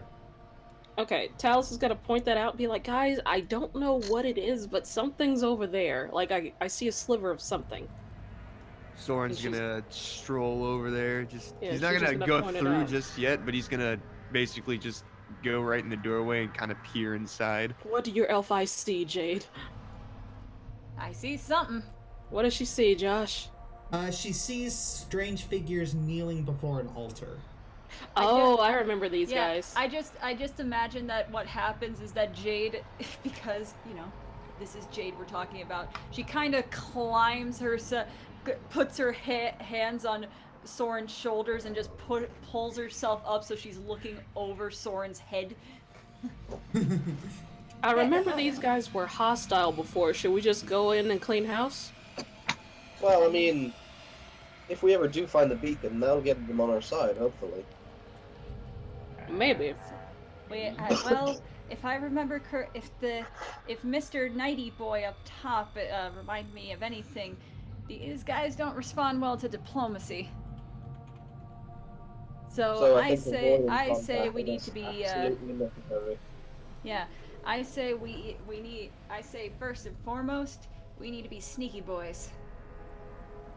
Okay, Talice is gonna point that out and be like, guys, I don't know what it is, but something's over there. Like, I see a sliver of something. Sorin's She's- gonna stroll over there. Just Yeah, he's not she's gonna just gonna go point it through out. just yet, but he's gonna basically just go right in the doorway and kind of peer inside. What do your elf eyes see, Jade? I see something. What does she see, Josh? She sees strange figures kneeling before an altar. Oh, I remember these Yeah, guys. I just imagine that what happens is that Jade, because you know, this is Jade we're talking about. She kind of climbs puts her hands on Sorin's shoulders and just pulls herself up so she's looking over Sorin's head. I remember these guys were hostile before. Should we just go in and clean house? Well, I mean, if we ever do find the beacon, that'll get them on our side, hopefully. Maybe. Well, if I remember, if Mr. Nighty Boy up top remind me of anything, these guys don't respond well to diplomacy. So I think say avoiding we contact need is to be absolutely necessary. yeah. I say we need. I say first and foremost, we need to be sneaky boys.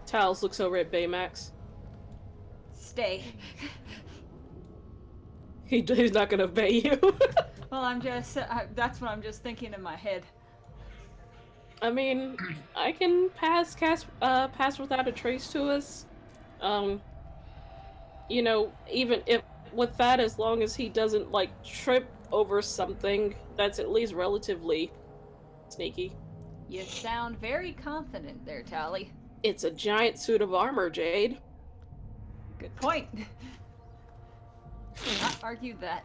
Talice looks over at Baymax. Stay. He's not gonna obey you. Well, I'm just. That's what I'm just thinking in my head. I mean, I can pass without a trace to us. You know, even if with that, as long as he doesn't like trip over something that's at least relatively sneaky. You sound very confident there, Tally. It's a giant suit of armor, Jade. Good point. Not argue that.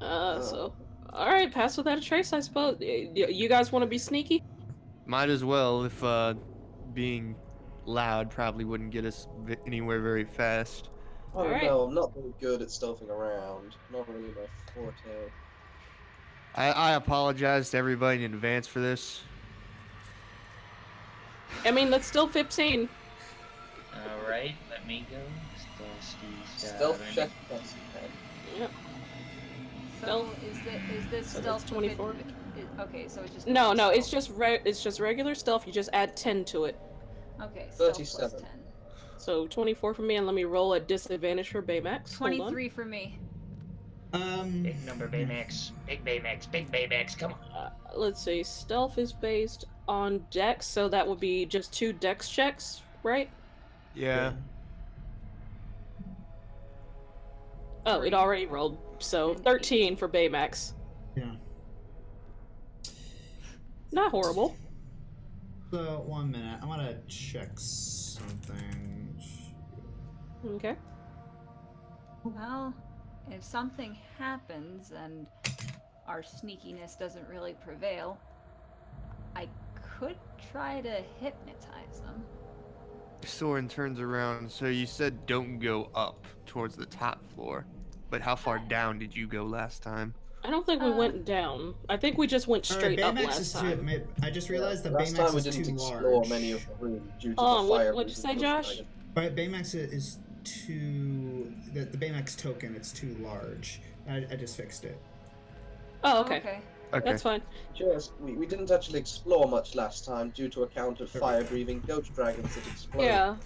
So, all right, pass without a trace, I suppose. You guys want to be sneaky? Might as well, if being loud probably wouldn't get us anywhere very fast. Oh Alright. no, I'm not very good at stealthing around. Not really my forte. I apologize to everybody in advance for this. I mean, that's still 15. All right, let me go. Stealth check. That's Yep. So is this So stealth that's 24. Okay, so it's just No, it's stealth. just regular stealth. You just add 10 to it. Okay, stealth plus 37. 10. So 24 for me, and let me roll at disadvantage for Baymax. Hold on. 23 for me. Big number Baymax. Big Baymax. Big Baymax. Come on. Let's see. Stealth is based on dex, so that would be just 2 dex checks, right? Yeah. Oh, it already rolled. So 13 for Baymax. Yeah. Not horrible. So 1 minute, I want to check something. Okay. Well, if something happens and our sneakiness doesn't really prevail, I could try to hypnotize them. Sorin turns around. So you said don't go up towards the top floor, but how far down did you go last time? I don't think we went down. I think we just went straight up Baymax last is time. I just realized that Last time Baymax we is didn't too explore large. many of the rooms due to the What'd fire. you say, Josh? But Baymax is too... The Baymax token, it's too large. I just fixed it. Oh, okay. Okay. That's fine. Just, we didn't actually explore much last time due to a count of fire-breathing ghost dragons that explode. Yeah.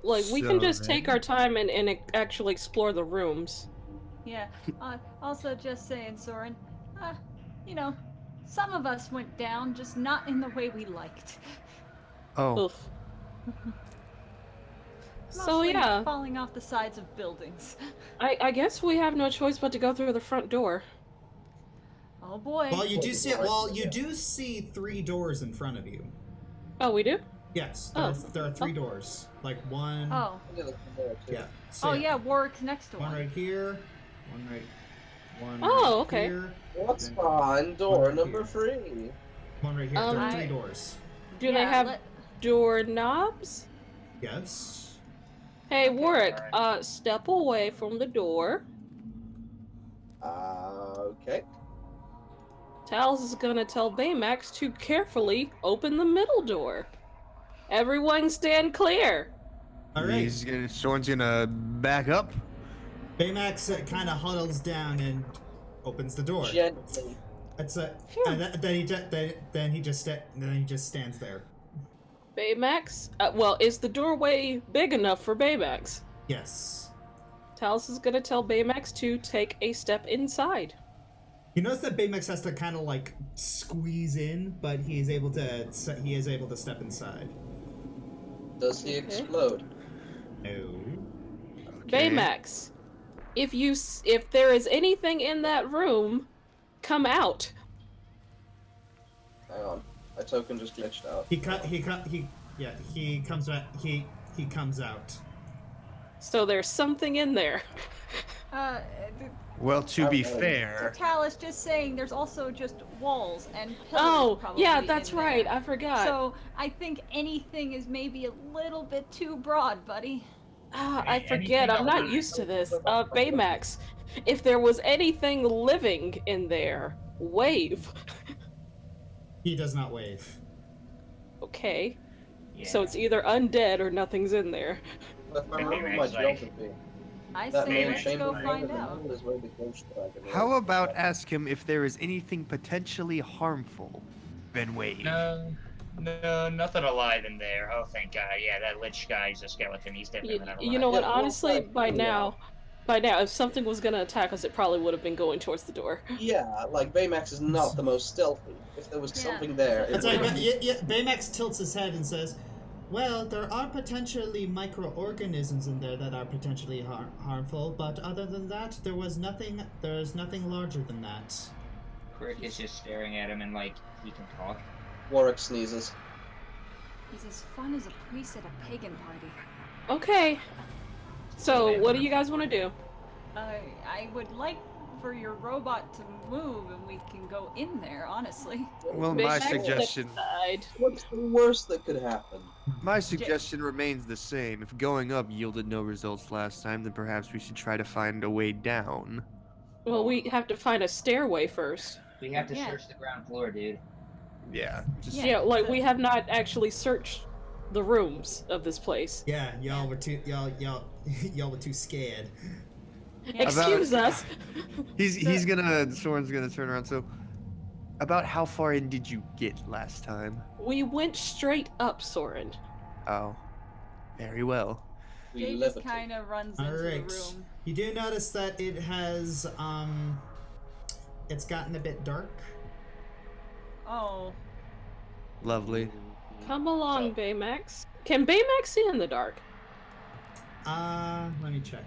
Like, we can So just take our time and actually explore the rooms. Yeah. Also, just saying, Sorin. You know, some of us went down, just not in the way we liked. Oh. Oof. So Mostly yeah, falling off the sides of buildings. I guess we have no choice but to go through the front door. Oh boy. Well, you do see it. Well, you do see 3 doors in front of you. Oh, we do? Yes, Oh. there are 3 doors. Like one. Oh. Yeah. Oh yeah, Warrick's next to One one. right here. One right. One. Oh, right okay. Here, What's then behind door right number here. 3? One right here. There are 3 I- doors. Do they have doorknobs? Yes. Hey, Okay, Warrick, alright. step away from the door. Okay. Talice is gonna tell Baymax to carefully open the middle door. Everyone stand clear. All right. Sorin's gonna back up. Baymax kind of huddles down and opens the door. Gently. It's a. And then he just stands there. Baymax? Well, is the doorway big enough for Baymax? Yes. Talice is gonna tell Baymax to take a step inside. You notice that Baymax has to kind of like squeeze in, but he is able to step inside. Does he explode? No. Okay. Baymax, if there is anything in that room, come out. Hang on. My token just glitched out. He comes back. He comes out. So there's something in there. Well, to be Okay. fair, Talice, just saying, there's also just walls and pillars. Oh, probably yeah, that's in right. there. I forgot. So I think anything is maybe a little bit too broad, buddy. I forget. I'm not used to this. Baymax, if there was anything living in there, wave. He does not wave. Okay. Yeah. So it's either undead or nothing's in there. But I Maybe remember my it's like- geography. I That say main let's chamber go find in the out. middle is where the ghost dragon is. how about ask him if there is anything potentially harmful? Then wave. No, nothing alive in there. Oh, thank God. Yeah, that lich guy's a skeleton. He's definitely not alive. You know what? Yeah, Honestly, well, by now, if something was gonna attack us, it probably would have been going towards the door. Yeah, like Baymax is not the most stealthy. If there was Yeah. something there, it It's like, would Baymax tilts his head and says, "Well, there are potentially microorganisms in there that are potentially harmful, but other than that, there is nothing larger than that." Krick is just staring at him and like he can talk. Warrick sneezes. He's as fun as a priest at a pagan party. Okay. So, what do you guys want to do? I would like for your robot to move and we can go in there, honestly. Well, Big my Mac suggestion, side. What's the worst that could happen? my suggestion remains the same. If going up yielded no results last time, then perhaps we should try to find a way down. Well, we have to find a stairway first. We have to Yeah. search the ground floor, dude. Yeah. Just Yeah, like we have not actually searched the rooms of this place. Yeah, y'all were too scared. Yeah. Excuse us. Sorin's gonna turn around. So, about how far in did you get last time? We went straight up, Sorin. Oh, very well. We Jade just levitate. kind of runs All into right. the room. You do notice that it has it's gotten a bit dark. Oh, Lovely. Come along, Baymax. Can Baymax see in the dark? Let me check.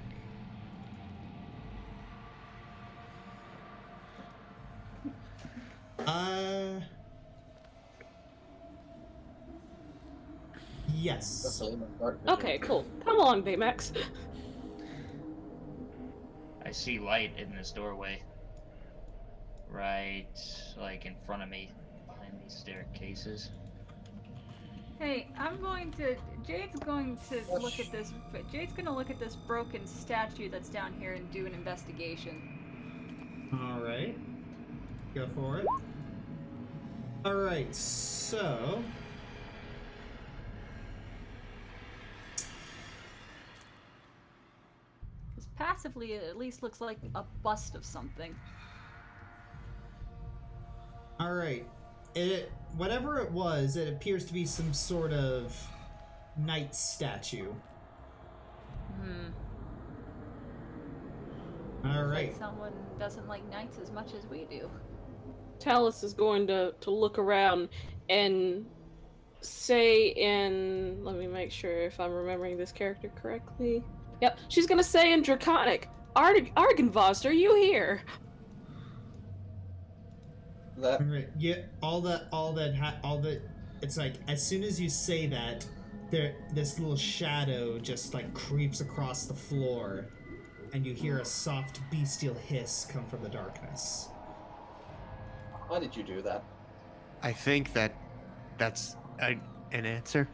Yes. Definitely not dark vision. Okay, cool. Come along, Baymax. I see light in this doorway. Right, like in front of me, behind these staircases. hey, Jade's going to look at this. Jade's gonna look at this broken statue that's down here and do an investigation. All right. Go for it. Alright, so... Because passively, it at least looks like a bust of something. Alright. Whatever it was, it appears to be some sort of knight statue. Alright. Like someone doesn't like knights as much as we do. Talice is going to look around and say in... Let me make sure if I'm remembering this character correctly. Yep, she's gonna say in Draconic, Argynvost, are you here? That Alright, yeah, all that, it's like, as soon as you say that, this little shadow just, like, creeps across the floor, and you hear a soft bestial hiss come from the darkness. Why did you do that? I think that's an answer.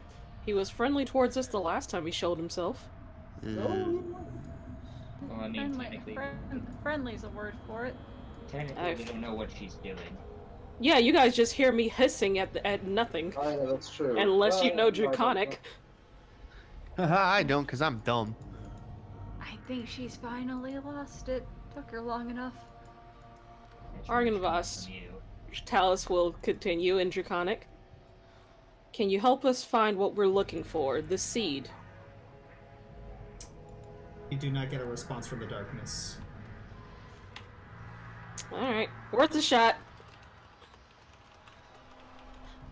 He was friendly towards us the last time he showed himself. Well, I mean, Friendly's a word for it. technically we don't know what she's doing. Yeah, you guys just hear me hissing at nothing. I know, that's true. Unless you know Draconic. I don't, because I'm dumb. I think she's finally lost it. Took her long enough. Argynvost. Talice will continue in Draconic. Can you help us find what we're looking for? The seed. You do not get a response from the darkness. Alright, worth a shot.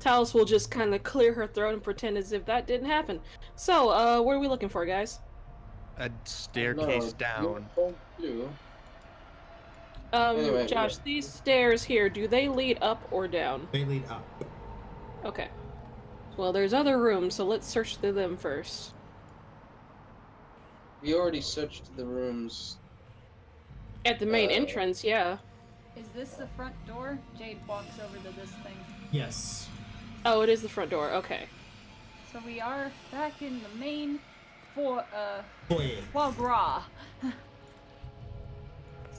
Talice will just kind of clear her throat and pretend as if that didn't happen. So, what are we looking for, guys? A staircase down. Anyway, Josh, these stairs here, do they lead up or down? They lead up. Okay. Well, there's other rooms, so let's search through them first. We already searched the rooms. At the main entrance, yeah. Is this the front door? Jade walks over to this thing. Yes. Oh, it is the front door, okay. So we are back in the main foie Boy. gras.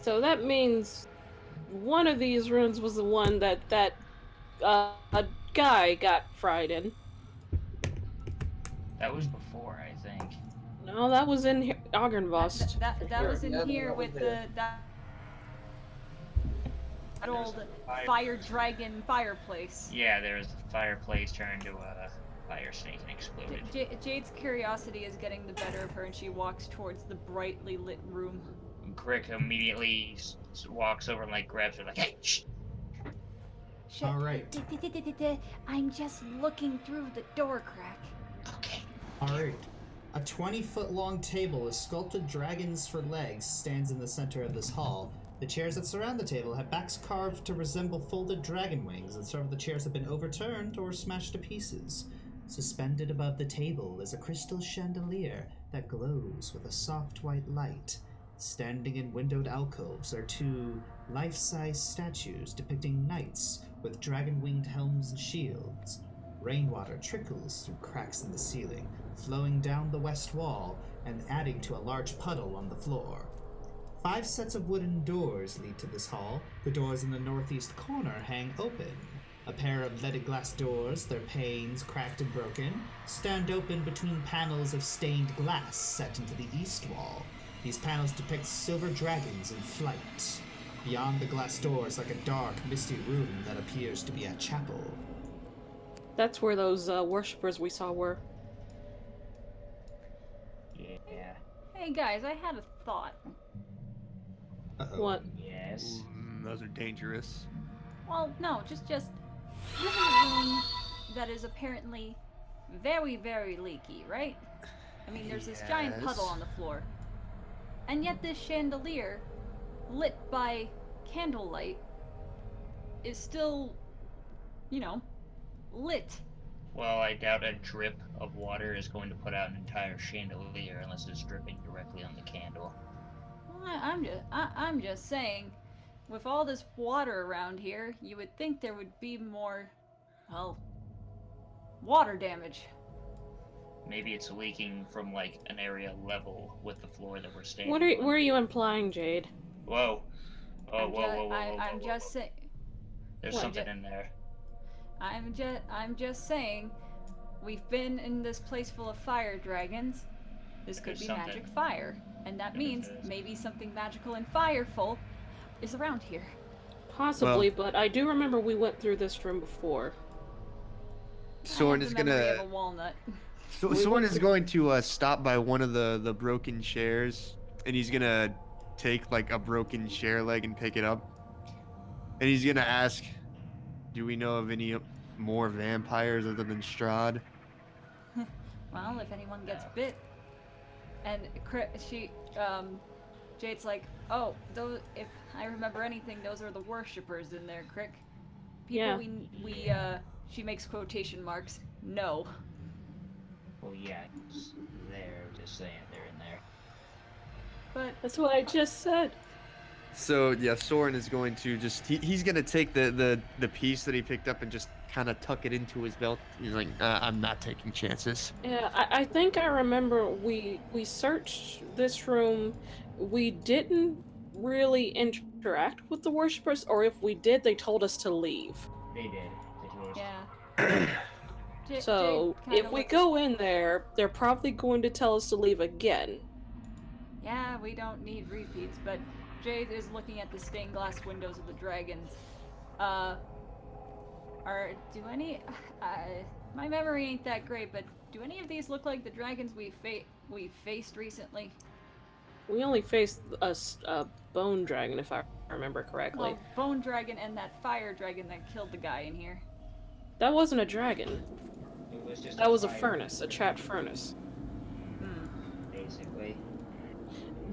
So that means one of these rooms was the one that a guy got fried in. That was before, I think. No, that was in Argynvost. That was in here with that old fire dragon fireplace. Yeah, there was a fireplace turned into a fire snake and exploded. Jade's curiosity is getting the better of her, and she walks towards the brightly lit room. Krick immediately walks over and like grabs her like, hey, shh! All right. I'm just looking through the door crack. Okay. All right. A 20-foot long table with sculpted dragons for legs stands in the center of this hall. The chairs that surround the table have backs carved to resemble folded dragon wings, and some of the chairs have been overturned or smashed to pieces. Suspended above the table is a crystal chandelier that glows with a soft white light. Standing in windowed alcoves are two life-size statues depicting knights with dragon-winged helms and shields. Rainwater trickles through cracks in the ceiling, flowing down the west wall and adding to a large puddle on the floor. 5 sets of wooden doors lead to this hall. The doors in the northeast corner hang open. A pair of leaded glass doors, their panes cracked and broken, stand open between panels of stained glass set into the east wall. These panels depict silver dragons in flight. Beyond the glass doors, like a dark, misty room that appears to be a chapel. That's where those worshippers we saw were. Yeah. Hey guys, I had a thought. Uh-oh. What? Yes. Those are dangerous. Well, no, just this is a room that is apparently very, very leaky, right? I mean, there's this giant puddle on the floor. And yet this chandelier, lit by candlelight, is still, you know, lit. Well, I doubt a drip of water is going to put out an entire chandelier unless it's dripping directly on the candle. Well, I'm just saying, with all this water around here, you would think there would be more, well, water damage. Maybe it's leaking from like an area level with the floor that we're standing What on. are you implying, Jade? Whoa. Oh, whoa. I'm just saying. There's What? something in there. I'm just saying, we've been in this place full of fire dragons. This could There's be something. magic fire, and that There means is. maybe something magical and fireful is around here. Possibly, but I do remember we went through this room before. Sorin I is have the memory of gonna. a walnut. Sorin is going to stop by one of the broken chairs, and he's gonna take like a broken chair leg and pick it up, and he's gonna ask, "Do we know of any more vampires other than Strahd?" Well, if anyone gets bit, and Jade's like, oh, those. If I remember anything, those are the worshippers in there, Krick. People she makes quotation marks. No. Well, yeah, it's there. Just saying they're in there. But That's what I just said. So yeah, Sorin is going to he's gonna take the piece that he picked up and just kind of tuck it into his belt. He's like, I'm not taking chances. Yeah, I think I remember we searched this room. We didn't really interact with the worshippers, or if we did, they told us to leave. They did. They told us. yeah. So Jade if we go in there, they're probably going to tell us to leave again. Yeah, we don't need repeats, but Jade is looking at the stained glass windows of the dragons. My memory ain't that great, but do any of these look like the dragons we faced recently? We only faced a bone dragon, if I remember correctly. Well, bone dragon and that fire dragon that killed the guy in here. That wasn't a dragon. It was just. That was a fire, furnace, a trapped furnace. basically.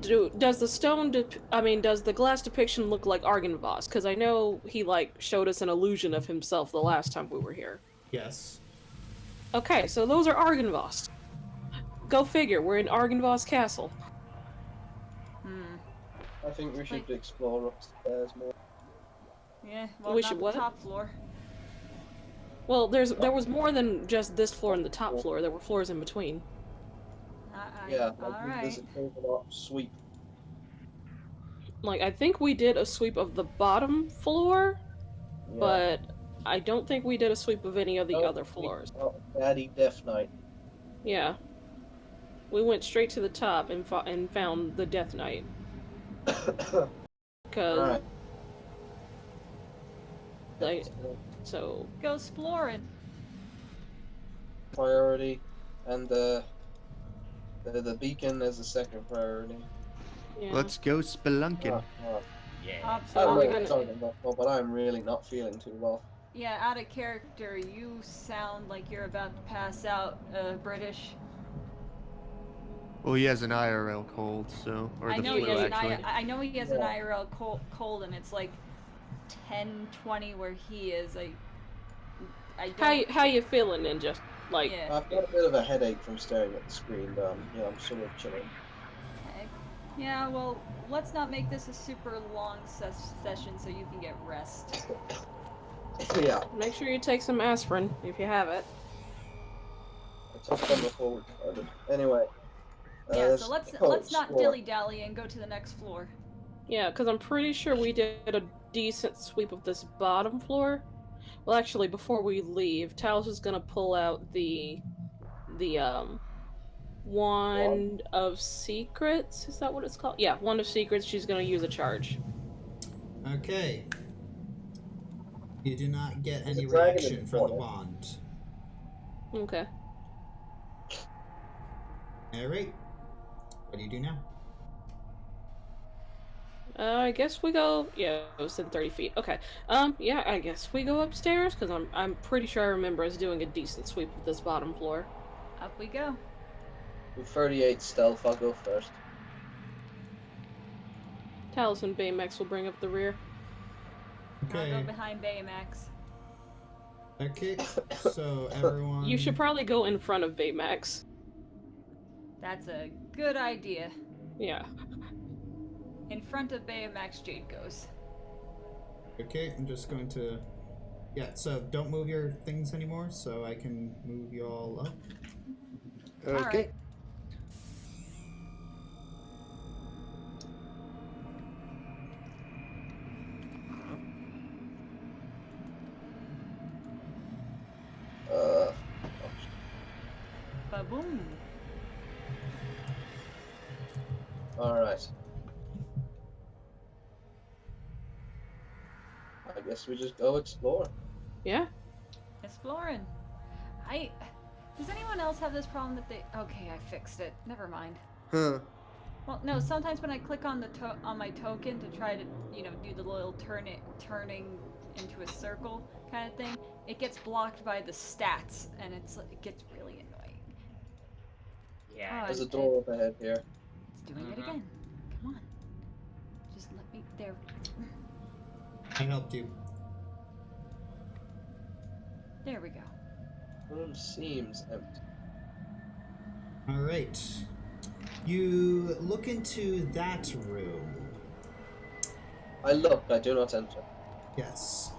Does the glass depiction look like Argynvost? Because I know he showed us an illusion of himself the last time we were here. Yes. Okay, so those are Argynvost. Go figure, we're in Argynvost Castle. I think we should explore upstairs more. Yeah, well, We not should the what? top floor. Well, there was more than just this floor and the top floor. There were floors in between. Yeah, alright. there's a overlap sweep. I think we did a sweep of the bottom floor, Yeah. but I don't think we did a sweep of any of the other floors. Oh, Daddy Death Knight. Yeah. We went straight to the top and found the Death Knight. Because, Alright. so... Go exploring. Priority, and the beacon is the second priority. Yeah. Let's go spelunking. Yeah. I'm we're really gonna- sorry about that, but I'm really not feeling too well. Yeah, out of character, you sound like you're about to pass out, British. Well, he has an IRL cold, so I the know flu he has actually. I know he has an IRL cold, and it's like 10:20 where he is. I don't. How you feeling, Ninja? Yeah. I've got a bit of a headache from staring at the screen, but I'm sort of chilling. Yeah, well, let's not make this a super long session so you can get rest. Yeah. Make sure you take some aspirin if you have it. I took them before we started. Anyway. Yeah, so let's not explore. dilly-dally and go to the next floor. Yeah, because I'm pretty sure we did a decent sweep of this bottom floor. Well, actually, before we leave, Talice is gonna pull out the Wand of Secrets. Is that what it's called? Yeah, Wand of Secrets. She's gonna use a charge. Okay. You do not get There's any a dragon in reaction the from the corner. wand. Okay. Alright. What do you do now? I guess we go. Yeah, it was in 30 feet. Okay. Yeah, I guess we go upstairs because I'm pretty sure I remember us doing a decent sweep of this bottom floor. Up we go. With 38 stealth, I'll go first. Talice and Baymax will bring up the rear. I'll Okay. go behind Baymax. Okay. So everyone. You should probably go in front of Baymax. That's a good idea. Yeah. In front of Baymax, Jade goes. Okay, I'm just going to. Yeah. So don't move your things anymore, so I can move you all up. Okay. Alright. Boom. Alright. I guess we just go explore. Yeah. Exploring. Does anyone else have this problem that they? Okay, I fixed it. Never mind. Huh. Well, no. Sometimes when I click on on my token to try to, do the little turning into a circle kind of thing, it gets blocked by the stats, and it gets really annoying. Yeah. There's a door up ahead here. It's doing it again. Come on. Just let me there. I helped you. There we go. Room seems empty. Alright. You look into that room. I look, I do not enter. Yes.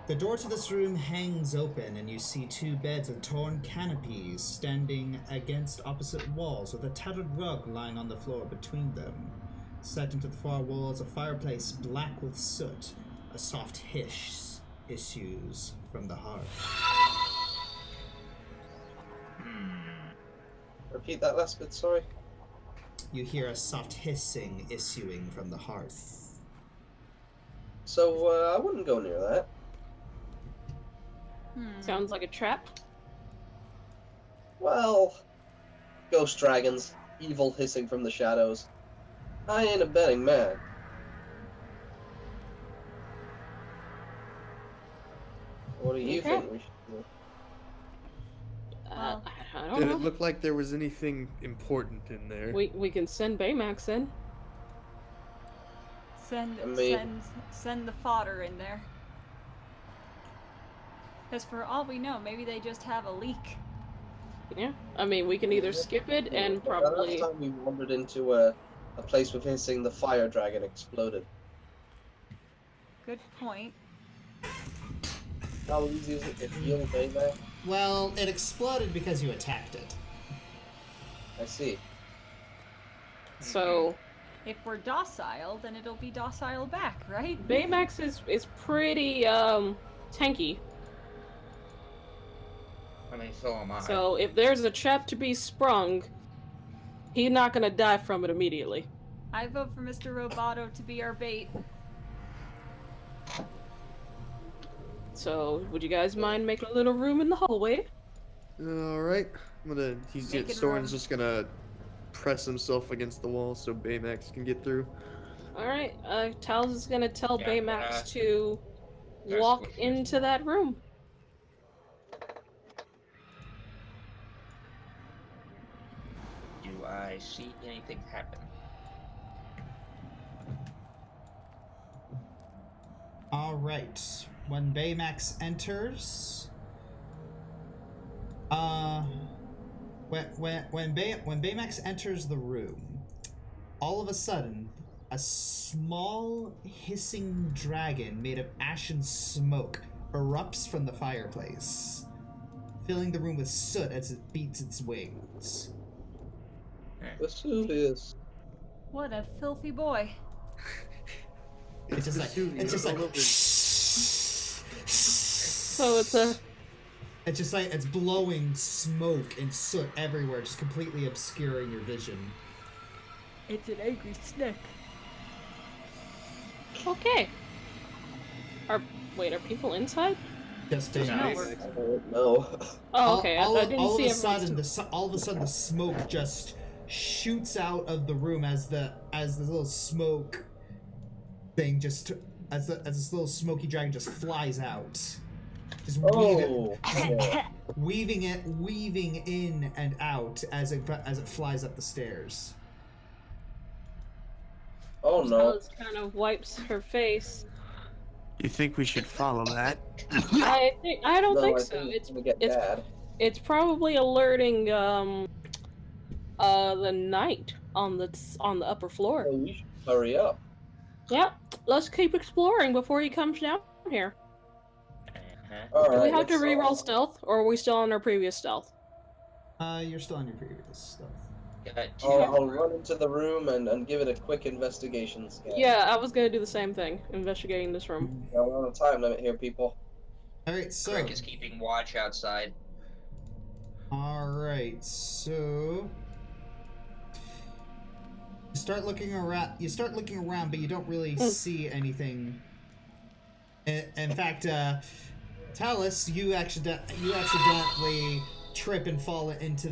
The door to this room hangs open, and you see two beds with torn canopies standing against opposite walls, with a tattered rug lying on the floor between them. Set into the far walls, a fireplace black with soot. A soft hiss issues from the hearth. Repeat that last bit, sorry. You hear a soft hissing issuing from the hearth. So, I wouldn't go near that. Sounds like a trap. Well, ghost dragons, evil hissing from the shadows. I ain't a betting man. What do you think we should do? I don't Did know. it look like there was anything important in there? We can send Baymax in. Send the fodder in there. Because for all we know, maybe they just have a leak. Yeah. I mean, we can either skip it and probably. Last time we wandered into a place with hissing, the fire dragon exploded. Good point. How easy is it to heal Baymax? Well, it exploded because you attacked it. I see. So If we're docile, then it'll be docile back, right? Baymax is pretty tanky. I mean, so am I. So if there's a trap to be sprung, he's not gonna die from it immediately. I vote for Mr. Roboto to be our bait. So would you guys mind making a little room in the hallway? Alright. Make it Sorin's room. just gonna press himself against the wall so Baymax can get through. Alright, Talice is gonna tell Yeah, Baymax to that's walk what- into that room. Do I see anything happen? Alright. When Baymax enters... When Baymax enters the room, all of a sudden, a small hissing dragon made of ashen smoke erupts from the fireplace, filling the room with soot as it beats its wings. Vesuvius. What a filthy boy. It's just like So it's a it's just like it's blowing smoke and soot everywhere, just completely obscuring your vision. It's an angry snake. okay. Are people inside? Just No, Baymax. we're- No. Oh, okay. I didn't all see of a everyone. sudden, all of a sudden, the smoke just shoots out of the room as the little smoke thing just as this little smoky dragon just flies out, just weaving in and out as it flies up the stairs. Oh no. Talice kind of wipes her face. You think we should follow that? I don't No, think I so. think It's gonna get it's bad. it's probably alerting the knight on the upper floor. Oh, we should hurry up. Yeah, let's keep exploring before he comes down here. All Do we right, have to let's, reroll stealth, or are we still on our previous stealth? You're still on your previous stuff. I'll run into the room and give it a quick investigation scan. Yeah, I was gonna do the same thing, investigating this room. Now, we're on a time limit here, people. All right, so Krick is keeping watch outside. Alright, so you start looking around, but you don't really see anything. In fact, Talice, you accidentally trip and fall into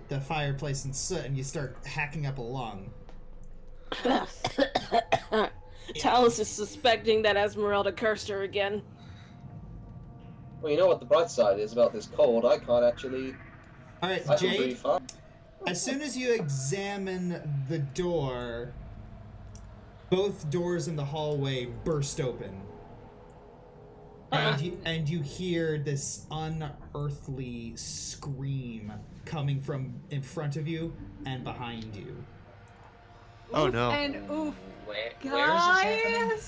the fireplace and soot, and you start hacking up a lung. Talice is suspecting that Esmeralda cursed her again. Well, you know what the bright side is about this cold? I can't actually. Alright, I can breathe Jade, fine. as soon as you examine the door, both doors in the hallway burst open. And you hear this unearthly scream coming from in front of you and behind you. Oh Oof no. And oof. Where is this Guys! happening?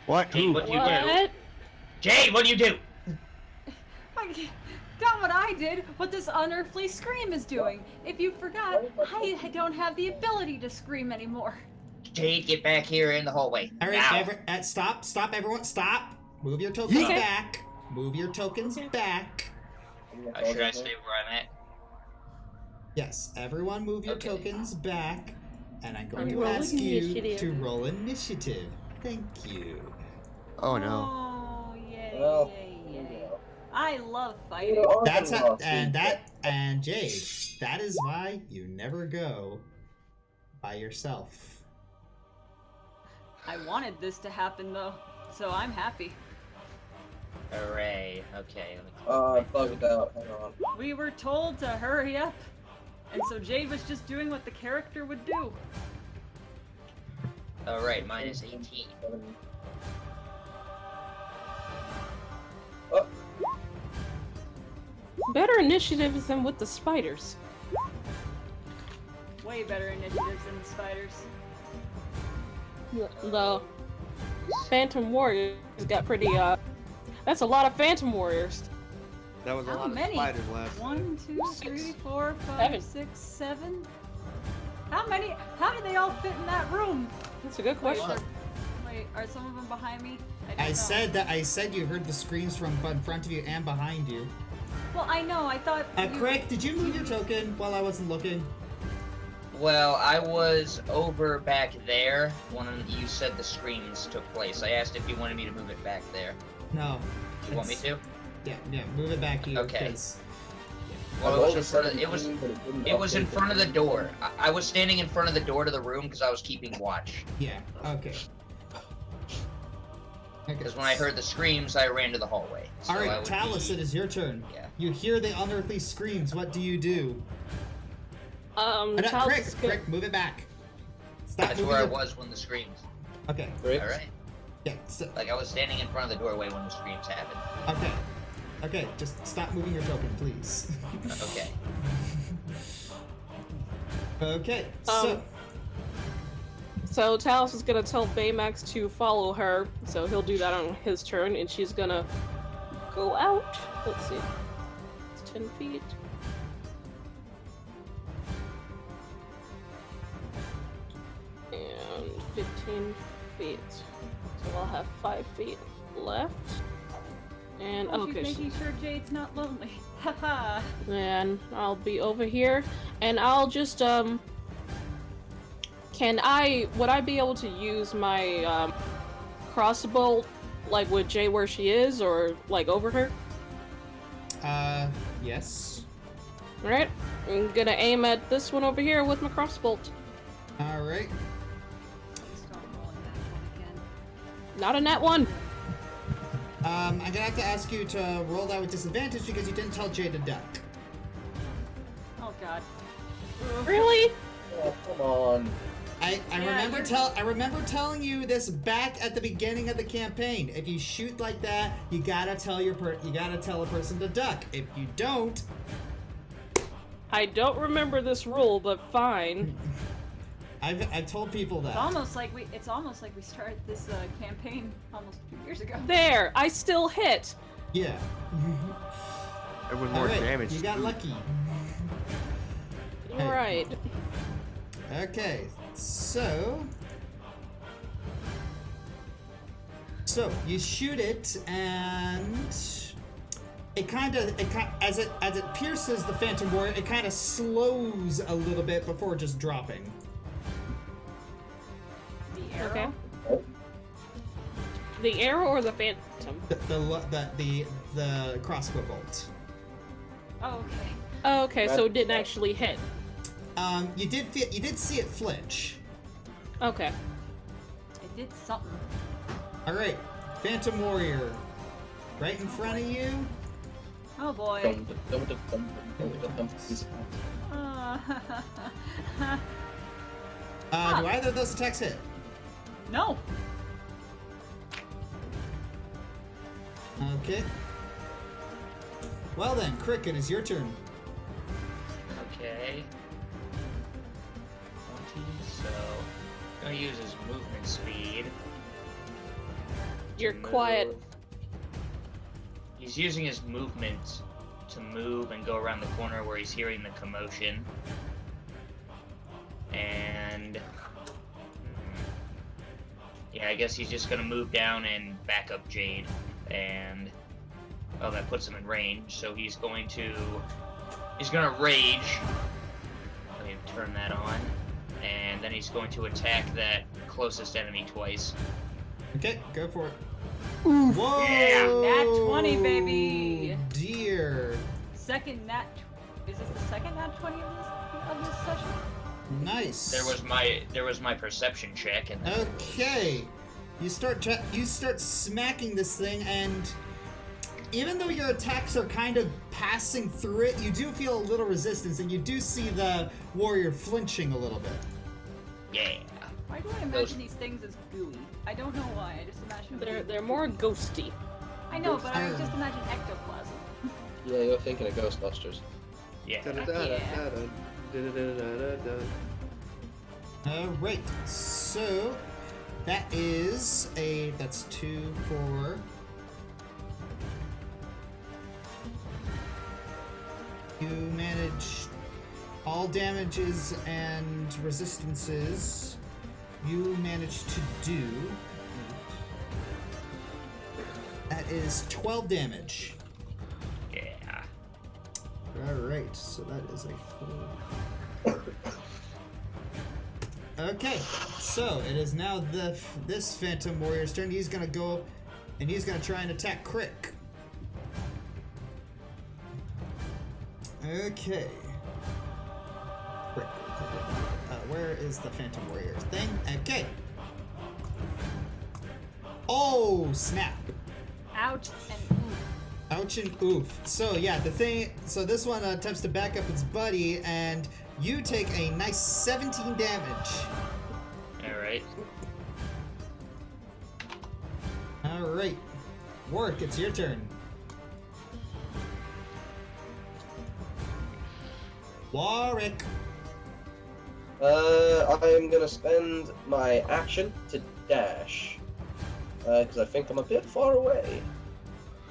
What? Jade, Who? what do you do? What? Jade, what do you do? Not what I did, what this unearthly scream is doing. If you forgot, I don't have the ability to scream anymore. Jade, get back here in the hallway. Alright, Now. stop, everyone, stop! Move your tokens Okay. back. Move your tokens back. Should I stay where I'm at? Yes, everyone move your Okay. tokens back. And I'm going I'm to rolling ask you initiative. to roll initiative. Thank you. Oh no. Oh, yay, Well, yay. I love fighting. That's how, and Jade, that is why you never go by yourself. I wanted this to happen though, so I'm happy. Hooray. Okay. I bugged out. Hang on. We were told to hurry up, and so Jade was just doing what the character would do. Alright, minus 18. Oh, Better initiatives than with the spiders. Way better initiatives than the spiders. The Phantom Warriors got pretty, that's a lot of Phantom Warriors. That was a How lot many? of spiders last night. 1, 2, 3, 4, 5, Seven. 6, 7. How many? How did they all fit in that room? That's a good Wait, question. wait, are some of them behind me? don't know. I said you heard the screams from in front of you and behind you. Well, I know. I thought. Krick, did you move your token while I wasn't looking? Well, I was over back there when you said the screams took place. I asked if you wanted me to move it back there. No. You want me to? Yeah, move it back here. Okay. 'Cause- Well, it was in front of, it was in front of the door. I was standing in front of the door to the room because I was keeping watch. Yeah, okay. Because when I heard the screams, I ran to the hallway. So I Alright, would Talice, be- it is your turn. Yeah. You hear the unearthly screams, what do you do? Talice Krick, is good. Krick, move it back. Stop That's moving where I your- was when the screams. Okay, Alright? yeah, so, Like, I was standing in front of the doorway when the screams happened. okay. Okay, just stop moving your token, please. Okay. Okay, so... So Talice is gonna tell Baymax to follow her, so he'll do that on his turn, and she's gonna go out. Let's see. It's 10 feet. And 15 feet. So I'll have 5 feet left. And Oh, okay. she's making sure Jade's not lonely. Haha. And I'll be over here, and I'll just would I be able to use my crossbow like with Jay where she is, or like over her? Yes. Alright, I'm gonna aim at this one over here with my crossbow. Alright. Please don't roll that one again. Not a net one. I'm gonna have to ask you to roll that with disadvantage because you didn't tell Jade to duck. Oh god. Really? Oh, come on. I Yeah, remember telling you this back at the beginning of the campaign. If you shoot like that, you gotta tell a person to duck. If you don't, I don't remember this rule, but fine. I've told people that. It's almost like we started this campaign almost 2 years ago. There, I still hit. Yeah. There was more Alright, damage. you got too. lucky. Alright. Okay, so you shoot it, and as it pierces the Phantom Warrior, it kind of slows a little bit before just dropping. The arrow? Okay. The arrow or the phantom? The crossbow bolt. Oh, okay. Oh, okay, so it didn't actually hit. You did see it flinch. Okay. It did something. All right, Phantom Warrior, right in front of you. Oh boy. Do either of those attacks hit? No. Okay. Well then, Krick, it is your turn. Okay. 20, so I'm gonna use his movement speed. You're to quiet. move. He's using his movement to move and go around the corner where he's hearing the commotion. And yeah, I guess he's just gonna move down and back up Jade. And oh, that puts him in range, so he's gonna rage. Let me turn that on. And then he's going to attack that closest enemy twice. Okay, go for it. Whoa! Yeah. Nat 20, baby! Dear. Second nat... Is this the second nat 20 of this session? Nice. There was my perception check, and then Okay. You start smacking this thing, and even though your attacks are kind of passing through it, you do feel a little resistance, and you do see the warrior flinching a little bit. yeah. Why do I imagine these things as gooey? I don't know why. I just imagine them They're more ghosty. I know, but I just imagine ectoplasm. Yeah, you're thinking of Ghostbusters. Yeah. Alright, so that's 2, 4. You manage all damages and resistances. You managed to do. That is 12 damage. Yeah. Alright, so that is a 4. Okay, so it is now this Phantom Warrior's turn. He's gonna go and he's gonna try and attack Krick. Okay. Krick. Where is the Phantom Warrior thing? Okay. Oh, snap. Ouch and oof. Ouch and oof. So yeah, so this one attempts to back up its buddy, and you take a nice 17 damage. Alright. Alright. Warrick, it's your turn. Warrick. I am gonna spend my action to dash. Because I think I'm a bit far away.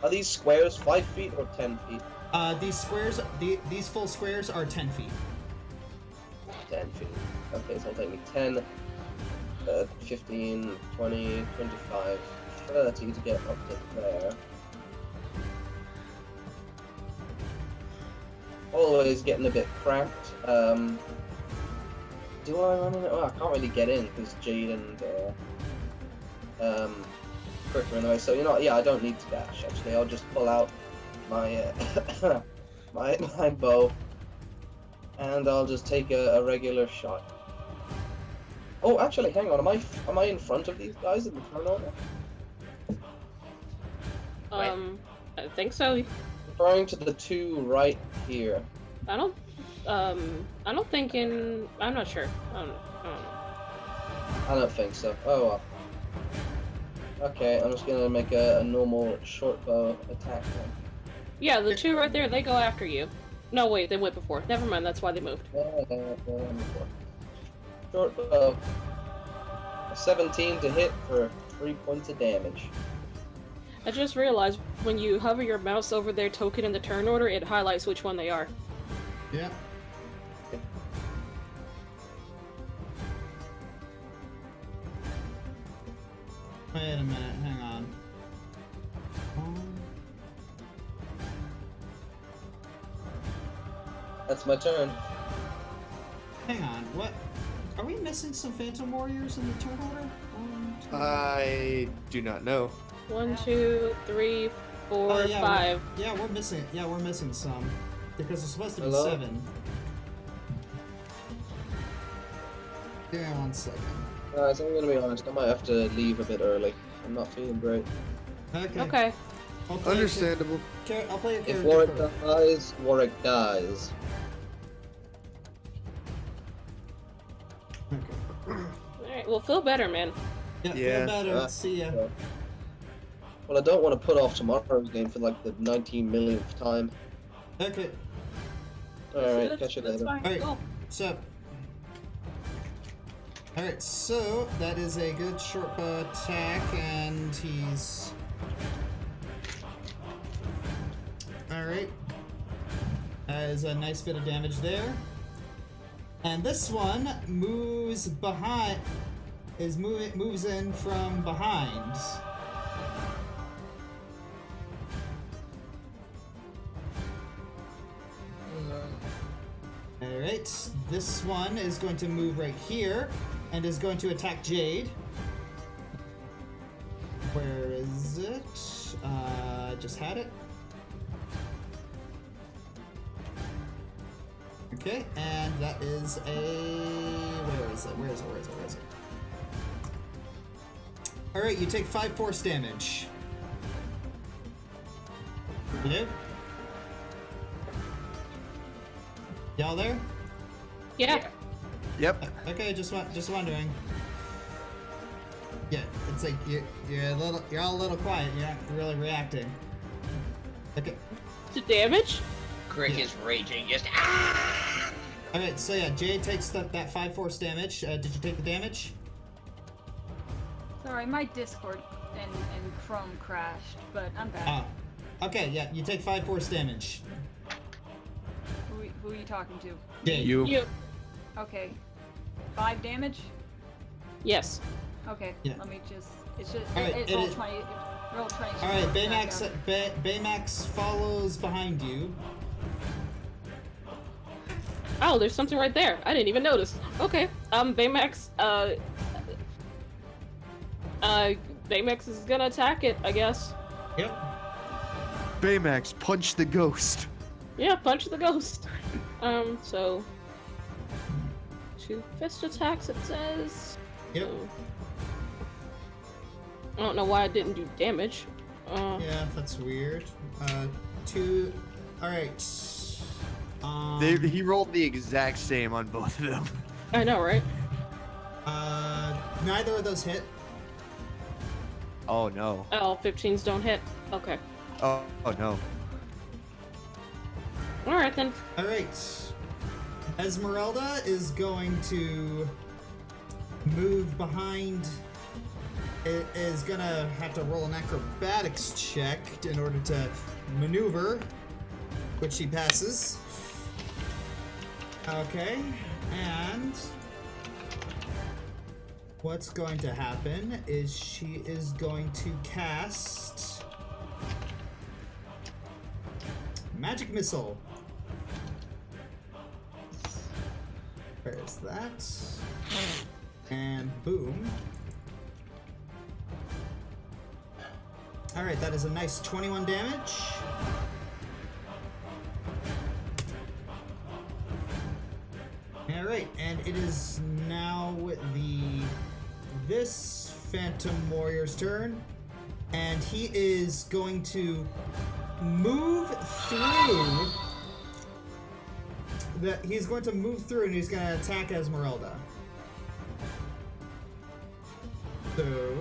Are these squares 5 feet or 10 feet? These squares, these full squares are 10 feet. 10 feet. Okay, so it'll take me 10, 15, 20, 25, 30 to get up to there. Always getting a bit cramped. Do I run in? Oh, I can't really get in because Jade and Krick are in the way. So you know what? Yeah, I don't need to dash. Actually, I'll just pull out my my bow, and I'll just take a regular shot. Oh, actually, hang on. Am I in front of these guys in the turn order? I think so. Referring to the 2 right here. I'm not sure. I don't think so. Oh well. Okay, I'm just gonna make a normal short bow attack then. Yeah, the 2 right there, they go after you. No, wait, they went before. Never mind, that's why they moved. Short bow. A 17 to hit for 3 points of damage. I just realized when you hover your mouse over their token in the turn order, it highlights which one they are. Yeah. Wait a minute, hang on. That's my turn. Hang on, what? Are we missing some Phantom Warriors in the turn order? One, two... I do not know. 1, 2, 3, 4, Oh, yeah, 5. we're missing. Yeah, we're missing some because it's supposed to be Hello? 7. Give me 1 second. Guys, I'm gonna be honest. I might have to leave a bit early. I'm not feeling great. Okay. Okay. I'll play Understandable. I'll play a If character Warrick first. dies, Warrick dies. Okay. Alright, well, feel better, man. Yeah, Yeah. feel better. Yeah. See ya. Yeah. Well, I don't want to put off tomorrow's game for like the 19 millionth time. Okay. Alright, That's- catch you that's later. fine. Alright. Cool. So. Alright, so that is a good short bow attack, and he's. Alright. That is a nice bit of damage there. And this one moves behind. Moves in from behind. Alright, this one is going to move right here and is going to attack Jade. Where is it? Just had it. Okay, and that is a... Where is it? Where is it? Where is it? Where is it? Alright, you take 5 force damage. Hello? Y'all there? Yeah. Yep. Okay, just wondering. Yeah, it's like you're all a little quiet. You're not really reacting. Okay. To damage? Krick Yeah. is raging, just ah! Okay, so yeah, Jade takes that 5 force damage. Did you take the damage? Sorry, my Discord and Chrome crashed, but I'm back. Ah. Okay, yeah, you take 5 force damage. Who are you talking to? Jade. You. Okay. 5 damage? Yes. Okay. Yeah. Let me just. It's just. Alright, It it rolled is- 20. Roll 20. Alright, Baymax follows behind you. Oh, there's something right there. I didn't even notice. Okay. Baymax. Baymax is gonna attack it, I guess. Yep. Baymax, punch the ghost. Yeah, punch the ghost. So 2 fist attacks, it says. Yep. So, I don't know why I didn't do damage. Yeah, that's weird. 2. Alright. He rolled the exact same on both of them. I know, right? Neither of those hit. Oh no. Oh, 15s don't hit. Okay. Oh no. Alright then. Alright. Esmeralda is going to move behind. It is gonna have to roll an acrobatics check in order to maneuver, which she passes. Okay, and what's going to happen is she is going to cast Magic Missile. Where's that? And boom. Alright, that is a nice 21 damage. Alright, and it is now this Phantom Warrior's turn. And he is going to move through. He's going to move through and he's going to attack Esmeralda. So.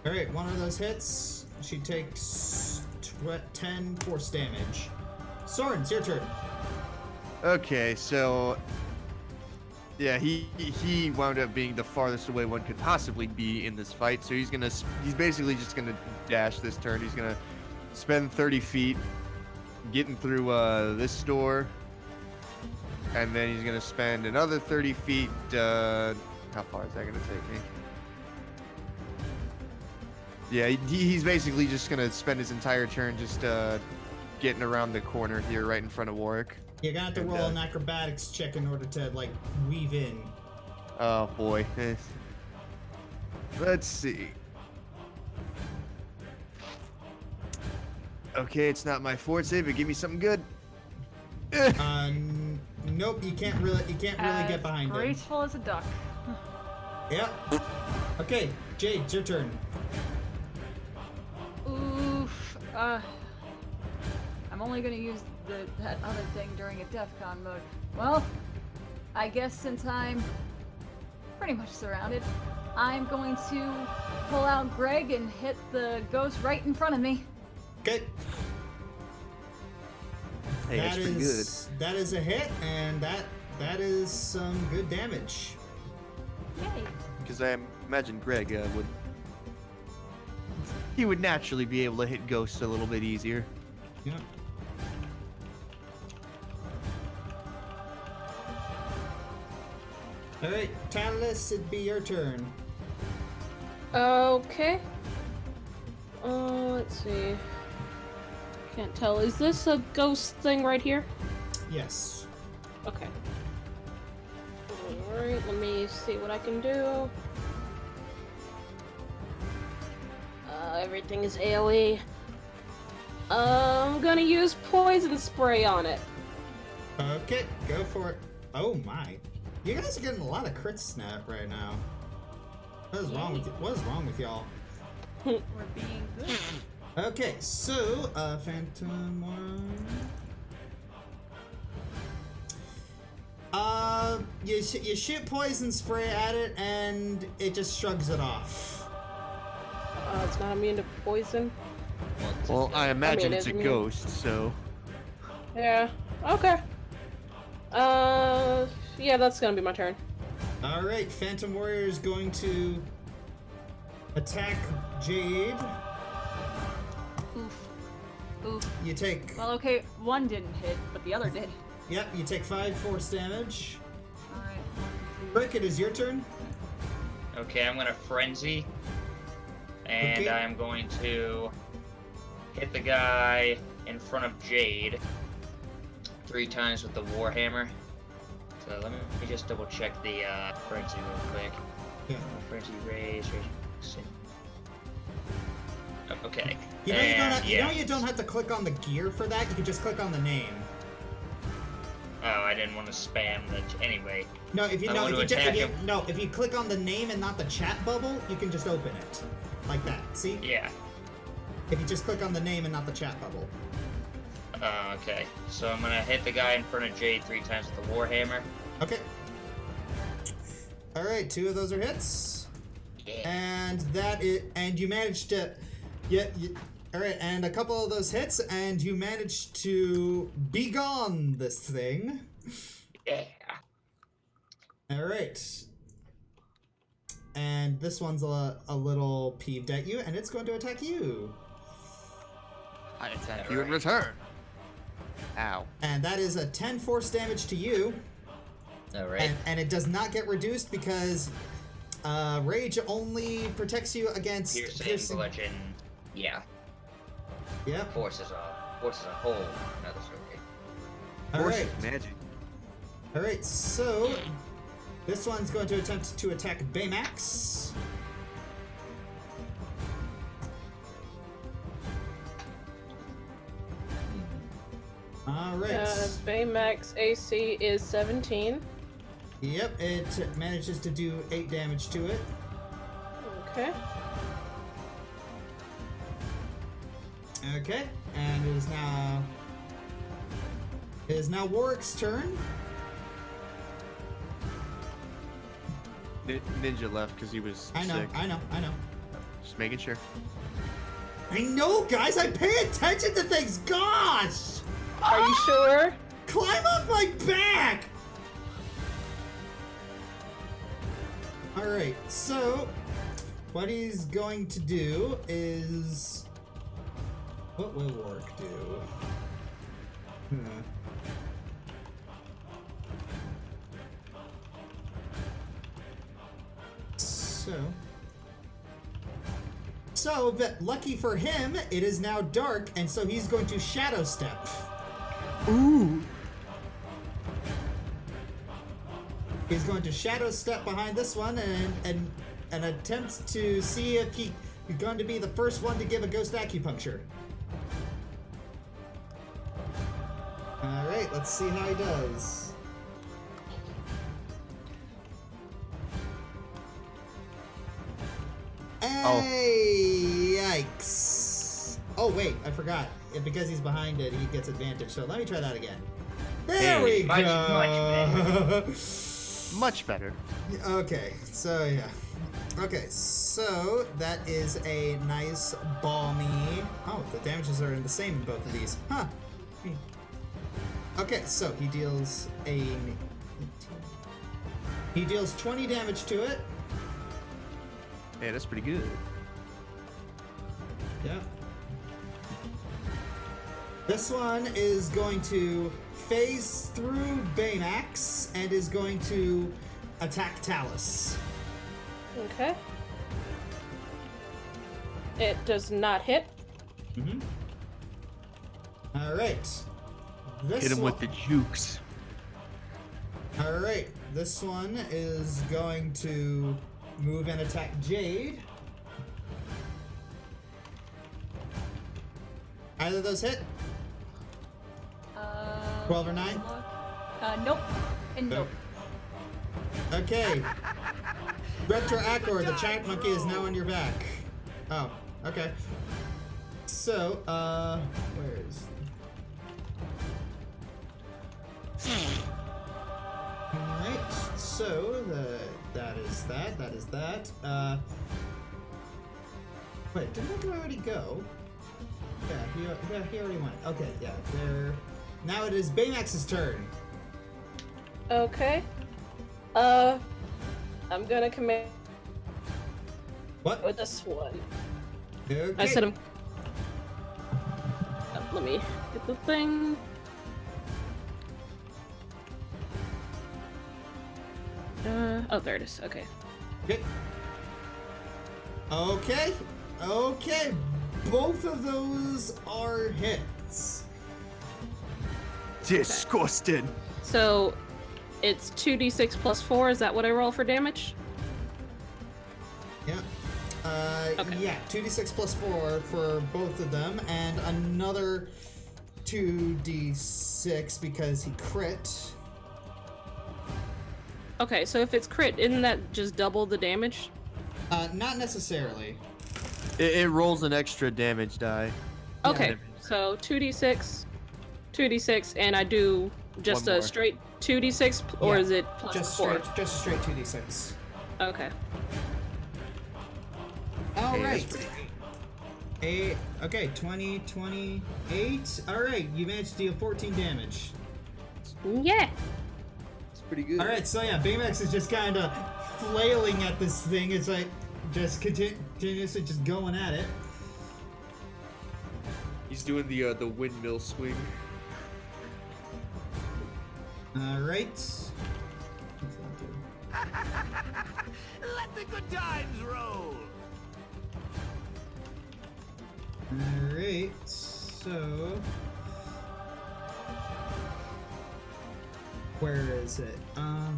Alright, one of those hits. She takes 10 force damage. Sorin, it's your turn. Okay, so yeah, he wound up being the farthest away one could possibly be in this fight. So he's basically just gonna dash this turn. He's gonna spend 30 feet getting through this door, and then he's gonna spend another 30 feet. How far is that gonna take me? Yeah, he's basically just gonna spend his entire turn just getting around the corner here, right in front of Warrick. You're gonna have to roll an acrobatics check in order to like weave in. Oh boy. Let's see. Okay, it's not my forte, but give me something good. Nope, you can't really get behind him. Graceful as a duck. Yep. Okay, Jade, it's your turn. Oof. I'm only gonna use that other thing during a DEFCON mode. Well, I guess since I'm pretty much surrounded, I'm going to pull out Greg and hit the ghost right in front of me. Okay. Hey, that's pretty good. That is a hit, and that is some good damage. Yay. Because I imagine Greg would naturally be able to hit ghosts a little bit easier. Yeah. All right, Talice, it'd be your turn. Okay. Let's see. Can't tell. Is this a ghost thing right here? Yes. Okay. Alright, let me see what I can do. Everything is AoE. I'm gonna use poison spray on it. Okay, go for it. Oh my. You guys are getting a lot of crit snap right now. What is wrong with you? What is wrong with y'all? We're being good. Okay, so, Phantom one. You shoot poison spray at it, and it just shrugs it off. It's not immune to poison. Well, I imagine it it's is a immune. ghost, so... Yeah, okay. Yeah, that's gonna be my turn. Alright, Phantom Warrior is going to attack Jade. Oof. Oof. You take... Well, okay, one didn't hit, but the other did. Yep, you take 5 force damage. Alright. Krick, it is your turn. Okay, I'm gonna frenzy, and Okay. I'm going to hit the guy in front of Jade 3 times with the Warhammer. So let me just double check the frenzy real quick. Yeah. Frenzy raise. Okay. You know and, you don't have to click on the gear for that. You can just click on the name. Oh, I didn't want to spam the. Anyway. No, if you I know, want if to you, attack if you him. no, if you click on the name and not the chat bubble, you can just open it like that. See? Yeah. If you just click on the name and not the chat bubble. Okay. So I'm gonna hit the guy in front of Jade 3 times with the Warhammer. Okay. All right, 2 of those are hits, Yeah. and you managed to, all right, and a couple of those hits, and you managed to be gone this thing. Yeah. All right. And this one's a little peeved at you, and it's going to attack you. I attack you in return. Ow. And that is a 10 force damage to you. All right. And it does not get reduced because rage only protects you against Piercing, bludgeon. Yeah. Yep. Force is a whole another story. All Force right. is magic. All right. So this one's going to attempt to attack Baymax. All right. Baymax AC is 17. Yep. It manages to do 8 damage to it. Okay. Okay. And it is now Warwick's turn. Ninja left because he was I know. sick. I know. Just making sure. I know, guys. I pay attention to things. Gosh. Are you sure? Climb off my back! Alright, so what he's going to do is... What will Warrick do? so, but lucky for him, it is now dark, and so he's going to shadow step. Ooh. He's going to shadow step behind this one and attempt to see if he's going to be the first one to give a ghost acupuncture. Alright, let's see how he does. Hey, yikes. Oh, wait, I forgot. Because he's behind it, he gets advantage. So let me try that again. There we much go. Much better. Okay, so yeah. Okay, so that is a nice balmy. Oh, the damages are the same in both of these. Huh. Okay, so he deals 20 damage to it. Hey, that's pretty good. Yeah. This one is going to phase through Baymax and is going to attack Talice. Okay. It does not hit. Mm-hmm. Alright. Hit him with the jukes. Alright, this one is going to move and attack Jade. Either of those hit? 12 or 9? Nope. And nope. Okay. Retro Acor, the giant monkey is now on your back. Oh, okay. So, where is... Alright, so that is that. Wait, didn't that already go? Yeah, he already went. Okay, yeah, there. Now it is Baymax's turn. Okay. I'm gonna command. What? With this one. Okay. I said let me get the thing. Oh, there it is. Okay. Okay. Okay. Both of those are hits. Disgusted. So, it's 2d6 plus 4. Is that what I roll for damage? Yeah. Okay. Yeah, 2d6 plus 4 for both of them, and another 2d6 because he crit. Okay, so if it's crit, isn't that just double the damage? Not necessarily. It rolls an extra damage die. Okay, Yeah. so 2d6, and I do just One a more. straight 2d6, or Yeah, is it plus Just 4? a straight 2d6. Okay. Alright. Okay, 20, 28. Alright, you managed to deal 14 damage. Yeah. It's pretty good. Alright, so yeah, Baymax is just kind of flailing at this thing. It's like, just continuously just going at it. He's doing the windmill swing. Alright. Let the good times roll. Alright, so... Where is it? Oh,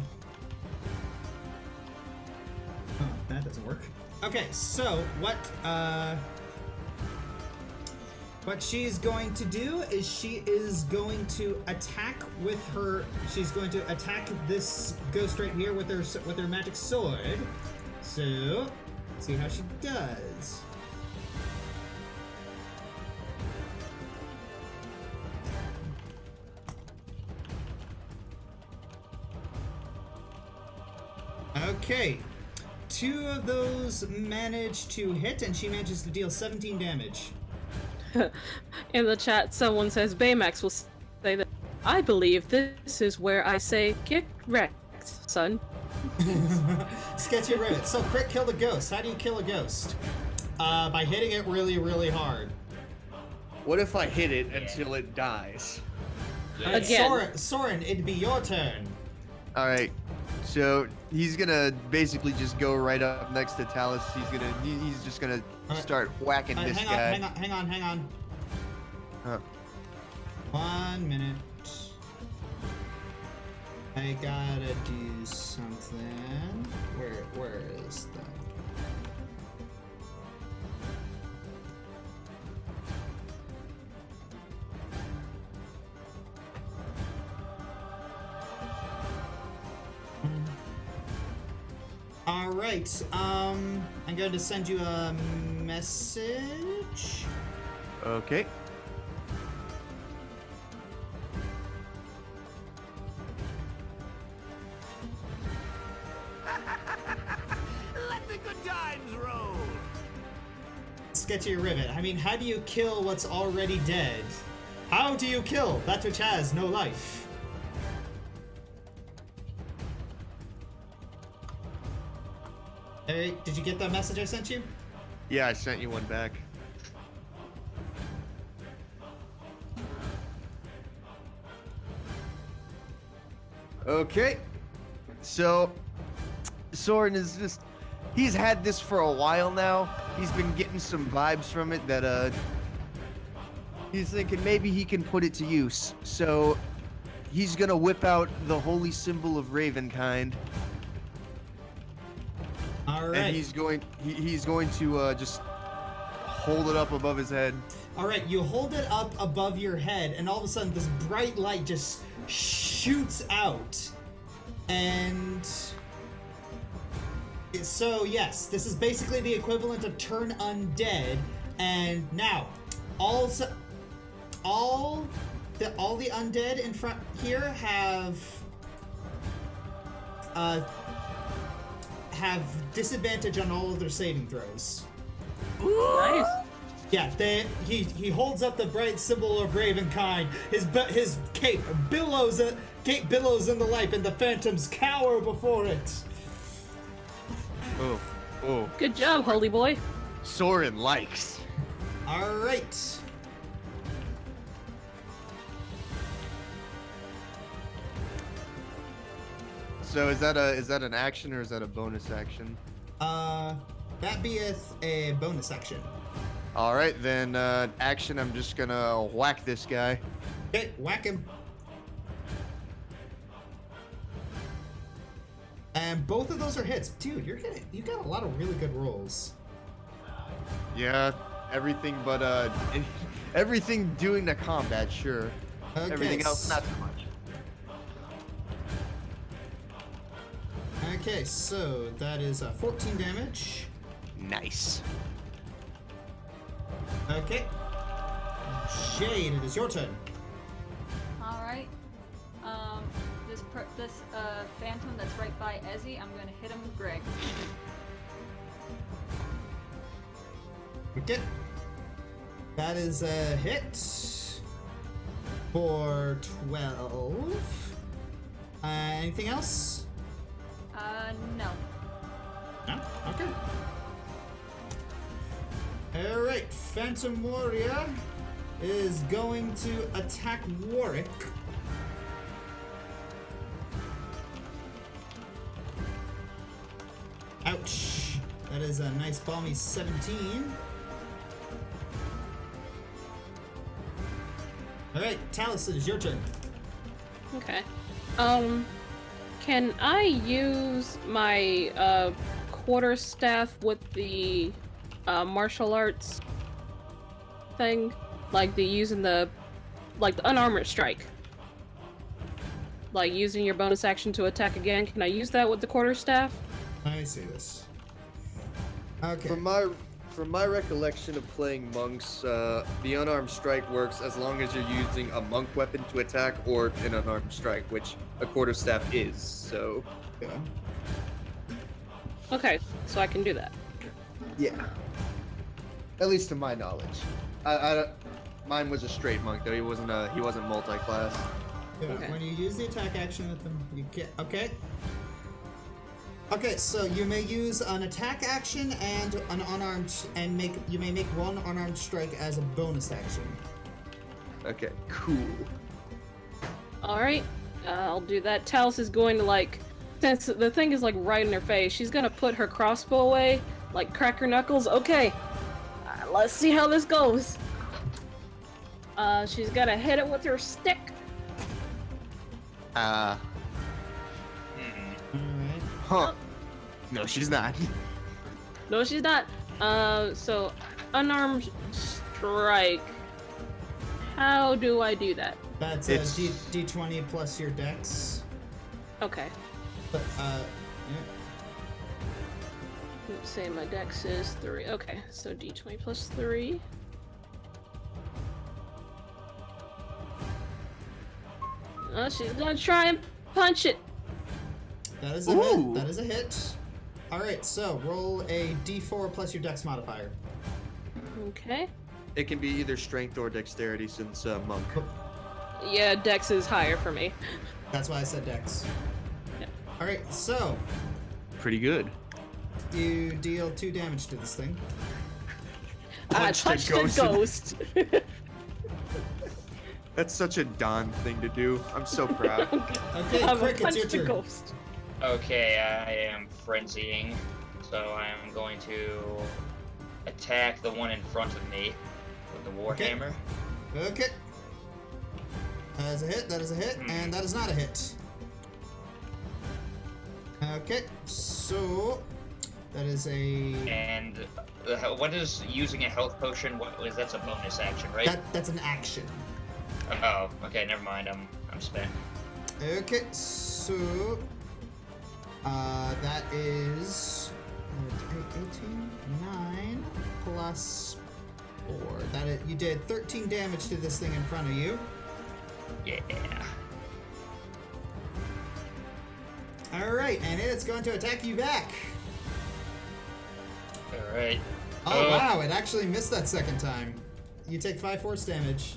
that doesn't work. Okay, so what she's going to do is she is going to attack with her. She's going to attack this ghost right here with her magic sword. So, let's see how she does. Okay. 2 of those manage to hit, and she manages to deal 17 damage. In the chat, someone says Baymax will say that I believe this is where I say get wrecked, son. Sketchy Rivet. So, Krick killed a ghost. How do you kill a ghost? By hitting it really, really hard. What if I hit it until it dies? Alright, Again. Sorin, it'd be your turn. All right. So he's gonna basically just go right up next to Talice. He's just gonna start whacking this guy. Hang on. Huh. 1 minute. I gotta do something. Where is the... All right. I'm going to send you a message. Okay. Let the good times roll. Let's get to your rivet. I mean, how do you kill what's already dead? How do you kill that which has no life? Hey, did you get that message I sent you? Yeah, I sent you one back. Okay. So, Sorin is just... He's had this for a while now. He's been getting some vibes from it that, he's thinking maybe he can put it to use. So, he's gonna whip out the holy symbol of Ravenkind. All right. And he's going to just hold it up above his head. All right, you hold it up above your head, and all of a sudden, this bright light just shoots out. And so, yes, this is basically the equivalent of turn undead. And now, all the undead in front here have disadvantage on all of their saving throws. Nice. Yeah, he holds up the bright symbol of Ravenkind. His cape billows in the light, and the phantoms cower before it. Oh. Good job, holy boy. Sorin likes. All right. So is that an action or is that a bonus action? That beeth a bonus action. All right, then action. I'm just gonna whack this guy. Okay, whack him. And both of those are hits, dude. You got a lot of really good rolls. Yeah, everything but everything doing the combat, sure. Okay, Everything else, not so much. Okay, so that is 14 damage. Nice. Okay. Jade, it is your turn. All right. This phantom that's right by Ezzy, I'm gonna hit him with Greg. Okay. That is a hit for 12. Anything else? No. No? Okay. Alright, Phantom Warrior is going to attack Warrick. Ouch. That is a nice balmy 17. Alright, Talice, it is your turn. Okay. Can I use my quarterstaff with the martial arts thing? Like using the unarmored strike? Like using your bonus action to attack again? Can I use that with the quarterstaff? Let me see this. Okay. From my recollection of playing monks, the unarmed strike works as long as you're using a monk weapon to attack or an unarmed strike, which a quarterstaff is, so... Yeah. Okay, so I can do that. Yeah. At least to my knowledge. Mine was a straight monk, though. He wasn't multi-class. Yeah, Okay. when you use the attack action with them, you get... Okay. Okay, so you may use an attack action and an unarmed, and you may make one unarmed strike as a bonus action. Okay, cool. Alright, I'll do that. Talice is going to, That's the thing is like right in her face. She's gonna put her crossbow away, like crack her knuckles. Okay, let's see how this goes. She's gonna hit it with her stick. Alright. Huh. No, she's not. No, she's not. So unarmed strike. How do I do that? That's It's- D20 plus your dex. Okay. But, yeah. Let's say my dex is 3. Okay, so d20 plus 3. Oh, she's gonna try and punch it. That is a hit. That is a hit. Alright, so roll a d4 plus your dex modifier. Okay. It can be either strength or dexterity since monk. Yeah, dex is higher for me. That's why I said dex. Yep. Alright, so Pretty good. you deal 2 damage to this thing. I Punched a punched a ghost. ghost. That's such a Don thing to do. I'm so proud. Okay, I'm Krick, it's your punched a turn. ghost. Okay, I am frenzying, so I am going to attack the one in front of me with the warhammer. Okay. That is a hit, that is a hit, and that is not a hit. Okay, so that is a... And what is using a health potion? What is that's a bonus action, right? That's an action. Oh, okay, never mind. I'm spent. Okay, so that is 18, 9 plus 4. You did 13 damage to this thing in front of you. Yeah. Alright, and it's going to attack you back. All right. Oh wow, it actually missed that second time. You take 5 force damage.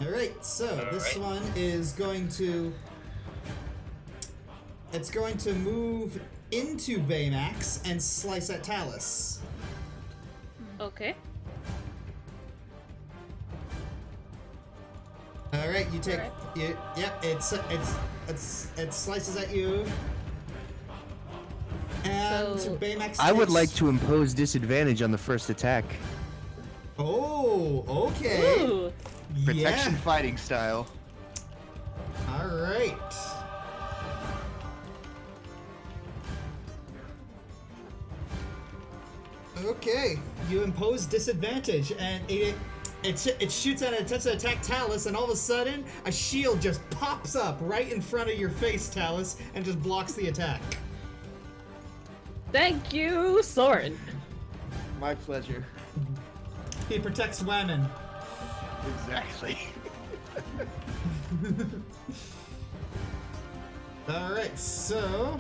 Alright, so this one is going to... It's going to move into Baymax and slice at Talice. Okay. Alright, you take... Alright. Yep, it slices at you. And So- Baymax I would takes- like to impose disadvantage on the first attack. Oh, okay. Ooh. Protection Yeah. fighting style. Alright. Okay, you impose disadvantage, and it shoots at it, attempts to attack Talice, and all of a sudden, a shield just pops up right in front of your face, Talice, and just blocks the attack. Thank you, Sorin. My pleasure. He protects women. Exactly. Alright, so...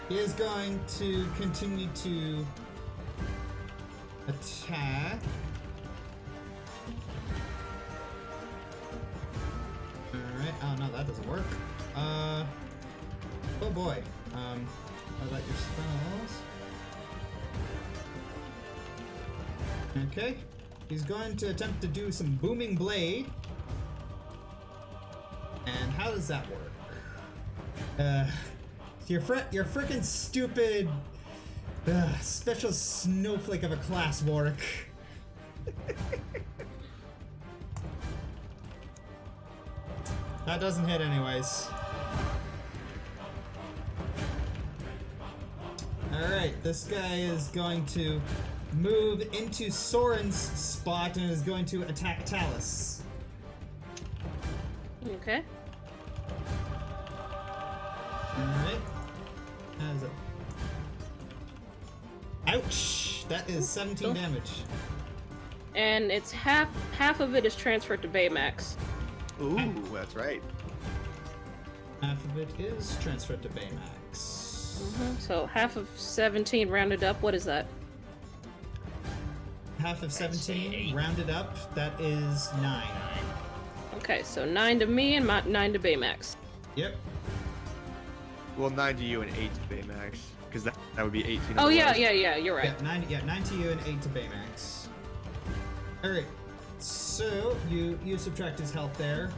He is going to continue to attack. Alright, oh no, that doesn't work. Oh boy. How about your spells? Okay. He's going to attempt to do some Booming Blade. And how does that work? Your frickin' stupid special snowflake of a class, Warrick. That doesn't hit anyways. Alright, this guy is going to move into Sorin's spot and is going to attack Talice. Okay. Alright. How is it? Ouch! That is 17 Oof. damage. And it's half of it is transferred to Baymax. Ooh, that's right. Half of it is transferred to Baymax. So half of 17 rounded up, what is that? Half of say 17 8. rounded up, that is 9. Okay, so 9 to me and 9 to Baymax. Yep. Well, 9 to you and 8 to Baymax, because that would be 18. Oh yeah, otherwise. yeah, you're right. Yeah, 9 to you and 8 to Baymax. Alright. so you subtract his health there.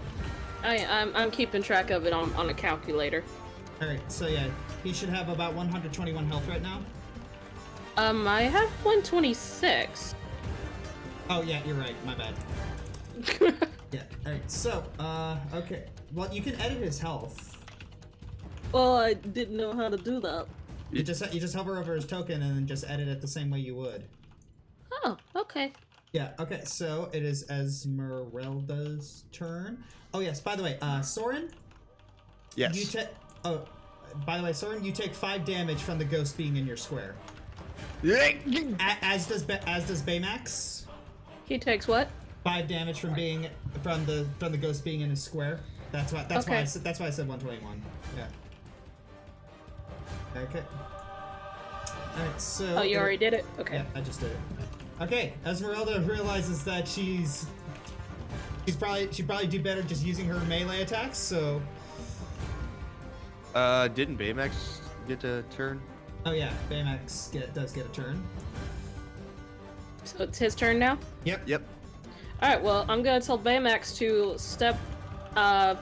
I'm keeping track of it on a calculator. All right, so yeah, he should have about 121 health right now. I have 126. Oh yeah, you're right. My bad. Yeah. All right. So, okay. Well, you can edit his health. Well, I didn't know how to do that. You just hover over his token and then just edit it the same way you would. Oh, okay. Yeah. Okay. So it is Esmeralda's turn. Oh yes. By the way, Sorin. Yes. You take. Oh, by the way, Sorin, you take 5 damage from the ghost being in your square. As does Baymax. He takes what? 5 damage from the ghost being in his square. That's why I said 121. Yeah. Okay. All right. So. Oh, you already did it. Okay. Yeah, I just did it. Okay. Esmeralda realizes that she'd probably do better just using her melee attacks. So. Didn't Baymax get a turn? Oh yeah, Baymax does get a turn. So it's his turn now? Yep. Alright, well, I'm gonna tell Baymax to step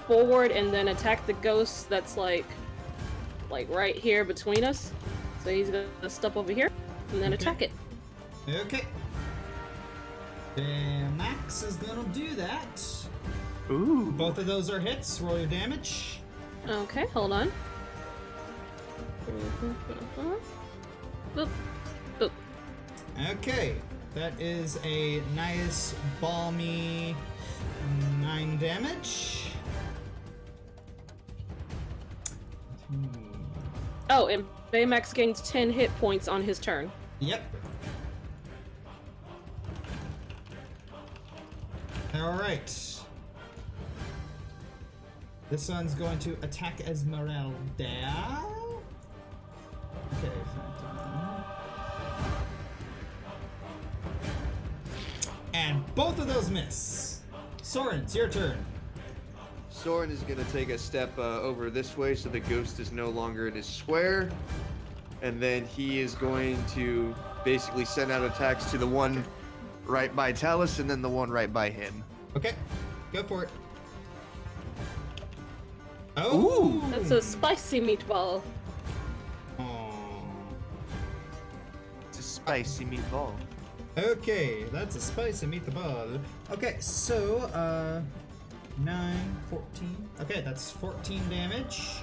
forward and then attack the ghost that's like right here between us. So he's gonna step over here and then attack it. Okay. Baymax is gonna do that. Ooh. Both of those are hits. Roll your damage. Okay, hold on. Boop. Boop. Okay. That is a nice, balmy 9 damage. Oh, and Baymax gains 10 hit points on his turn. Yep. Alright. This one's going to attack Esmeralda. Okay, and both of those miss. Sorin, it's your turn. Sorin is gonna take a step over this way so the ghost is no longer in his square. And then he is going to basically send out attacks to the one right by Talice and then the one right by him. Okay, go for it. Oh! That's a spicy meatball. It's a spicy meatball. Okay, that's a spicy meatball. Okay, so, 9, 14. Okay, that's 14 damage.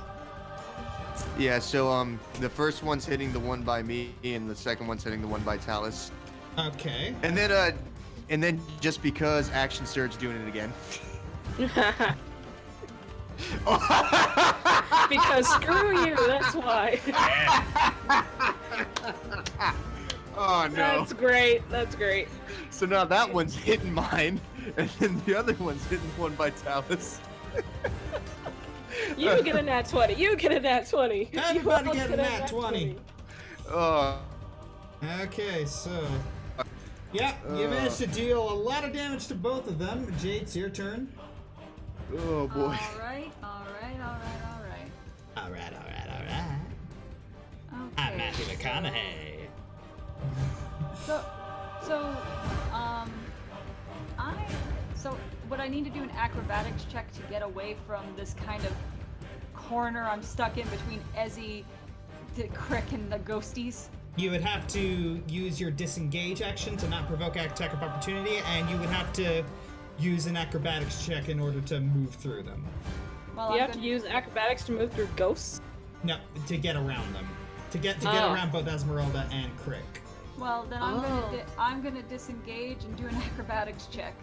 Yeah, so the first one's hitting the one by me, and the second one's hitting the one by Talice. Okay. And then just because Action Surge doing it again. Because screw you, that's why. Oh no. That's great, that's great. So now that one's hitting mine, and then the other one's hitting one by Talice. You get a nat 20, you get a nat 20. Everybody get a nat 20. Oh. Okay, so... Yeah, you managed to deal a lot of damage to both of them. Jade, it's your turn. Oh boy. Alright. Alright. Okay. I'm Matthew McConaughey. So would I need to do an acrobatics check to get away from this kind of corner I'm stuck in between Ezzy, the Krick, and the ghosties? You would have to use your disengage action to not provoke attack of opportunity, and you would have to use an acrobatics check in order to move through them. Well, You have to use acrobatics to move through ghosts? No, to get around them. To get around both Esmeralda and Krick. Well, then I'm gonna disengage and do an acrobatics check.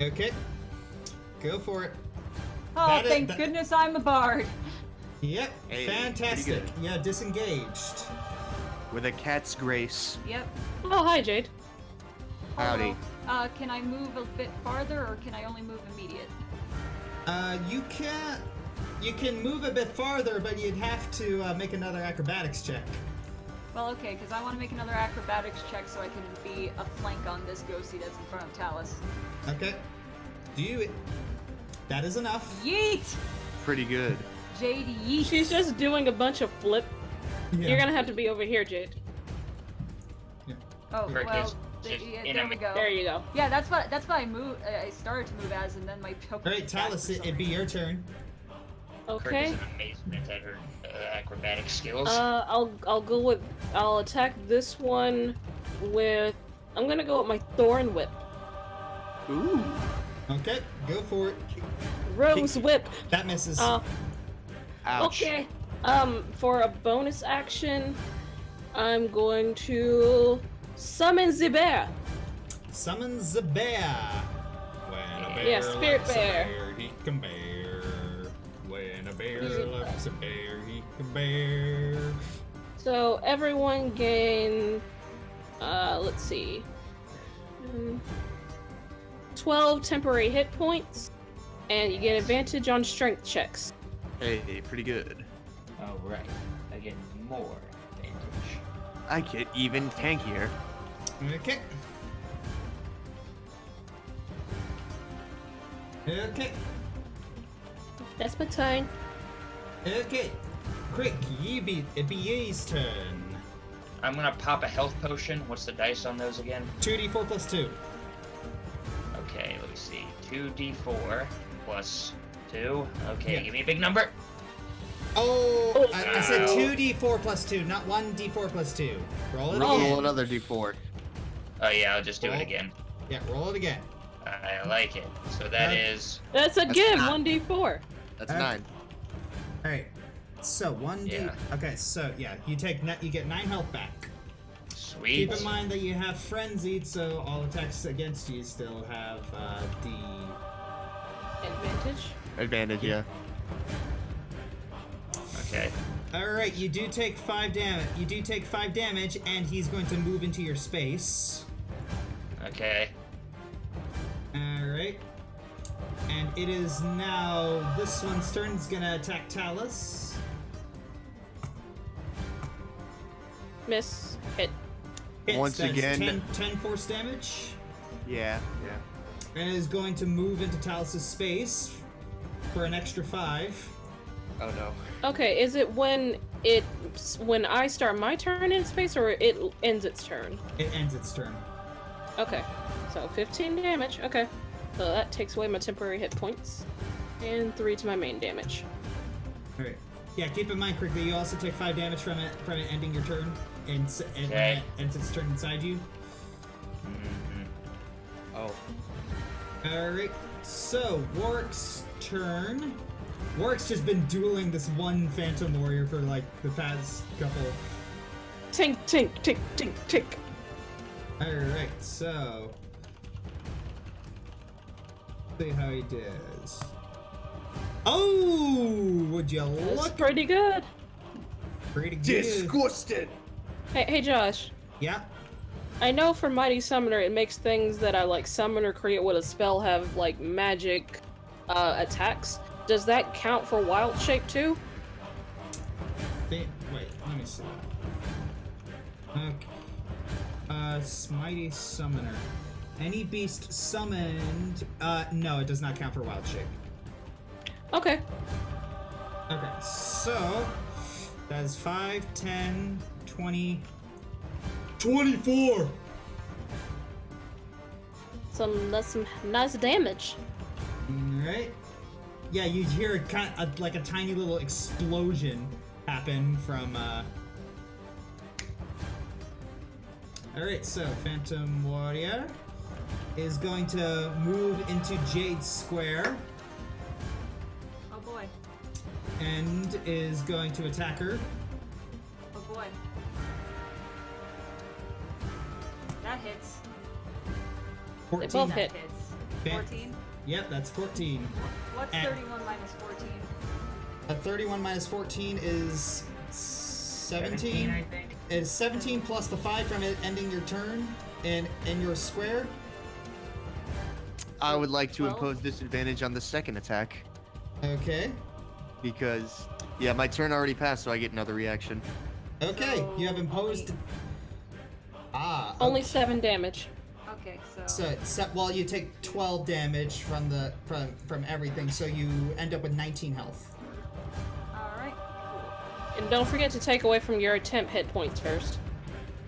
Okay. Go for it. Oh, thank goodness I'm a bard. Yep. Hey, fantastic. Yeah, disengaged. With a cat's grace. Yep. Oh, hi, Jade. Howdy. Can I move a bit farther, or can I only move immediate? You can move a bit farther, but you'd have to make another acrobatics check. Well, okay, because I want to make another acrobatics check so I can be a flank on this ghostie that's in front of Talice. Okay. Do it. That is enough. Yeet! Pretty good. Jade, yeet! She's just doing a bunch of flip. Yeah. You're gonna have to be over here, Jade. Yeah. Oh, Krick well, is Just Yeah, in there a- we go. There you go. Yeah, that's what I moved. I started to move as, and then my Pokemon. Alright, Talice, it'd be your turn. Krick Okay. is an amazement at her acrobatic skills. I'll attack this one with. I'm gonna go with my Thorn Whip. Ooh. Okay, go for it. Rose Whip. That misses. Uh, Ouch. Okay. For a bonus action, I'm going to summon the bear. Summon the bear. When a bear Yeah, spirit likes a bear. he can bear. When a bear Easy. likes a bear, he can bear. So everyone gain, let's see, 12 temporary hit points, and you get advantage on strength checks. Hey, pretty good. All right, I get more advantage. I get even tankier. Okay. Okay. That's my turn. Okay. Quick, it be ye's turn. I'm gonna pop a health potion. What's the dice on those again? 2d4 plus 2. Okay, let me see. 2d4 plus 2. Okay, Yeah. give me a big number. Oh, I said Ow. 2d4 plus 2, not 1d4 plus 2. Roll it Roll again. another d4. Oh yeah, I'll just do Roll. it again. Yeah, roll it again. I like it. So that Okay. is That's a That's give, not- 1d4. That's Okay. 9. Alright. So 1d. Yeah. Okay, so yeah, you get 9 health back. sweet. Keep in mind that you have frenzied, so all attacks against you still have the. Advantage. Advantage, yeah. Okay. Alright, you do take 5 damage. You do take 5 damage, and he's going to move into your space. Okay. Alright. And it is now this one's turn. It's gonna attack Talice. Miss. Hit. Hits, Once that's again- 10 force damage. Yeah, yeah. And is going to move into Talice's space for an extra 5. Oh no. Okay, is it when I start my turn in space, or it ends its turn? It ends its turn. Okay, so 15 damage. Okay, so that takes away my temporary hit points, and 3 to my main damage. Alright. Yeah, keep in mind, Krick, that you also take 5 damage from it ending your turn. And when Okay. it ends its turn inside you. Mhm. Oh. Alright, so Warrick's turn. Warrick's just been dueling this one Phantom Warrior for like the past couple. Tink, tink, tink, tink, tink. Alright, so. See how he does. Oh! Would you That's look pretty good. pretty good? Disgusted. Hey, Josh. Yeah. I know for Mighty Summoner, it makes things that I like summon or create with a spell have like magic attacks. Does that count for Wild Shape too? Wait, let me see. Okay. Mighty Summoner. Any beast summoned. No, it does not count for Wild Shape. Okay. Okay, so. That is 5, 10, 20. 24! That's some nice damage. Alright. Yeah, you hear like a tiny little explosion happen from, Alright, so Phantom Warrior is going to move into Jade's square Oh boy. and is going to attack her. Oh boy. That hits. 14. both That hit. hits. Fan- 14. Yep, that's 14. What's And- 31 minus 14? A 31 minus 14 is 17. I think. Is 17 plus the 5 from it ending your turn in your square. I would like to 12? impose disadvantage on the second attack Okay. because, yeah, my turn already passed, so I get another reaction. Okay, So, you have imposed. Only 7 damage. Okay, so. Well, you take 12 damage from everything, so you end up with 19 health. Alright, cool. And don't forget to take away from your attempt hit points first.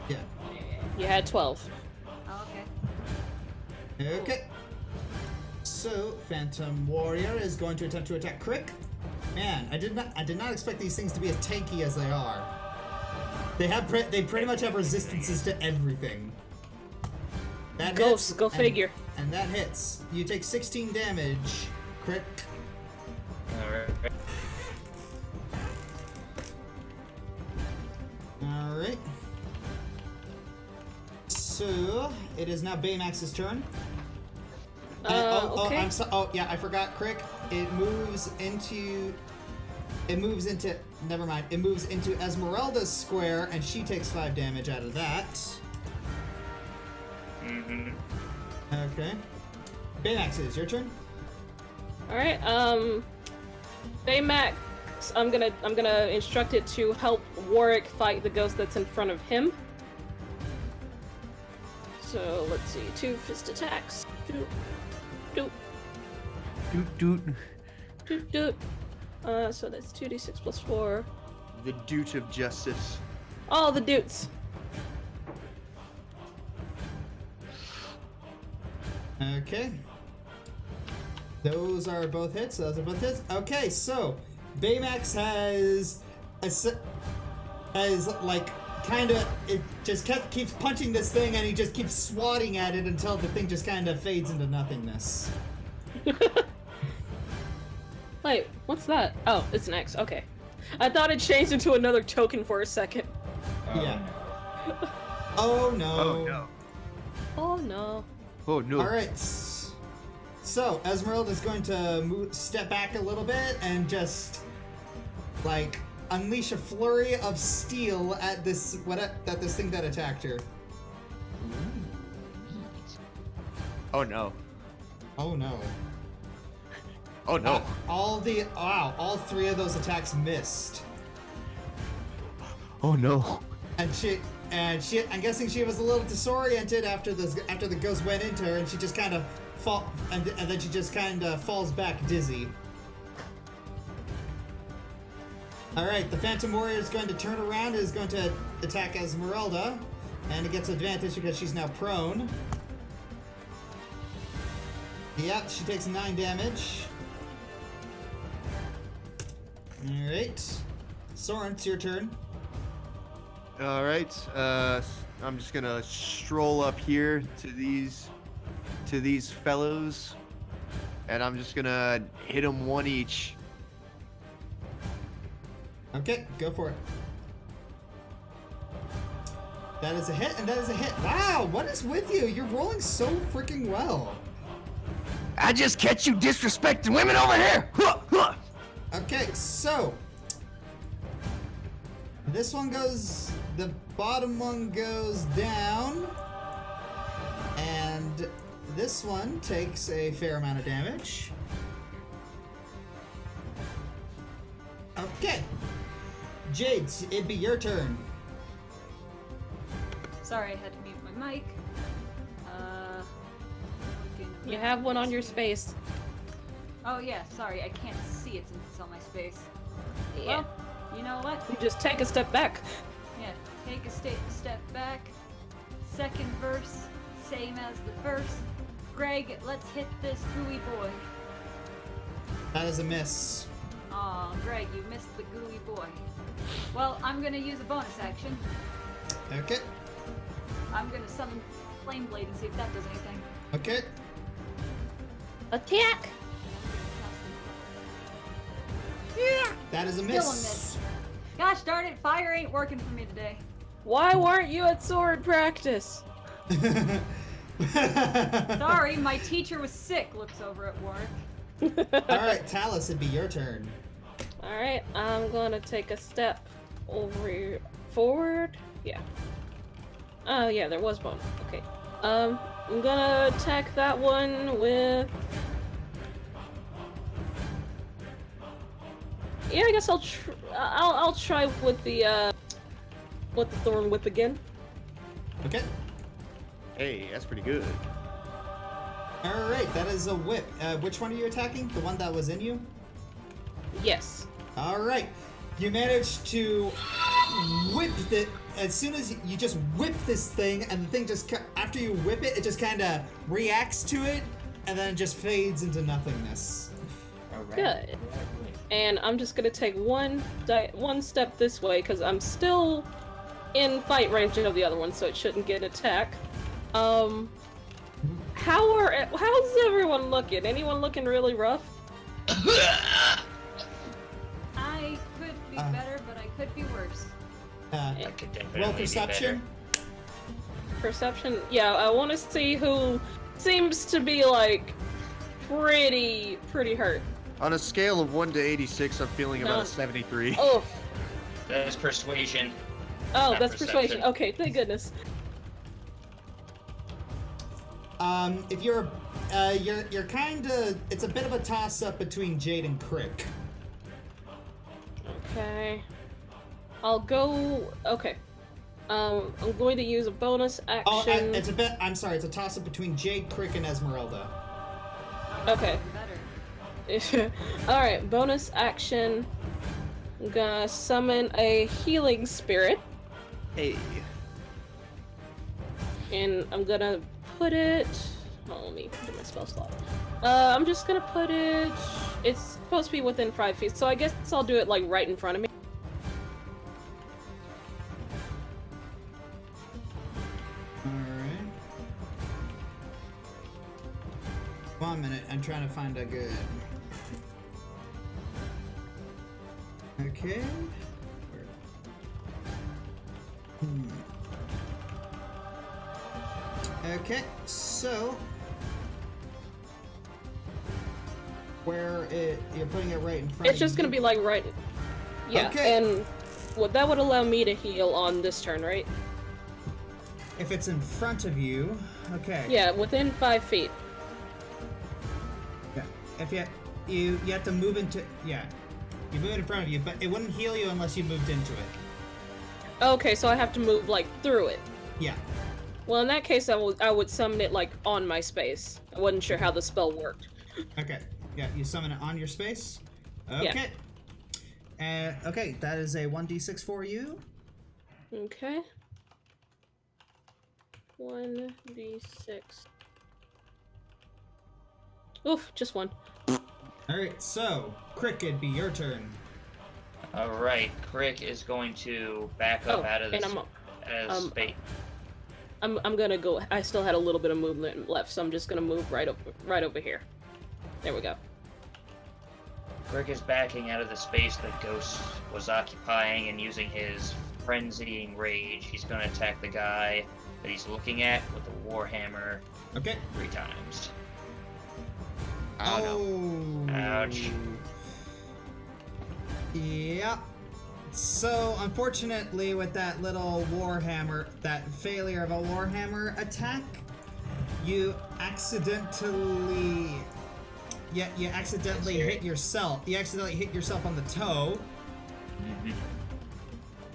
Yeah. You had 12. Okay. Okay. So, Phantom Warrior is going to attempt to attack Krick. Man, I did not expect these things to be as tanky as they are. They pretty much have resistances to everything. That hits, Go figure. And that hits. You take 16 damage, Krick. Alright. Alright. So, it is now Baymax's turn. Okay. Oh, yeah, I forgot, Krick. It moves into... Never mind. It moves into Esmeralda's square, and she takes 5 damage out of that. Mm-hmm. Okay. Baymax, it is your turn. Alright, Baymax, I'm gonna instruct it to help Warrick fight the ghost that's in front of him. So let's see, 2 fist attacks. Doot, doot, Doot doot. doot, doot. So that's 2d6 plus 4. The doot of justice. All the doots. Okay. Those are both hits. Okay, so Baymax has like kind of it just keeps punching this thing, and he just keeps swatting at it until the thing just kind of fades into nothingness. Wait, what's that? Oh, it's an X. Okay. I thought it changed into another token for a second. Yeah. Oh no. Oh no. Oh no. Oh no. All right. So Esmeralda is going to step back a little bit and just like unleash a flurry of steel at this thing that attacked her. Oh no. Oh no. Oh no. All 3 of those attacks missed. Oh no. And I'm guessing she was a little disoriented after the ghost went into her, and she just kind of then she just kind of falls back dizzy. All right, the Phantom Warrior is going to turn around and is going to attack Esmeralda, and it gets advantage because she's now prone. Yep, she takes 9 damage. All right, Sorin, it's your turn. All right. I'm just gonna stroll up here to these fellows, and I'm just gonna hit them 1 each. Okay, go for it. That is a hit, and that is a hit. Wow, what is with you? You're rolling so freaking well. I just catch you disrespecting women over here. Huh, huh. Okay, so this one goes, the bottom one goes down, and this one takes a fair amount of damage. Okay, Jade, it'd be your turn. Sorry, I had to mute my mic. You have one on your space. Oh yeah, sorry, I can't see it since it's on my space. Yeah. Well, you know what? You just take a step back. Yeah, take a step back. Second verse, same as the first. Greg, let's hit this gooey boy. That is a miss. Aw, Greg, you missed the gooey boy. Well, I'm gonna use a bonus action. Okay, I'm gonna summon Flame Blade and see if that does anything. okay. Attack! That is a Still a miss. miss. Gosh darn it, fire ain't working for me today. Why weren't you at sword practice? Sorry, my teacher was sick, looks over at Warrick. Alright, Talice, it'd be your turn. Alright, I'm gonna take a step forward. Yeah. Oh, yeah, there was one. Okay. I'm gonna attack that one with... Yeah, I guess I'll try with the Thorn Whip again. Okay. Hey, that's pretty good. Alright, that is a whip. Which one are you attacking? The one that was in you? Yes. Alright. You managed to whip as soon as you just whip this thing, and the thing just after you whip it, it just kind of reacts to it, and then it just fades into nothingness. Good. And I'm just gonna take one step this way because I'm still in fight range of the other one, so it shouldn't get attacked. How's everyone looking? Anyone looking really rough? I could be better, but I could be worse. I could definitely Roll be perception. Perception? Yeah, I want to see who seems to be like pretty hurt. On a scale of 1 to 86, I'm feeling about a 73. Oh. That is persuasion. Oh, Not that's persuasion. Okay, thank goodness. If you're kind of, it's a bit of a toss-up between Jade and Krick. Okay. I'll go. Okay. I'm going to use a bonus action. Oh, it's a bit. I'm sorry. It's a toss-up between Jade, Krick, and Esmeralda. Okay. Better. All right. Bonus action. I'm gonna summon a healing spirit, Hey. and I'm gonna put it. Oh, let me put it in my spell slot. I'm just gonna put it. It's supposed to be within 5 feet, so I guess I'll do it like right in front of me. Alright. 1 minute, I'm trying to find a good... Okay. Okay, so... Where you're putting it right in front It's just gonna be like right. Yeah, Okay. and that would allow me to heal on this turn, right? If it's in front of you, okay. Yeah, within 5 feet. Yeah. If you have to move into you move it in front of you, but it wouldn't heal you unless you moved into it. Okay, so I have to move like through it. Yeah. Well, in that case, I would summon it like on my space. I wasn't sure how the spell worked. Okay. Yeah, you summon it on your space. Okay. Okay, that is a 1d6 for you. Okay. 1d6. Oof, just one. Alright, so, Krick, it'd be your turn. Alright, Krick is going to back up out of this space. I'm gonna go. I still had a little bit of movement left, so I'm just gonna move right over here. There we go. Krick is backing out of the space that Ghost was occupying and using his frenzying rage. He's going to attack the guy that he's looking at with the Warhammer. Okay. 3 times. Oh. Ouch. Yeah. So, unfortunately, with that little Warhammer, that failure of a Warhammer attack, you accidentally... Yeah, you accidentally hit yourself. You accidentally hit yourself on the toe.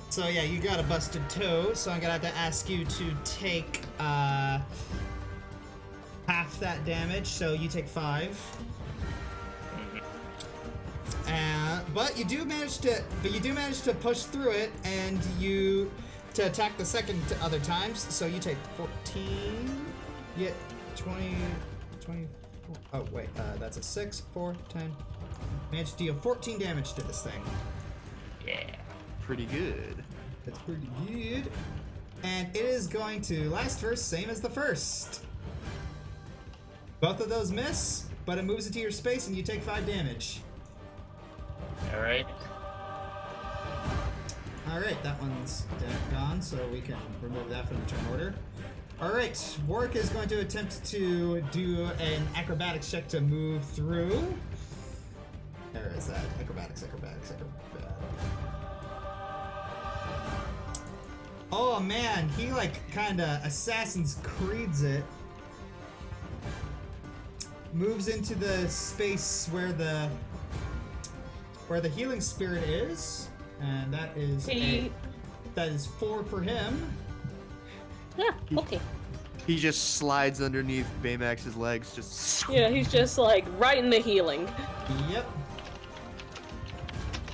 So yeah, you got a busted toe. So I'm gonna have to ask you to take half that damage. So you take 5. But you do manage to push through it, and you to attack the second other times. So you take 14. Yeah, 20. Oh, wait, that's a 6, 4, 10. Managed to deal 14 damage to this thing. Yeah. Pretty good. That's pretty good. And it is going to last first, same as the first. Both of those miss, but it moves into your space and you take 5 damage. Alright. Alright, that one's gone, so we can remove that from the turn order. Alright, Warrick is going to attempt to do an acrobatics check to move through. Where is that? Acrobatics. Oh man, he like kinda Assassin's Creeds it. Moves into the space where the healing spirit is. And that is that is 4 for him. Yeah, okay. He just slides underneath Baymax's legs, just... Yeah, he's just like right in the healing. Yep.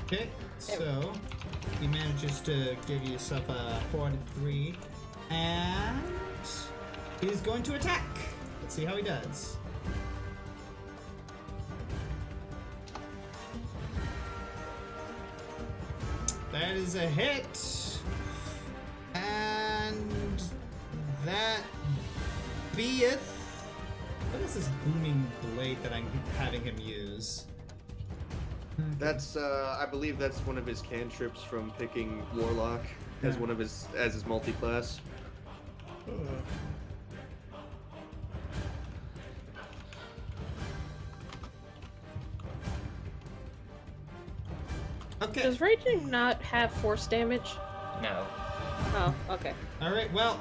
Okay, so he manages to give yourself a 43, and he's going to attack. Let's see how he does. That is a hit, and that beeth. What is this booming blade that I'm having him use? That's I believe that's one of his cantrips from picking Warlock as one of his multi-class. Okay. Does raging not have force damage? No. Oh, okay. All right. Well.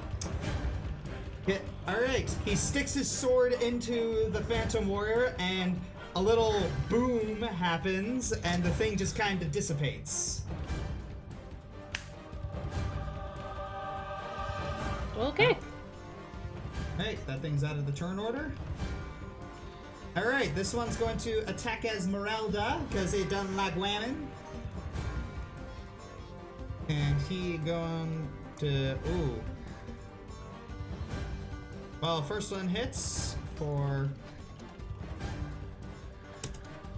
All right. He sticks his sword into the Phantom Warrior, and a little boom happens, and the thing just kind of dissipates. Okay. Hey, that thing's out of the turn order. All right. This one's going to attack Esmeralda because it doesn't like women. And he going to, ooh. Well, first one hits for,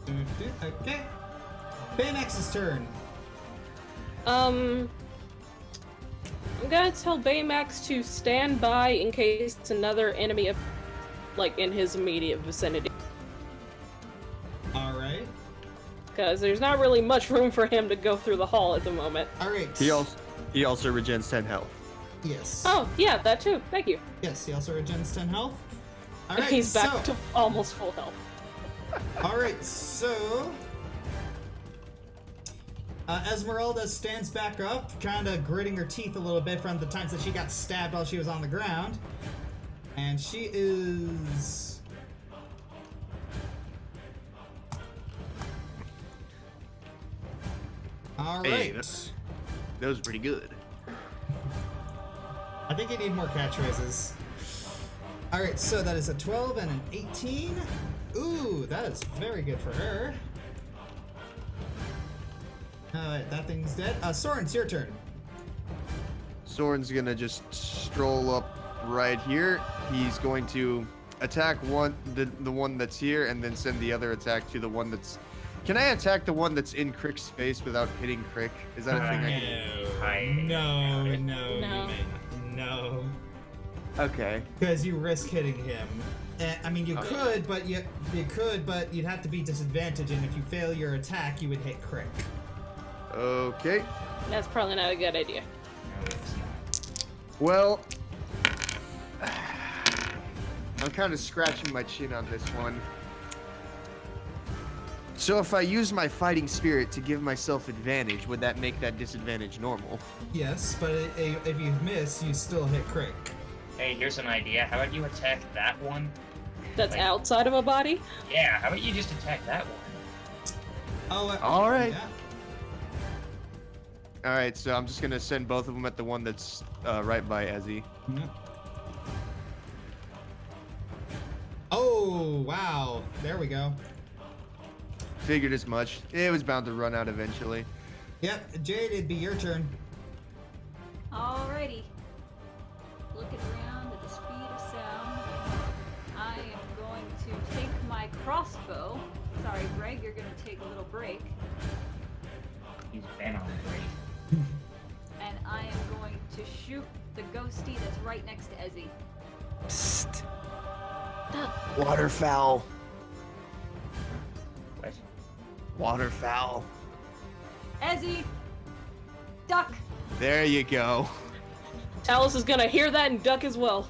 okay. Baymax's turn. I'm gonna tell Baymax to stand by in case another enemy, like, in his immediate vicinity. Alright. Because there's not really much room for him to go through the hall at the moment. Alright. He also regens 10 health. Yes. Oh, yeah, that too. Thank you. Yes, he also regens 10 health. Alright, He's back to almost full health. Alright, so... Esmeralda stands back up, kind of gritting her teeth a little bit from the times that she got stabbed while she was on the ground. And she is... Alright. Hey, that was pretty good. I think you need more catchphrases. Alright, so that is a 12 and an 18. Ooh, that is very good for her. Alright, that thing's dead. Sorin, it's your turn. Sorin's gonna just stroll up right here. He's going to attack the one that's here, and then send the other attack to the one that's... Can I attack the one that's in Krick's space without hitting Krick? Is that a thing I can do? No, No. you may not. No. Okay. Because you risk hitting him. I mean, you could, but you'd have to be disadvantaged, and if you fail your attack, you would hit Krick. Okay. That's probably not a good idea. No, it's not. Well, I'm kind of scratching my chin on this one. So if I use my fighting spirit to give myself advantage, would that make that disadvantage normal? Yes, but if you miss, you still hit Krick. Hey, here's an idea. How about you attack that one? That's outside of a body? Yeah, how about you just attack that one? Oh, all right. Yeah. All right, so I'm just gonna send both of them at the one that's right by Ezzy. Yeah. Oh, wow. There we go. Figured as much. It was bound to run out eventually. Yep, Jade, it'd be your turn. Alrighty. Looking around at the speed of sound, I am going to take my crossbow. Sorry, Greg, you're going to take a little break. He's been on break. And I am going to shoot the ghosty that's right next to Ezzy. Psst. Waterfowl. What? Waterfowl. Ezzy! Duck! There you go. Talice is gonna hear that and duck as well.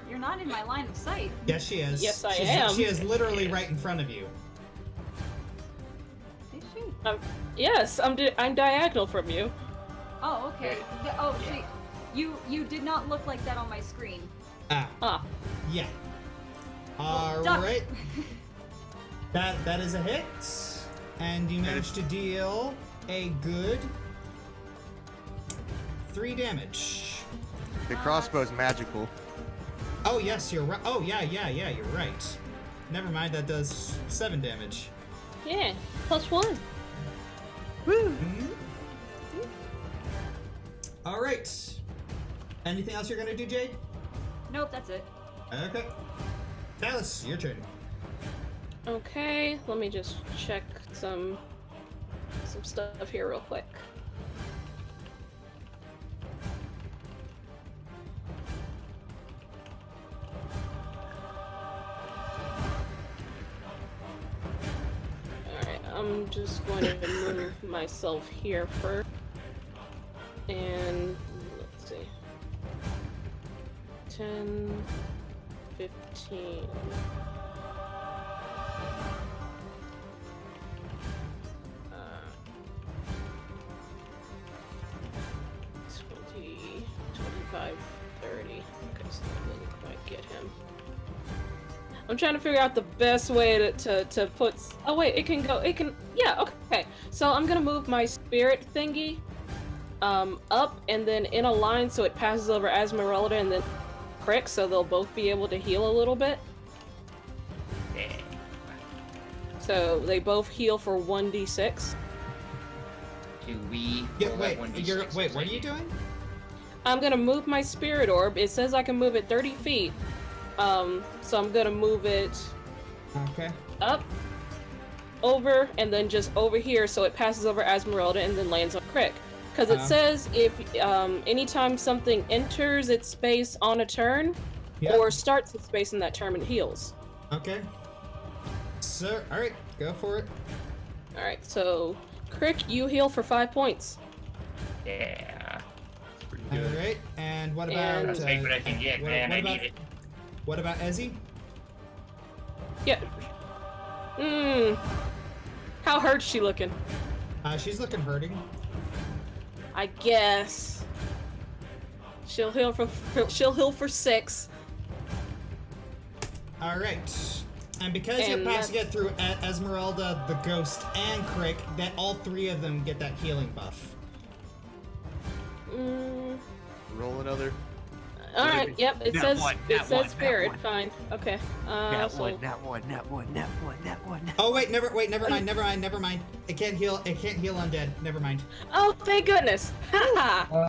You're not in my line of sight. Yes, she is. Yes, I am. She is literally right in front of you. Is she? Yes, I'm diagonal from you. Oh, okay. You did not look like that on my screen. Ah. Yeah. Well, duck. Alright. That is a hit. And you managed to deal a good 3 damage. The crossbow's magical. Oh, yes, you're right. Oh, yeah, you're right. Never mind, that does 7 damage. Yeah, +1. Woo! Mhm. All right. Anything else you're gonna do, Jade? Nope, that's it. Okay. Talice, your turn. Okay, let me just check some stuff here real quick. Alright, I'm just going to move myself here first. And let's see. 10, 15. 20, 25, 30. Okay, so I didn't quite get him. I'm trying to figure out the best way to put. Oh wait, it can go. It can. Yeah. Okay. So I'm gonna move my spirit thingy, up and then in a line so it passes over Esmeralda and then Krick, so they'll both be able to heal a little bit. So they both heal for 1d6. Do we? Yeah, roll wait, that 1d6 wait, as what I are you do? doing? I'm gonna move my spirit orb. It says I can move it 30 feet. So I'm gonna move it Okay. up, over, and then just over here so it passes over Esmeralda and then lands on Krick. Because it says if anytime something enters its space on a turn, Yep. or starts its space in that turn, it heals. Okay. So, all right, go for it. Alright, so Krick, you heal for 5 points. Yeah. Pretty All good. right, and what about? And- I'll take what I can get, man. I about, need it. What about Ezzy? Yeah. How hurt's she looking? She's looking hurting. I guess. She'll heal for 6. All right, and because you're And passing it that's- through Esmeralda, the Ghost, and Krick, that all three of them get that healing buff. Roll another. Alright, yep, it Nat says one, it nat says one, nat spirit, one. fine. Okay. Nat So one, nat one, nat one, nat one, nat one. Oh wait, never mind. It can't heal undead. Never mind. oh, thank goodness! Haha!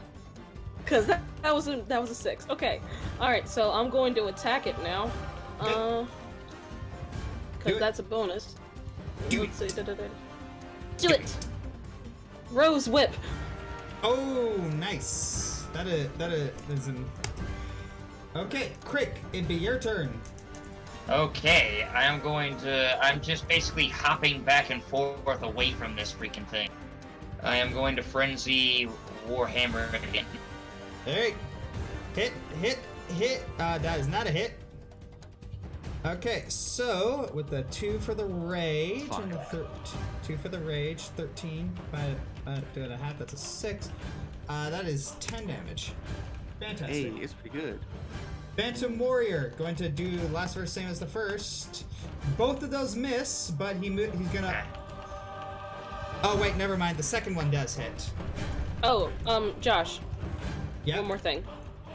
Cause that was a 6. Okay. Alright, so I'm going to attack it now. Do Cause it. that's a bonus. Do Let's see. Do it! Rose whip! Oh, nice. That is an. Okay, Krick, it'd be your turn. Okay, I'm just basically hopping back and forth away from this freaking thing. I am going to Frenzy Warhammer again. Hey, hit. That is not a hit. Okay, so with the 2 for the rage and the 2 for the rage, 13 by 2.5. That's a 6. That is 10 damage. Fantastic. Hey, it's pretty good. Phantom Warrior going to do last verse same as the first. Both of those miss, but he's gonna. Oh wait, never mind. The second one does hit. Oh, Josh, Yeah. one more thing.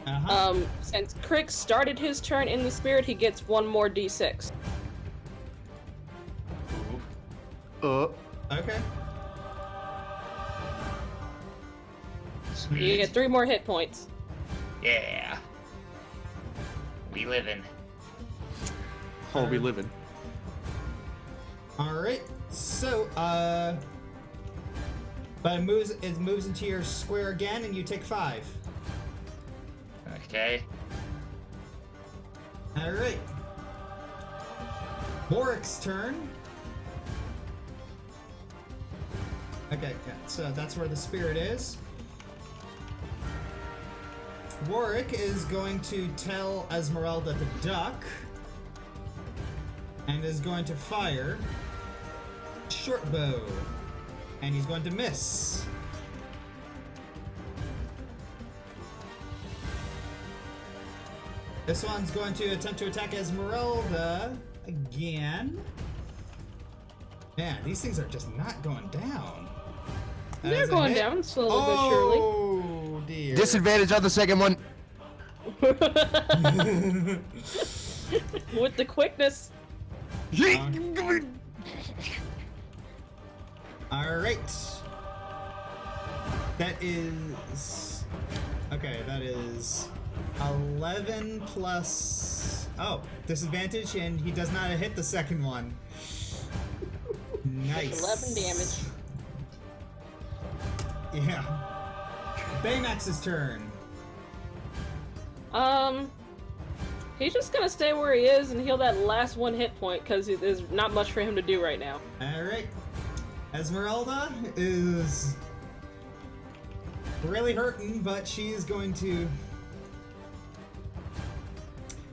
Uh-huh. Since Krick started his turn in the spirit, he gets 1 more d6. Okay. You get 3 more hit points. Yeah. We livin'. Oh, we living. All right. So, but it moves into your square again, and you take 5. Okay. All right. Warrick's turn. Okay, yeah, so that's where the spirit is. Warrick is going to tell Esmeralda to duck and is going to fire short bow, and he's going to miss. This one's going to attempt to attack Esmeralda again. Man, these things are just not going down. That They're is a going hit. down slowly but surely. Oh dear. Disadvantage on the second one. With the quickness. All right. That is Okay, that is 11 plus... Oh, disadvantage, and he does not hit the second one. Nice. 11 damage. Yeah. Baymax's turn. He's just gonna stay where he is and heal that last one hit point because there's not much for him to do right now. Alright. Esmeralda is really hurting, but she's going to...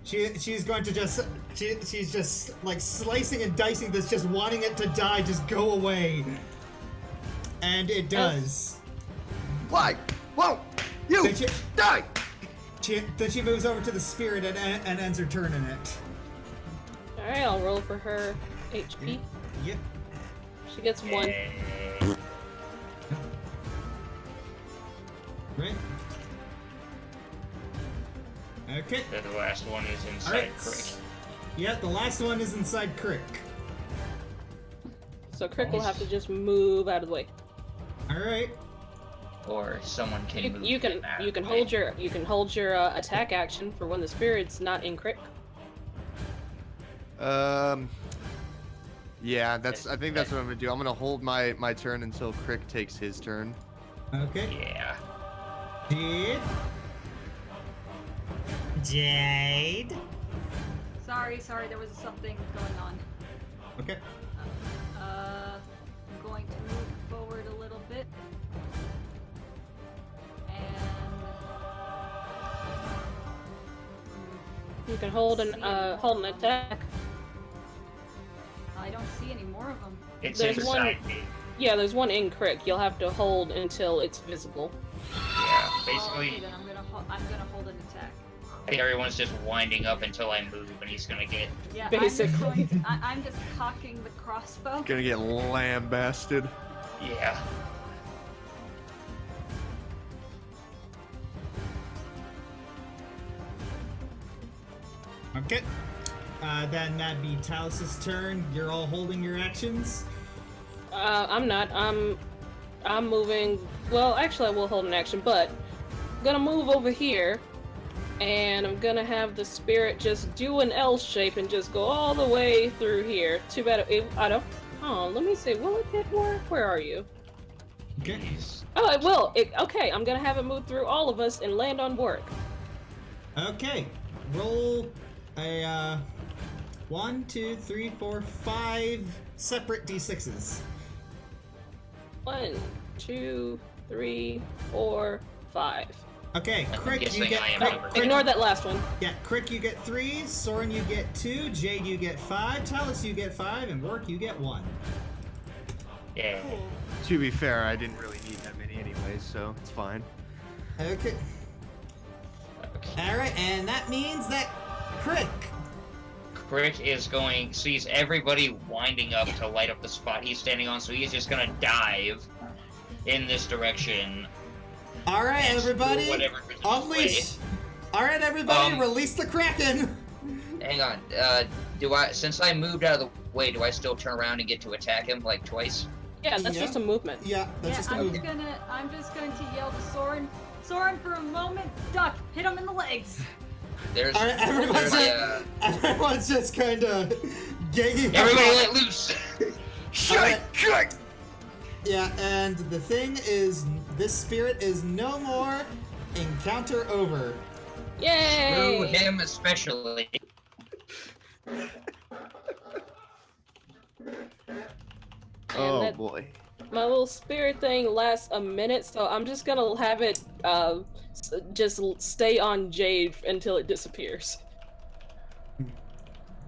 She's going to just... She's just, like, slicing and dicing this, just wanting it to die, just go away. And it does. Why? Won't you Then she- die? Then she moves over to the spirit and ends her turn in it. Alright, I'll roll for her HP. Yep. She gets 1. Right. Okay. The last one is inside Alright. Krick. Yeah, the last one is inside Krick. So Krick will have to just move out of the way. Alright. Or someone can move. You can hold your attack action for when the spirit's not in Krick. Yeah, I think that's what I'm gonna do. I'm gonna hold my turn until Krick takes his turn. Okay. Yeah. Jade. Sorry, there was something going on. Okay. I'm going to move forward a little bit. And... You can hold an attack. I don't see any more of them. It's There's inside one- me. Yeah, there's one in Krick. You'll have to hold until it's visible. Yeah, Okay, basically, then I'm gonna hold an attack. everyone's just winding up until I move, and he's gonna get. Yeah, Basically. I'm just cocking the crossbow. Gonna get lambasted. Yeah. Okay. Then that'd be Talice's turn. You're all holding your actions. I'm not. I'm moving. Well, actually, I will hold an action, but I'm gonna move over here, and I'm gonna have the spirit just do an L shape and just go all the way through here. Too bad I don't. Oh, let me see. Will it hit Warrick? Where are you? Okay. Oh, it will. Okay, I'm gonna have it move through all of us and land on Warrick. Okay. Roll a 1, 2, 3, 4, 5 separate d6s. 1, 2, 3, 4, 5. Okay, I'm Krick, you guessing get I am Krick, over here. Ignore that last one. yeah, Krick, you get 3, Sorin, you get 2, Jade, you get 5, Talice, you get 5, and Warrick, you get 1. Yeah. To be fair, I didn't really need that many anyways, so it's fine. Okay. Alright, and that means that Krick. Krick is going, sees everybody winding up to light up the spot he's standing on, so he's just gonna dive in this direction. Alright, and everybody, do whatever is in his unleash. Alright, everybody, Um, release the Kraken. Hang on, since I moved out of the way, do I still turn around and get to attack him, like, twice? Yeah, that's Yeah. just a movement. Yeah, that's just a I'm move. just going to yell to Sorin. Sorin, for a moment, duck, hit him in the legs. There's, Alright, everyone's just kind of gagging. everybody let loose! Alright. Yeah, and the thing is, this spirit is no more. Encounter over. Yay! Screw him especially. Oh that- boy. My little spirit thing lasts a minute, so I'm just gonna have it just stay on Jade until it disappears.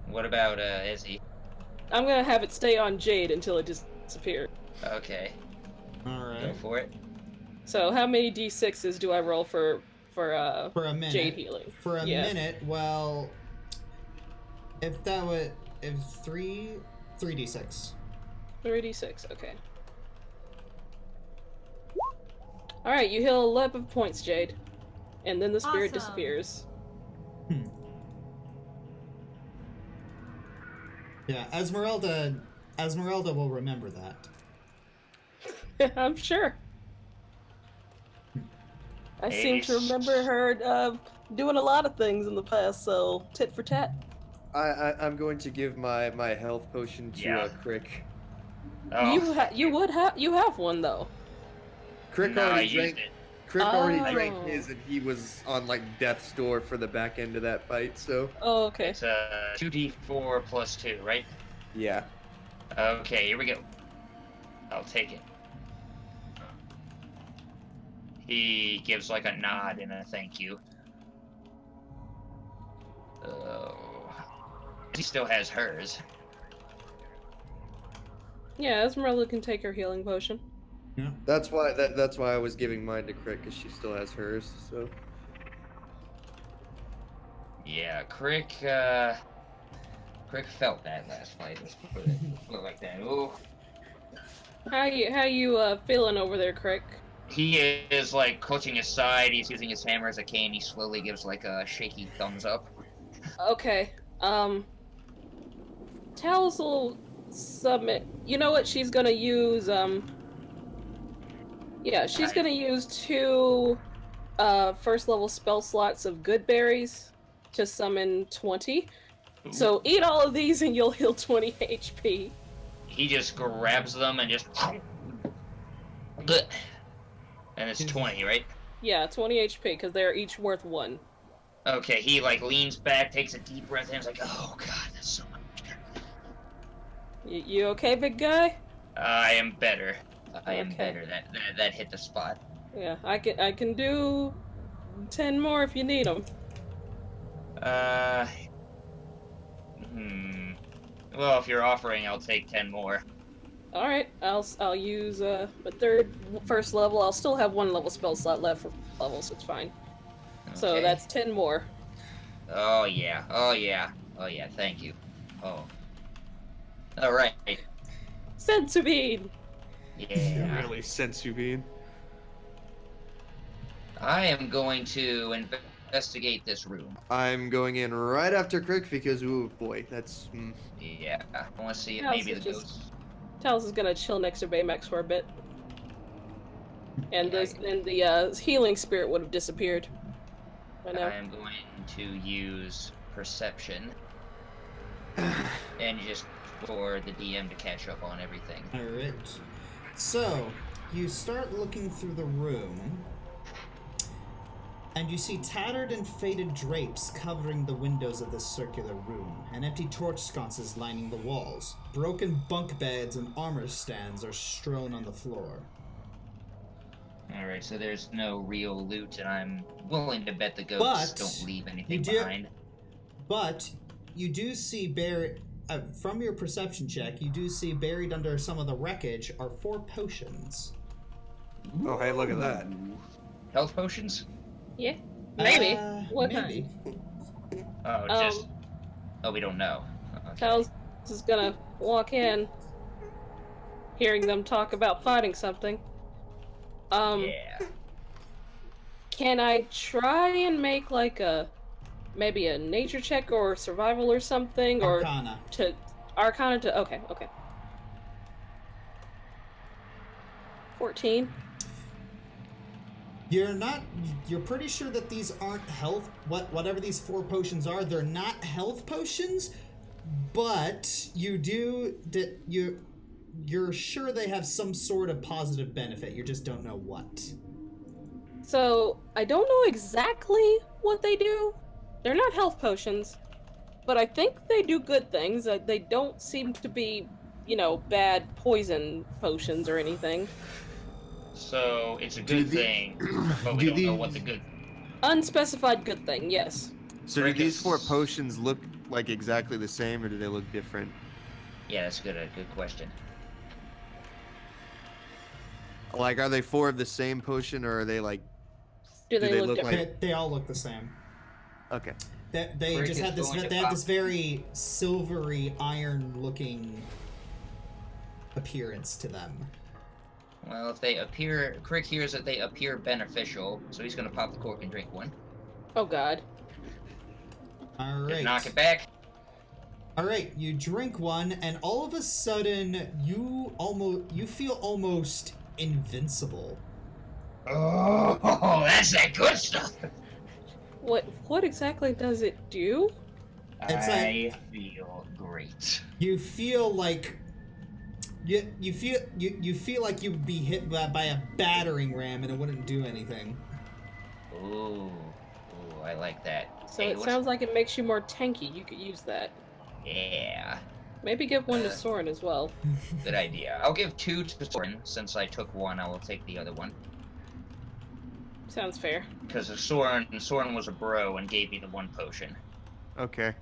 What about, Izzy? I'm gonna have it stay on Jade until it disappears. Okay, go Alright. for it. So how many d6s do I roll for For a minute. Jade healing? For a Yeah. minute, well, if 3d6. 3d6, okay. Alright, you heal 11 points, Jade. And then the spirit Awesome. disappears. Yeah, Esmeralda will remember that. I'm sure. I seem to remember her doing a lot of things in the past, so tit for tat. I'm going to give my health potion to Yeah. Krick. Oh, You have one though. Crick No, I already used drank. it. Crick already Oh. drank his, and he was on like death's door for the back end of that fight. So Oh, okay. It's 2d4 plus 2, right? yeah. Okay, here we go. I'll take it. He gives like a nod and a thank you. He still has hers. Yeah, Esmeralda can take her healing potion. Yeah. That's why I was giving mine to Crick, because she still has hers. So Yeah, Krick felt that last fight. Let's put it like that. Ooh. How you feeling over there, Krick? He is like clutching his side. He's using his hammer as a cane. He slowly gives like a shaky thumbs up. Okay. Talice will submit. You know what? She's gonna use. Yeah, she's gonna use 2 first level spell slots of good berries to summon 20. Ooh. So eat all of these and you'll heal 20 HP. He just grabs them and just. And it's 20, right? Yeah, 20 HP because they're each worth 1. Okay, he like leans back, takes a deep breath, and is like, "Oh God, that's so much." You okay, big guy? I am better. I am Okay. better. That hit the spot. Yeah, I can do 10 more if you need them. Well, if you're offering, I'll take 10 more. All right, I'll use a first level. I'll still have 1 level spell slot left for levels. It's fine. So Okay. that's 10 more. Oh yeah. Oh yeah. Oh yeah. Thank you. Oh. All right. Senzu bean. Yeah. really sensu bean. I am going to investigate this room. I'm going in right after Crick because ooh boy, that's Yeah. I want to see if How's maybe it the just- ghost. Talos is gonna chill next to Baymax for a bit, and Yeah, the healing spirit would have disappeared. I know. I am going to use perception and just for the DM to catch up on everything. Alright. So, you start looking through the room, and you see tattered and faded drapes covering the windows of this circular room, and empty torch sconces lining the walls. Broken bunk beds and armor stands are strewn on the floor. Alright, so there's no real loot, and I'm willing to bet the ghosts But don't leave anything you do- behind. But you do see from your perception check, you do see buried under some of the wreckage are 4 potions. oh hey, look at that. Health potions? Yeah, maybe. What maybe. Oh, just. Oh, we don't know. Okay. Talos is gonna walk in, hearing them talk about fighting something. Yeah. Can I try and make like maybe a nature check or survival or something, Arcana. or to Arcana to okay. 14. You're pretty sure that these aren't health, whatever these 4 potions are, they're not health potions, but you're sure they have some sort of positive benefit, you just don't know what. So I don't know exactly what they do. They're not health potions, but I think they do good things. They don't seem to be, bad poison potions or anything. So it's a good thing, but we do don't know these- what the good. Unspecified good thing, yes. So do these 4 Crickets. potions look like exactly the same, or do they look different? Yeah, that's good. A good question. Like, are they 4 of the same potion, or are they like? Do they look look different? like- They all look the same. Okay. They Crick just is have this. going to They have pop- this very silvery, iron-looking appearance to them. Well, if they appear, Krick hears that they appear beneficial, so he's gonna pop the cork and drink one. Oh god. All Just right. knock it back. All right. You drink one, and all of a sudden, you feel almost invincible. Oh, that's that good stuff. What exactly does it do? It's I feel great. You feel like you feel like you'd be hit by a battering ram and it wouldn't do anything. Ooh, I like that. So Hey, it sounds like it makes you more tanky. You could use that. Yeah, Maybe give one to Sorin as well. good idea. I'll give 2 to Sorin. Since I took 1, I will take the other one. Sounds fair. Because Sorin was a bro and gave me the 1 potion. Okay.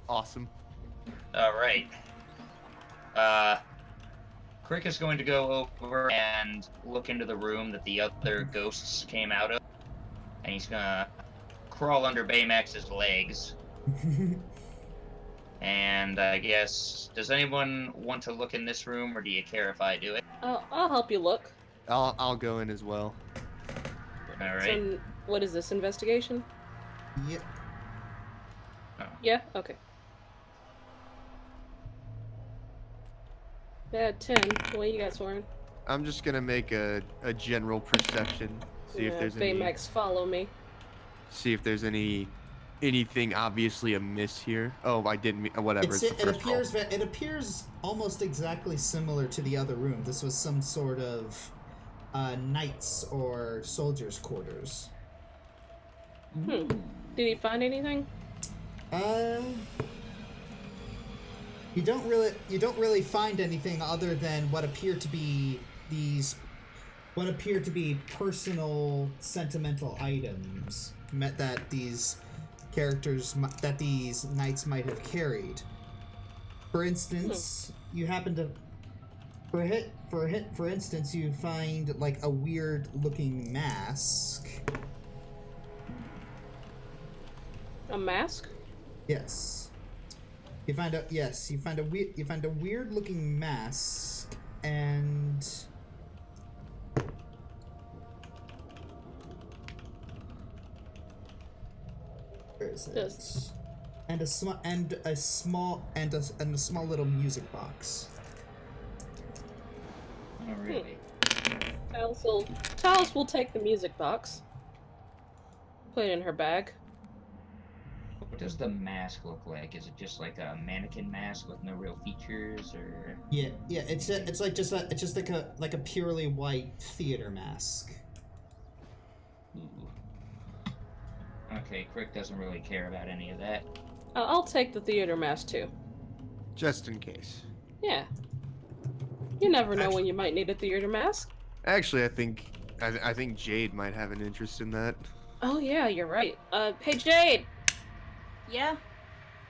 Awesome. Alright. Krick is going to go over and look into the room that the other ghosts came out of. And he's gonna crawl under Baymax's legs. And I guess, does anyone want to look in this room, or do you care if I do it? I'll help you look. I'll go in as well. Alright. So, what is this, investigation? Yep. Yeah? Okay. Yeah, 10. What you got, Sorin? I'm just gonna make a general perception. See if there's Baymax, follow me. See if there's anything obviously amiss here. Oh, I didn't. Whatever. It appears almost exactly similar to the other room. This was some sort of knights or soldiers' quarters. Did he find anything? You don't really find anything other than what appear to be personal sentimental items that these knights might have carried. For instance, you happen to for instance you find like a weird looking mask. A mask? Yes. You find a weird looking mask and where is it? And a small little music box. Oh, really? Talice will take the music box. Put it in her bag. What does the mask look like? Is it just like a mannequin mask with no real features, or? Yeah. It's just like a purely white theater mask. Ooh. Okay, Krick doesn't really care about any of that. I'll take the theater mask too. Just in case. Yeah. You never know when you might need a theater mask. Actually, I think Jade might have an interest in that. Oh yeah, you're right. Hey Jade! Yeah?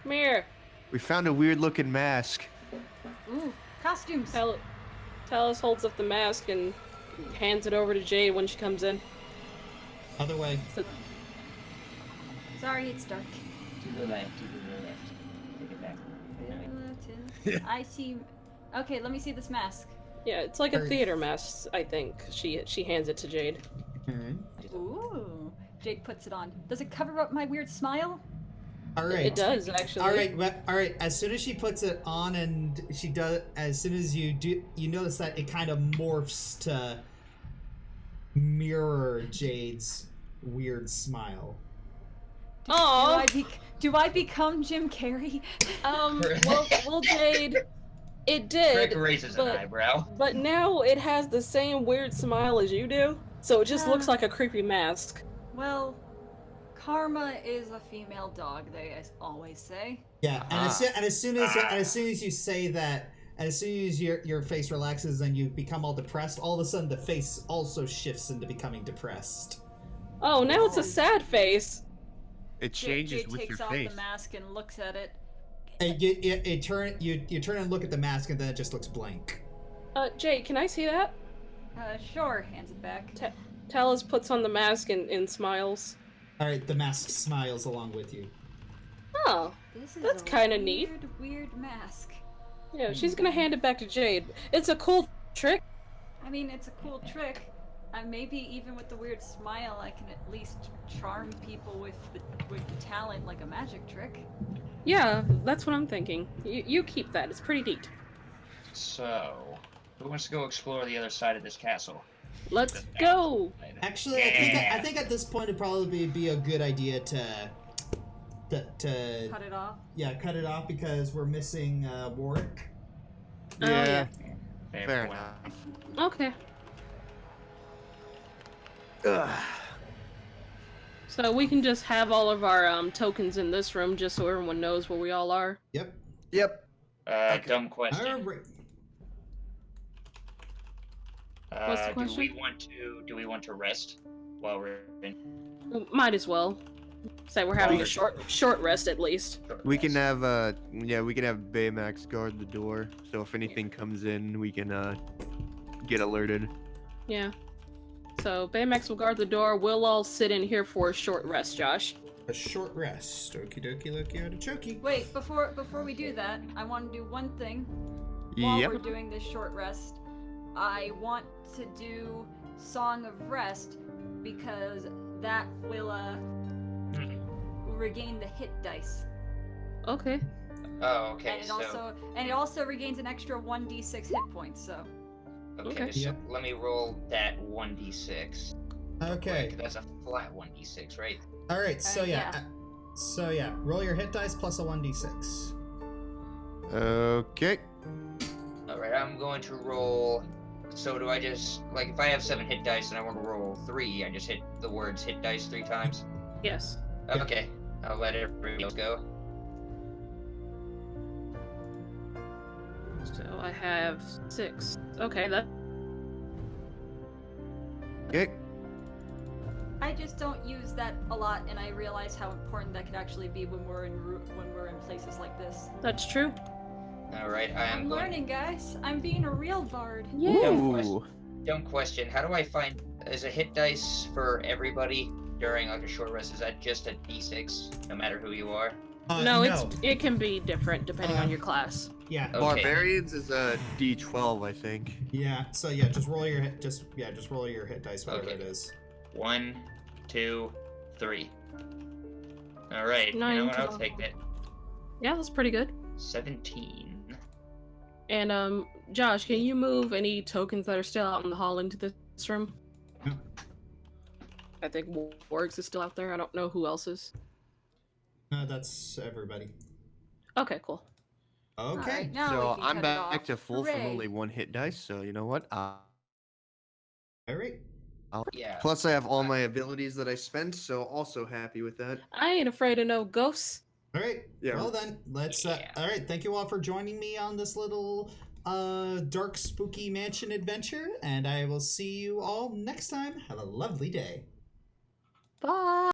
Come here. We found a weird looking mask. Ooh, costumes. Talice holds up the mask and hands it over to Jade when she comes in. Other way. Sorry, it's dark. To the left. Take it back. I see. Okay, let me see this mask. Yeah, it's like a theater mask, I think. She hands it to Jade. Ooh. Jade puts it on. Does it cover up my weird smile? All right. It does, actually. All right. As soon as she puts it on, and as soon as you notice that it kind of morphs to mirror Jade's weird smile. Do I become Jim Carrey? Well, Jade, it did. Krick raises an eyebrow. But now it has the same weird smile as you do, so it just looks like a creepy mask. Well, karma is a female dog, they always say. Yeah, and as soon as you say that, and as soon as your face relaxes and you become all depressed, all of a sudden the face also shifts into becoming depressed. Oh, now it's a sad face. It changes Jade with takes your off face. the mask and looks at it. And you turn and look at the mask, and then it just looks blank. Jade, can I see that? Sure, hands it back. Talice puts on the mask and smiles. All right, the mask smiles along with you. Oh, that's kind of neat. Weird mask. Yeah, she's gonna hand it back to Jade. It's a cool trick. I mean, it's a cool trick. Maybe even with the weird smile, I can at least charm people with talent like a magic trick. Yeah, that's what I'm thinking. You keep that. It's pretty neat. So, who wants to go explore the other side of this castle? Let's go. Actually, I think at this point it'd probably be a good idea to Cut it off. yeah, cut it off because we're missing Warrick. Yeah. Fair enough. Okay. Ugh. So we can just have all of our tokens in this room just so everyone knows where we all are. Yep. Yep. Dumb question. All right. What's the question? Do we want to rest while we're in? Might as well. Say we're having a short rest at least. We can have we can have Baymax guard the door, so if anything comes in, we can get alerted. Yeah. So Baymax will guard the door. We'll all sit in here for a short rest, Josh. A short rest. Okie dokie loki artichoke. Wait, before we do that, I want to do one thing. While Yep. we're doing this short rest, I want to do Song of Rest because that will regain the hit dice. Okay. Oh, okay. And it also regains an extra 1d6 hit points. So. Okay. Okay. So Yep. let me roll that 1d6. Okay. Wait, that's a flat 1d6, right? All right. So yeah. So yeah, roll your hit dice plus a 1d6. Okay. All right. I'm going to roll. So do I just like if I have 7 hit dice and I want to roll 3, I just hit the words hit dice 3 times? Yes. Yeah. Okay. I'll let everybody else go. So I have 6. Okay, that. Okay. I just don't use that a lot, and I realize how important that could actually be when we're in places like this. That's true. All right. I'm learning, guys. I'm being a real bard. Yeah. Ooh. Dumb question. How do I find is a hit dice for everybody during like a short rest? Is that just a d6 no matter who you are? No, it can be different depending on your class. Yeah. Okay. Barbarians is a D12, I think. Yeah. So yeah, just roll your hit. Just roll your hit dice, whatever Okay. it is. 1, 2, 3. All right. You 9 know what? I'll total. take that. Yeah, that's pretty good. 17. And Josh, can you move any tokens that are still out in the hall into this room? Yeah. I think Warrick is still out there. I don't know who else is. That's everybody. Okay, cool. Okay. Alright, now So we can I'm cut it back off. to full from Hooray. only 1 hit dice, so you know what? All right. Yeah. Plus I have all my abilities that I spent, so also happy with that. I ain't afraid of no ghosts. All right. Yeah. Well then, let's. Yeah. All right. Thank you all for joining me on this little dark spooky mansion adventure, and I will see you all next time. Have a lovely day. Bye.